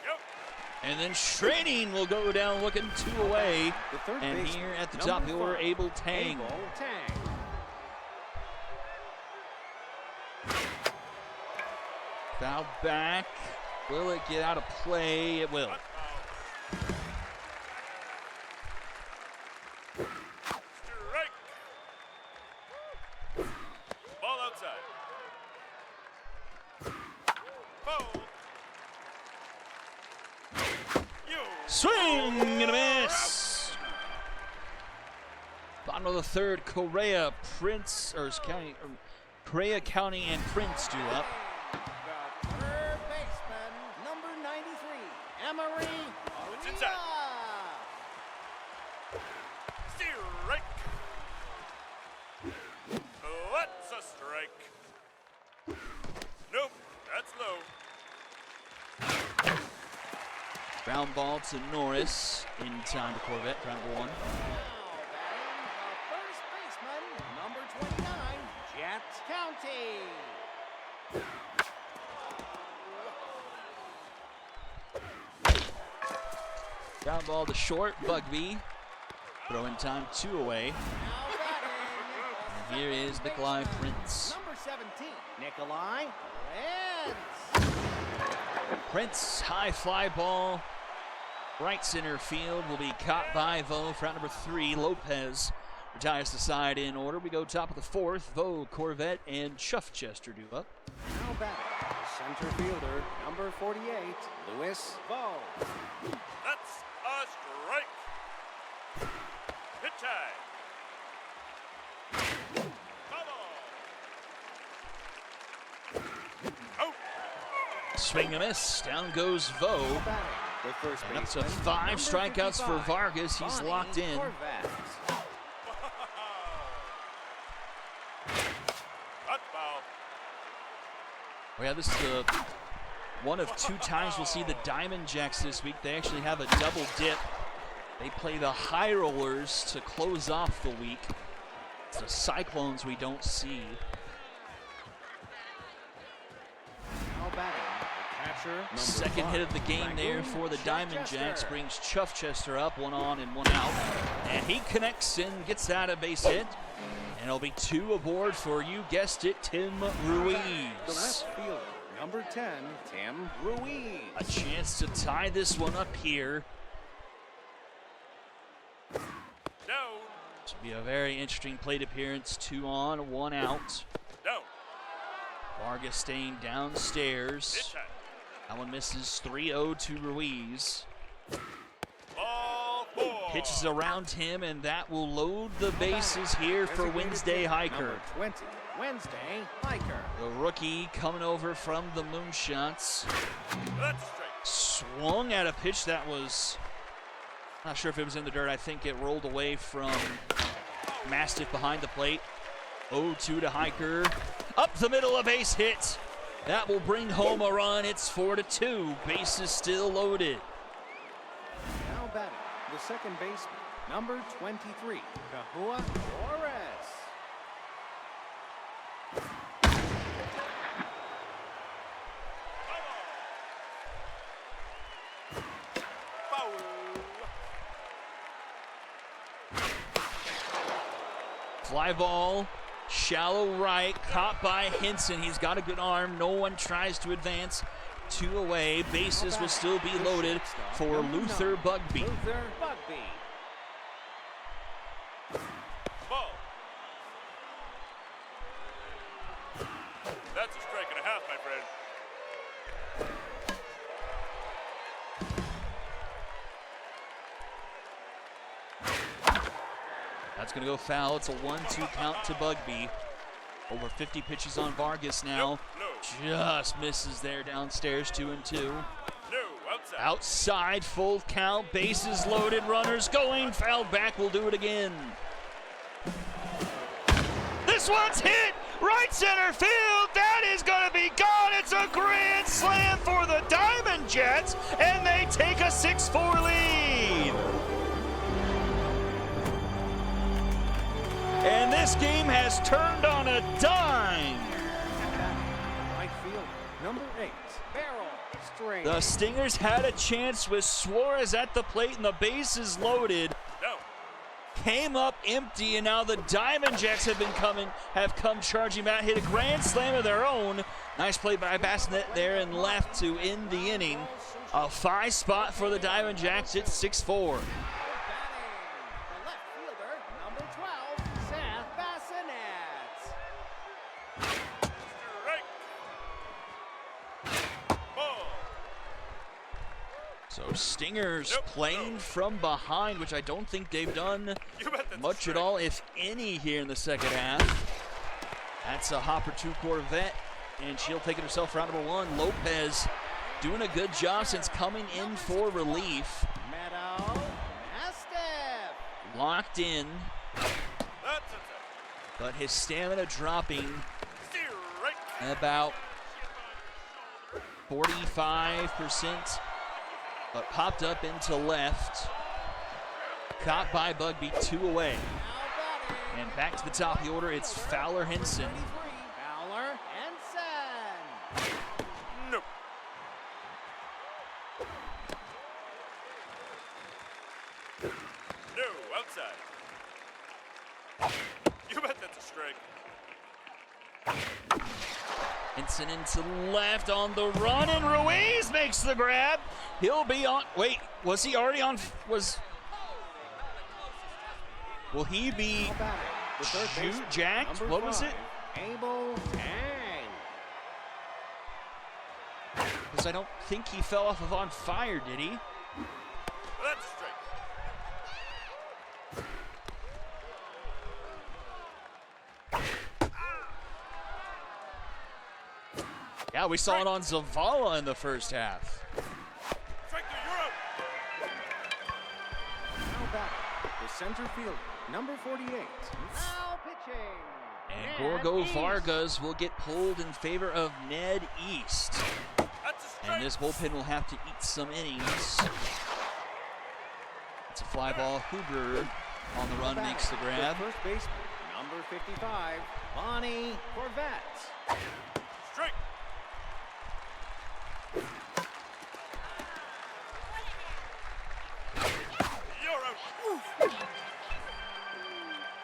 S4: Yep.
S2: And then Schrading will go down looking 2 away.
S1: The third
S2: And
S1: baseman,
S2: here at the
S1: number
S2: top of the order,
S1: 5,
S2: Abel Tang.
S1: Abel Tang.
S2: Foul back. Will it get out of play? It will.
S4: Strike. Ball outside. Ball. You.
S2: Swing and a miss. Bottom of the 3rd, Correa, Prince, or County, Correa County and Prince do up.
S1: The third baseman, number 93, Emery
S4: It's inside. Strike. That's a strike. Nope, that's low.
S2: Ground ball to Norris in time to Corvette, round number 1.
S1: Now batting the first baseman, number 29, Jet County.
S2: Ground ball to short, Bugby. Throw in time 2 away.
S1: Now batting,
S2: And here is Nikolai Prince.
S1: number 17, Nikolai Prince.
S2: Prince, high fly ball. Right center field will be caught by Vo for round number 3. Lopez tie us the side in order. We go top of the fourth. Vogue, Corvette, and Chuffchester do up.
S1: Now batting, center fielder, number 48, Louis Vogue.
S4: That's a strike. Hit tag. Bubble. Out.
S2: Swing and a miss. Down goes Vogue.
S1: Now batting, the first
S2: And up to
S1: baseman,
S2: 5
S1: number
S2: strikeouts for
S1: 55,
S2: Vargas. He's
S1: Bonnie
S2: locked in.
S1: Corvette.
S4: That's foul.
S2: Oh yeah, this is the one of 2 times we'll see the Diamond Jacks this week. They actually have a double dip. They play the High Rollers to close off the week. It's the Cyclones we don't see.
S1: Now batting, the catcher, number
S2: Second
S1: 5,
S2: hit of the game there for the Diamond Jacks
S1: Chuffchester.
S2: brings Chuffchester up, 1 on and 1 out. And he connects and gets that a base hit. And it'll be 2 aboard for, you guessed it, Tim
S1: The
S2: Ruiz.
S1: left fielder, number 10, Tim Ruiz.
S2: A chance to tie this one up here.
S4: Down.
S2: This will be a very interesting plate appearance. 2 on, 1 out.
S4: Down.
S2: Vargas staying
S4: Hit
S2: downstairs.
S4: tag.
S2: That one misses. 3-0 to Ruiz.
S4: Ball 4.
S2: Pitches around him, and that will load the bases here for
S1: Designated
S2: Wednesday
S1: hitter,
S2: Hiker.
S1: number 20, Wednesday Hiker.
S2: The rookie coming over from the Moonshots.
S4: That's straight.
S2: Swung at a pitch that was, not sure if it was in the dirt. I think it rolled away from Mastiff behind the plate. 0-2 to Hiker. Up the middle, a base hit. That will bring home a run. It's 4-2. Bases still loaded.
S1: Now batting, the second baseman, number 23, Kahua Torres.
S4: Foul.
S2: Fly ball, shallow right, caught by Henson. He's got a good arm. No one tries to advance. 2 away. Bases will still be loaded for Luther Bugby.
S1: Luther Bugby.
S4: Ball. That's a strike and a half, my friend.
S2: That's going to go foul. It's a 1-2 count to Bugby. Over 50 pitches on Vargas now.
S4: No.
S2: Just misses there downstairs. 2-2.
S4: No. Outside.
S2: Outside, full count. Bases loaded. Runners going. Fouled back. We'll do it again. This one's hit. Right center field. That is going to be gone. It's a grand slam for the Diamond Jets. And they take a 6-4 lead. And this game has turned on a dime.
S1: Right fielder, number 8, Barrel Strange.
S2: The Stingers had a chance with Suarez at the plate and the bases loaded.
S4: No.
S2: Came up empty, and now the Diamond Jacks have come charging back, hit a grand slam of their own. Nice play by Bassinet there and left to end the inning. A 5 spot for the Diamond Jacks. It's 6-4.
S1: The left fielder, number 12, Seth Bassinet.
S4: Strike. Ball.
S2: So Stingers
S4: Nope.
S2: playing from behind, which I don't think they've done
S4: You bet that's a
S2: much
S4: strike.
S2: at all, if any, here in the second half. That's a hopper to Corvette, and she'll take it herself for out number 1. Lopez doing a good job since coming in for relief.
S1: Meadow Mastiff.
S2: Locked in,
S4: That's a
S2: but his stamina dropping
S4: strike.
S2: about 45%, but popped up into left. Caught by Bugby, 2 away.
S1: Now batting,
S2: And back to the top of the order, it's Fowler Henson.
S1: 23, Fowler Henson.
S4: No. No. Outside. You bet that's a strike.
S2: Henson into left on the run, and Ruiz makes the grab. He'll be on. Wait, was he already on? Will he be
S1: Now batting, the third baseman,
S2: jacked?
S1: number
S2: What was it?
S1: 5, Abel Tang.
S2: Because I don't think he fell off of on fire, did he?
S4: That's a strike.
S2: Yeah, we saw it on Zavala in the first half.
S4: Strike three, you're out.
S1: Now batting, the center fielder, number 48. Now pitching.
S2: And
S1: Ned
S2: Gorgo
S1: East.
S2: Vargas will get pulled in favor of Ned East.
S4: That's a strike.
S2: And this bullpen will have to eat some innings. It's a fly ball. Huber on the run
S1: Now
S2: makes the
S1: batting,
S2: grab.
S1: first baseman, number 55, Bonnie Corvette.
S4: Strike. You're out.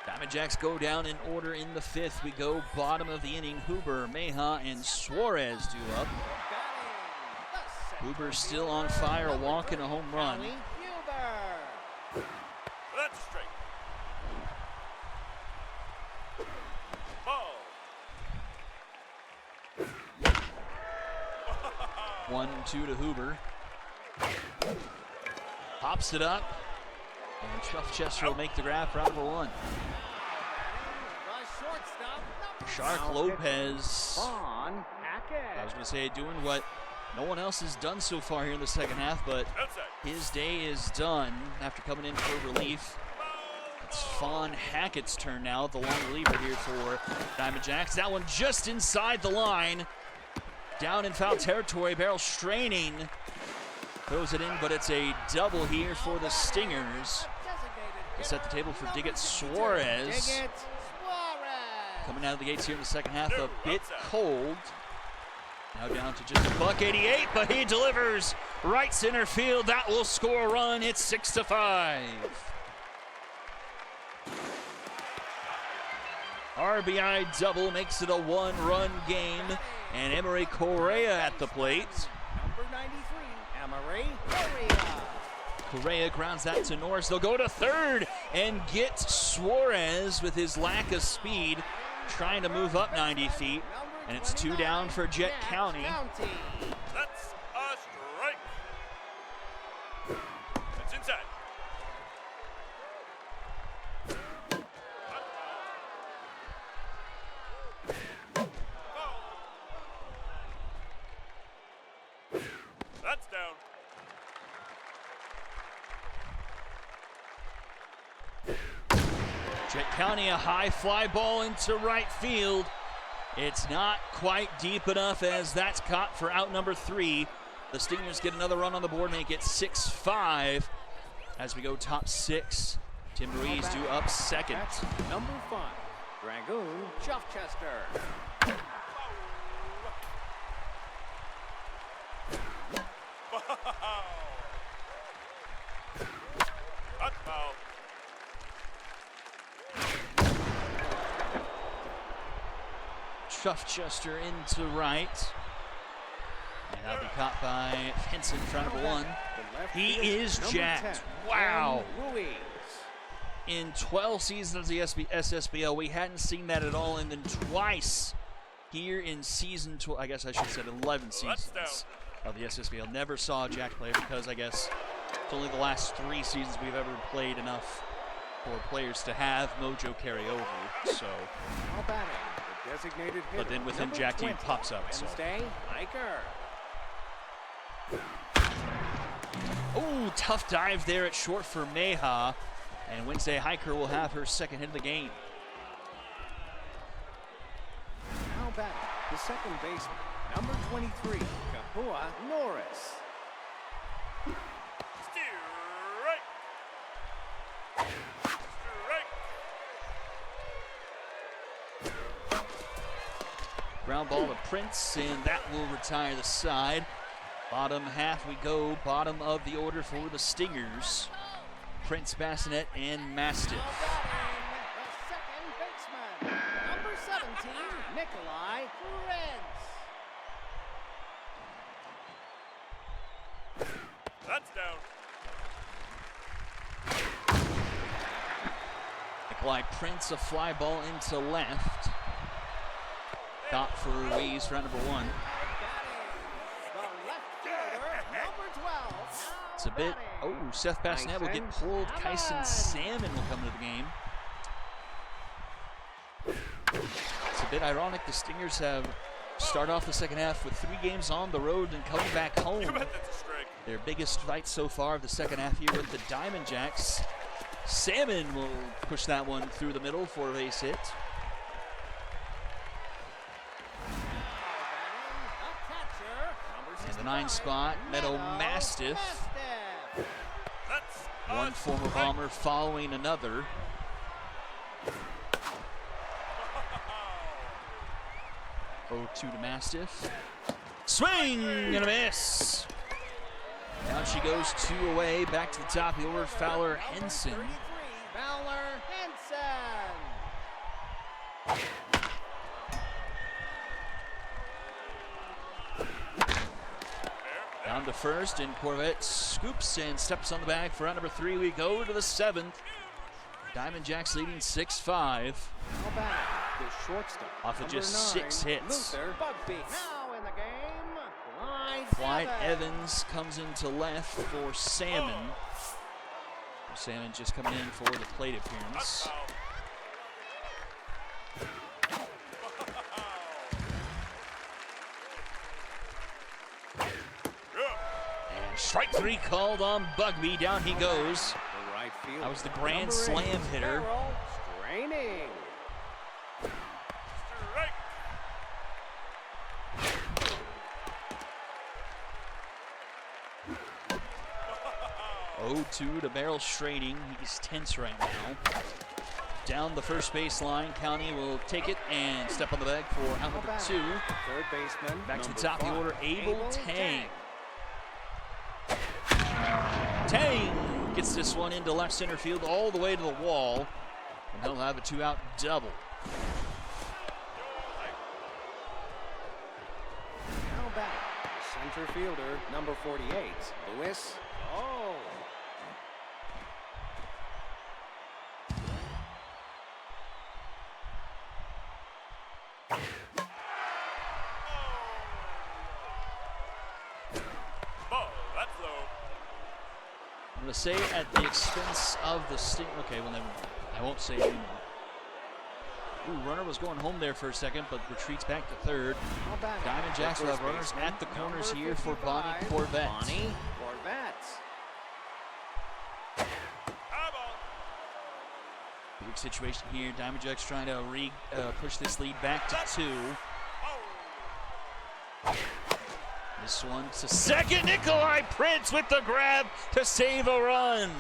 S2: Diamondbacks go down in order in the fifth. We go bottom of the inning. Huber, Meja, and Suarez due up. Huber's still on fire, a walk and a home run.
S4: That's a strike. Ball.
S2: 1-2 to Huber. Pops it up. And Chuffchester will make the grab for out number one. Shark Lopez. I was going to say doing what no one else has done so far here in the second half, but
S4: Outside.
S2: his day is done after coming in for relief. It's Fawn Hackett's turn now, the long reliever here for Diamondbacks. That one just inside the line. Down in foul territory, Barrel straining. Throws it in, but it's a double here for the Stingers. To set the table for Diggett Suarez. Coming out of the gates here in the second half, a bit cold. Now down to just $188, but he delivers right center field. That will score a run. It's 6-5. RBI double makes it a one-run game, and Emery Correa at the plate.
S1: Number 93, Emery Correa.
S2: Correa grounds that to Norris. They'll go to third and get Suarez with his lack of speed, trying to move up 90 feet. And it's 2 down for Jet County.
S4: That's a strike. It's inside. That's down.
S2: Jet County, a high fly ball into right field. It's not quite deep enough as that's caught for out number 3. The Stingers get another run on the board, make it 6-5 as we go top 6. Tim Ruiz due up second.
S1: That's number 5, Dragoon Chuffchester.
S4: That's foul.
S2: Chuffchester into right. And that'll be caught by Henson for number 1. He is jacked. Wow.
S1: Ruiz.
S2: In 12 seasons of the SSBL, we hadn't seen that at all, and then twice here in season 12, I guess I should have said 11 seasons of the SSBL. Never saw a jacked player because I guess it's only the last 3 seasons we've ever played enough for players to have mojo carry over. So,
S1: Now batting, the designated hitter,
S2: but then within
S1: number
S2: Jack team
S1: 20,
S2: pops up. So,
S1: Wednesday, Hiker.
S2: oh, tough dive there at short for Meja. And Wednesday Hiker will have her second hit of the game.
S1: Now batting, the second baseman, number 23, Kapua Norris.
S4: Strike. Strike.
S2: Ground ball to Prince, and that will retire the side. Bottom half we go, bottom of the order for the Stingers. Prince, Bassinet, and Mastiff.
S1: Now batting, the second baseman, number 17, Nikolai Prince.
S4: That's down.
S2: Like Prince, a fly ball into left. Dot for Ruiz for number 1. It's a bit, oh, Seth Bassinet will get pulled. Kyson Salmon will come to the game. It's a bit ironic. The Stingers have started off the second half with 3 games on the road and coming back home. Their biggest fight so far of the second half here with the Diamond Jacks. Salmon will push that one through the middle for a base hit. And the 9 spot, Meadow Mastiff. One former Bomber following another. Oh, 2 to Mastiff. Swing and a miss. Down she goes 2 away. Back to the top of the order, Fowler Henson.
S1: Fowler Henson.
S2: Down to first, and Corvette scoops and steps on the bag for round number 3. We go to the 7th. Diamond Jacks leading 6-5.
S1: The shortstop.
S2: Off of just 6 hits.
S1: Luther Bugby now in the game.
S2: Clyde Evans comes into left for Salmon. Salmon just coming in for the plate appearance. And strike 3 called on Bugby. Down he goes. That was the grand slam hitter.
S1: Straining.
S2: Oh, 2 to Merrill straining. He's tense right now. Down the first base line, County will take it and step on the bag for out number 2.
S1: Third baseman.
S2: Back to the top of the order, Abel Tang. Tang gets this one into left center field all the way to the wall, and he'll have a 2-out double.
S1: Now back, center fielder, number 48, Lewis. Oh.
S2: I'm going to say at the expense of the Sting. Okay, well, then I won't say anymore. Ooh, runner was going home there for a second, but retreats back to third. Diamond Jacks will have runners at the corners here for Bonnie Corvette.
S1: Bonnie Corvette.
S2: Big situation here. Diamond Jacks trying to push this lead back to 2. This one to second. Nikolai Prince with the grab to save a run.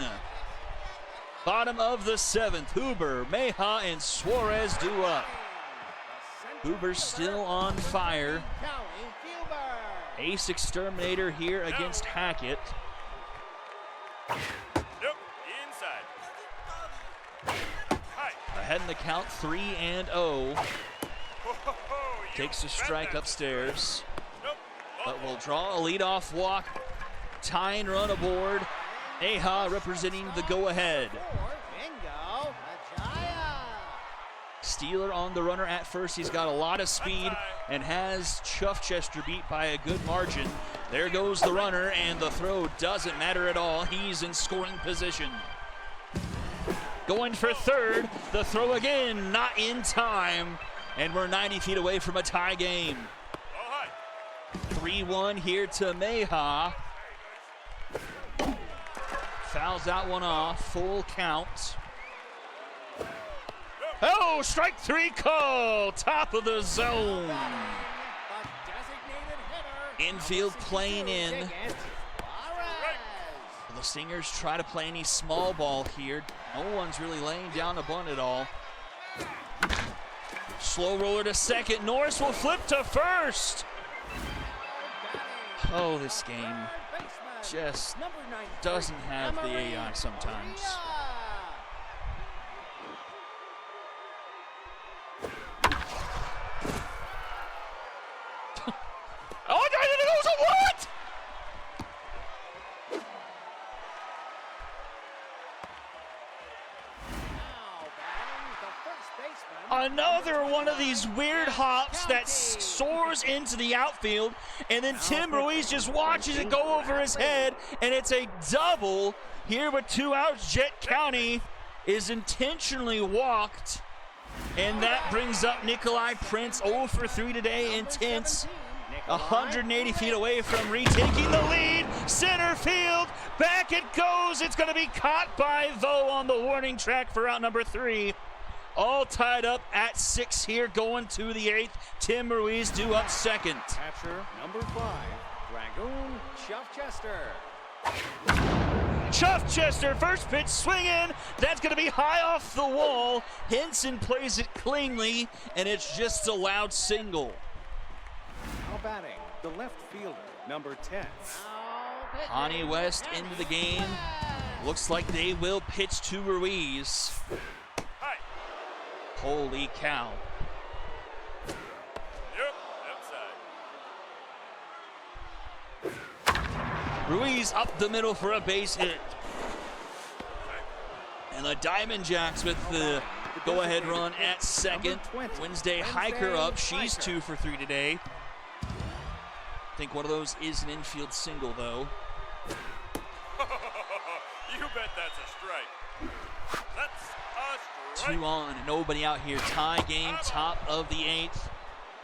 S2: Bottom of the 7th. Huber, Meja, and Suarez do up. Huber's still on fire. Ace Exterminator here against Hackett.
S4: Nope, inside.
S2: Ahead in the count, 3-0. Takes a strike upstairs. But will draw a leadoff walk. Tying run aboard. Meja representing the go-ahead. Steeler on the runner at first. He's got a lot of speed and has Chuff Chester beat by a good margin. There goes the runner, and the throw doesn't matter at all. He's in scoring position. Going for third. The throw again, not in time. And we're 90 feet away from a tie game. 3-1 here to Meja. Fouls that one off, full count. Oh, strike 3 call, top of the zone. Infield playing in. The Stingers try to play any small ball here. No one's really laying down a bunt at all. Slow roller to second. Norris will flip to first. Oh, this game just doesn't have the AI sometimes. Oh, it was a what? Another one of these weird hops that soars into the outfield, and then Tim Ruiz just watches it go over his head, and it's a double here with 2 outs. Jet County is intentionally walked, and that brings up Nikolai Prince 0 for 3 today. Intense. 180 feet away from retaking the lead. Center field, back it goes. It's going to be caught by Vo on the warning track for out number 3. All tied up at 6 here, going to the 8th. Tim Ruiz due up second.
S1: Catcher number 5, Dragoon Chuffchester.
S2: Chuffchester, first pitch swinging. That's going to be high off the wall. Henson plays it cleanly, and it's just a loud single.
S1: Now batting, the left fielder, number 10.
S2: Connie West into the game. Looks like they will pitch to Ruiz.
S4: Hi.
S2: Holy cow.
S4: Yep, outside.
S2: Ruiz up the middle for a base hit. And the Diamond Jacks with the go-ahead run at second. Wednesday Hiker up. She's 2 for 3 today. I think one of those is an infield single, though.
S4: You bet that's a strike. That's a strike.
S2: 2 on, nobody out here. Tie game, top of the 8th.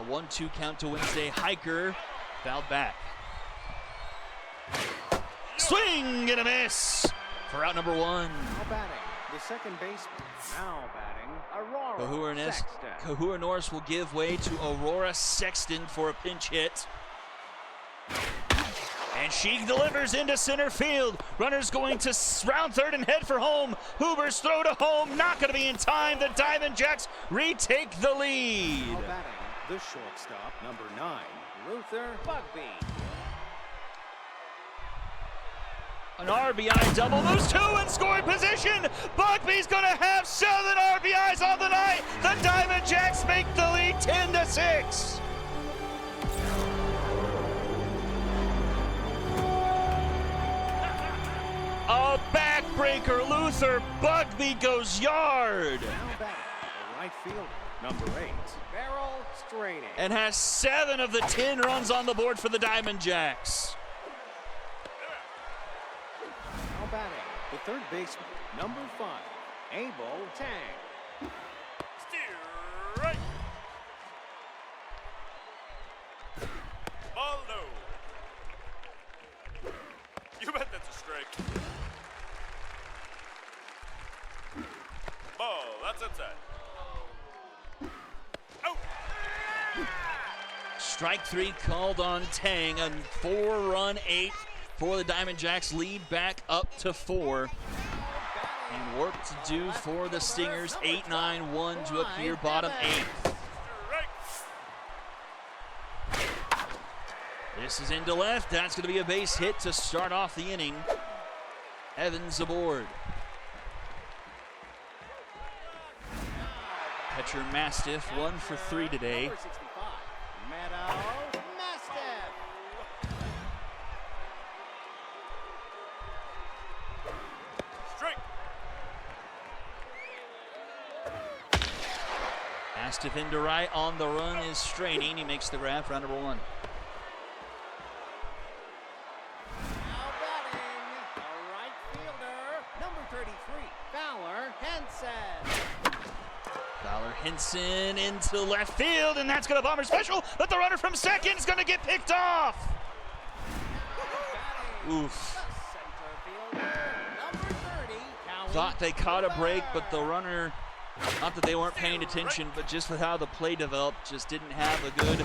S2: A 1-2 count to Wednesday Hiker. Fouled back. Swing and a miss for out number 1.
S1: Now batting, the second baseman. Now batting, Aurora Sexton.
S2: Kahua Norris will give way to Aurora Sexton for a pinch hit. And she delivers into center field. Runners going to round third and head for home. Huber's throw to home, not going to be in time. The Diamond Jacks retake the lead.
S1: Now batting, the shortstop, number 9, Luther Bugby.
S2: An RBI double, moves 2 in scoring position. Bugby's going to have 7 RBIs on the night. The Diamond Jacks make the lead 10-6. A backbreaker, Luther Bugby goes yard.
S1: Now batting, the right fielder, number 8, Beryl Straining.
S2: And has 7 of the 10 runs on the board for the Diamond Jacks.
S1: Now batting, the third baseman, number 5, Abel Tang.
S4: Strike. Ball low. You bet that's a strike. Ball, that's outside. Out.
S2: Strike 3 called on Tang. A 4-run 8th for the Diamond Jacks. Lead back up to 4. And work to do for the Stingers. 8-9-1 to appear bottom 8th. This is into left. That's going to be a base hit to start off the inning. Evans aboard. Catcher Mastiff 1 for 3 today.
S1: Number 65, Meadow Mastiff.
S4: Strike.
S2: Mastiff into right on the run is Straining. He makes the grab for number 1.
S1: Now batting, the right fielder, number 33, Fowler Henson.
S2: Fowler Henson into left field, and that's going to bomber special, but the runner from second is going to get picked off. Oof.
S1: The center fielder, number 30, Cowan.
S2: Thought they caught a break, but the runner, not that they weren't paying attention, but just with how the play developed, just didn't have a good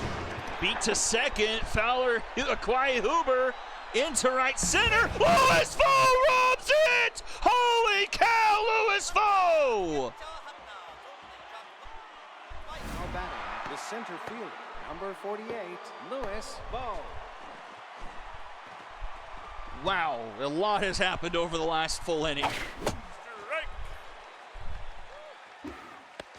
S2: beat to second. Fowler, Akwai Huber into right center. Louis Vo robs it! Holy cow, Louis Vo!
S1: Now batting, the center fielder, number 48, Louis Vo.
S2: Wow, a lot has happened over the last full inning.
S4: Strike.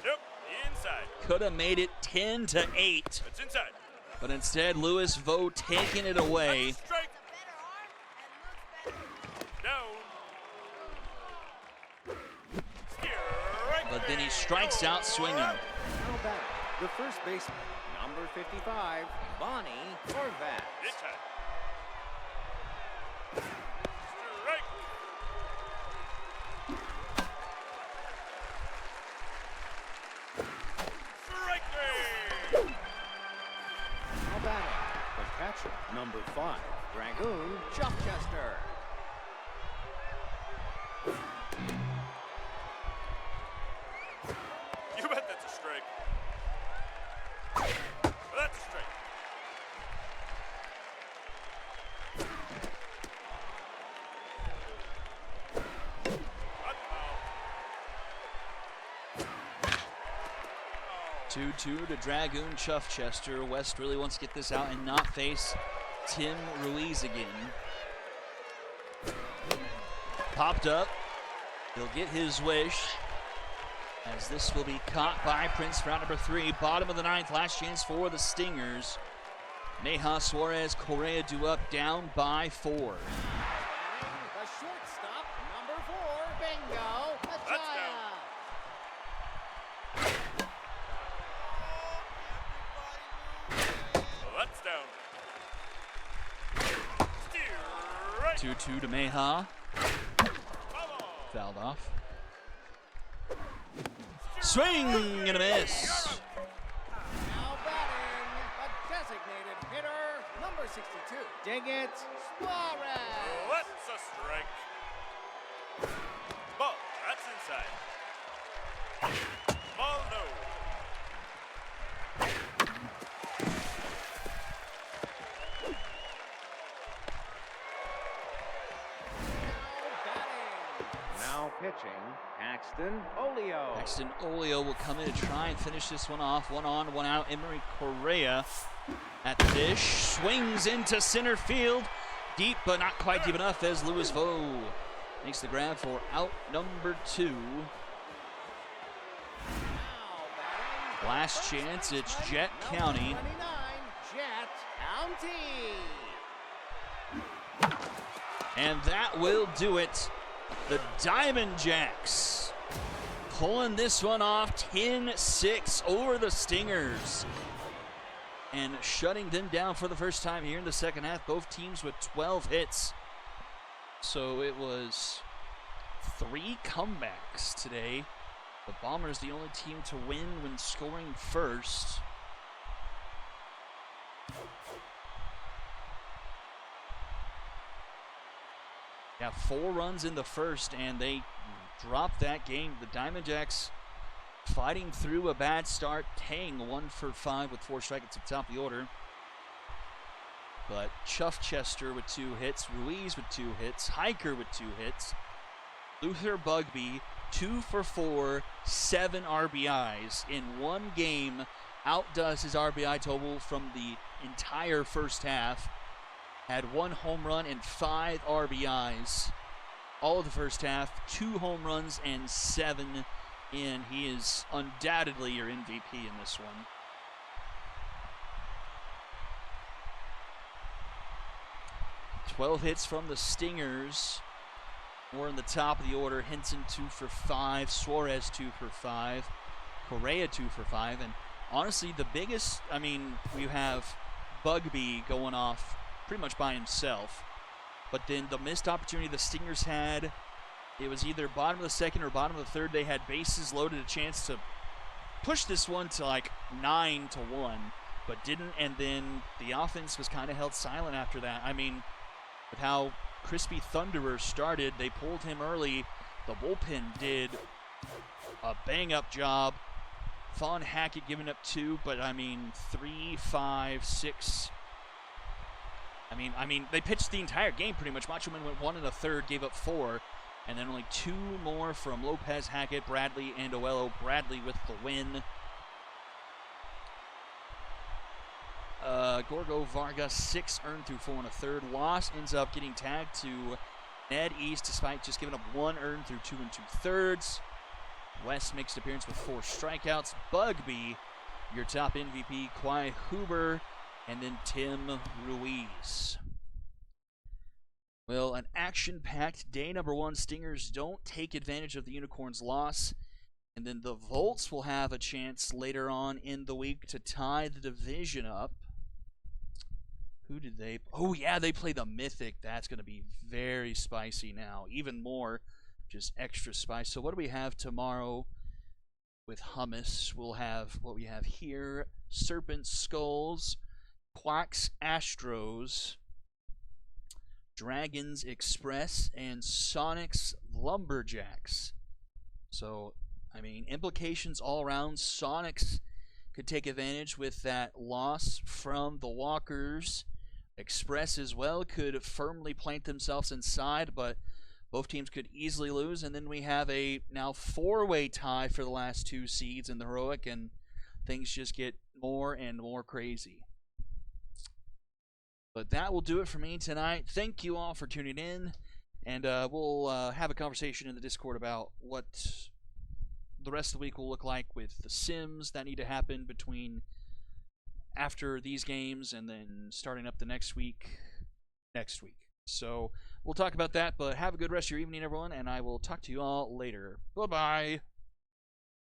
S4: Yep, inside.
S2: Could have made it 10-8,
S4: It's inside.
S2: but instead Louis Vo taking it away.
S4: Strike. Down. Strike.
S2: But then he strikes out swinging.
S1: Now The first baseman, number 55, Bonnie Horvat.
S4: Hit time. Strike. Strike three.
S1: Now batting, the catcher, number 5, Dragoon Chuckchester.
S4: You bet that's a strike. That's a strike. Hot foul.
S2: 2-2 to Dragoon Chuffchester. West really wants to get this out and not face Tim Ruiz again. Popped up. He'll get his wish, as this will be caught by Prince for out number 3. Bottom of the 9th, last chance for the Stingers. Neha Suarez, Correa due up, down by 4.
S1: The shortstop, number 4, Bingo Achaya.
S4: That's down. Strike.
S2: 2-2 to Meha. Fouled off. Swing and a miss.
S1: Now batting, a designated hitter, number 62, Ding It Suarez.
S4: That's a strike. Ball, that's inside. Ball, no.
S1: Now pitching, Paxton Olio.
S2: Paxton Olio will come in to try and finish this one off. 1 on, 1 out. Emery Correa at the dish. Swings into center field. Deep, but not quite deep enough as Louis Vo makes the grab for out number 2. Last chance, it's Jet County.
S1: 29, Jet County.
S2: And that will do it. The Diamond Jacks pulling this one off 10-6 over the Stingers and shutting them down for the first time here in the second half. Both teams with 12 hits. So it was 3 comebacks today. The Bombers the only team to win when scoring first. Yeah, 4 runs in the first, and they dropped that game. The Diamond Jacks fighting through a bad start. Tang 1 for 5 with 4 strikeouts at the top of the order. But Chuffchester with 2 hits, Ruiz with 2 hits, Hiker with 2 hits, Luther Bugby 2 for 4, 7 RBIs in one game. Outdoes his RBI total from the entire first half. Had 1 home run and 5 RBIs all of the first half, 2 home runs and 7 in. He is undoubtedly your MVP in this one. "12 hits from the Stingers. More in the top of the order. Henson 2 for 5, Suarez 2 for 5, Correa 2 for 5, and honestly the biggest, I mean, we have Bugby going off pretty much by himself. But then the missed opportunity the Stingers had, it was either bottom of the second or bottom of the third. They had bases loaded, a chance to push this one to like 9-1, but didn't. And then the offense was kind of held silent after that. I mean, with how Crispy Thunderer started, they pulled him early. The bullpen did a bang-up job. Fawn Hackett giving up 2, but I mean 3, 5, 6. I mean, they pitched the entire game pretty much. Macho Man went 1 1/3, gave up 4, and then only 2 more from Lopez, Hackett, Bradley, and Oello. Bradley with the win. Gorgo Vargas 6 earned through 4 1/3. Loss ends up getting tagged to Ned East despite just giving up 1 earned through 2 2/3. West makes an appearance with 4 strikeouts. Bugby, your top MVP, Kwai Huber, and then Tim Ruiz. Well, an action-packed day number 1. Stingers don't take advantage of the Unicorns' loss. And then the Volts will have a chance later on in the week to tie the division up. Who did they? Oh, yeah, they play the Mythic. That's going to be very spicy now. Even more, just extra spice. So what do we have tomorrow with Hummus? We'll have what we have here. Serpent Skulls, Quacks Astros, Dragons Express, and Sonic's Lumberjacks. So, I mean, implications all around. Sonics could take advantage with that loss from the Walkers. Express as well could firmly plant themselves inside, but both teams could easily lose. And then we have a now 4-way tie for the last 2 seeds in the Heroic, and things just get more and more crazy. But that will do it for me tonight. Thank you all for tuning in, and we'll have a conversation in the Discord about what the rest of the week will look like with the sims that need to happen between after these games and then starting up the next week. So we'll talk about that, but have a good rest of your evening, everyone, and I will talk to you all later. Bye-bye.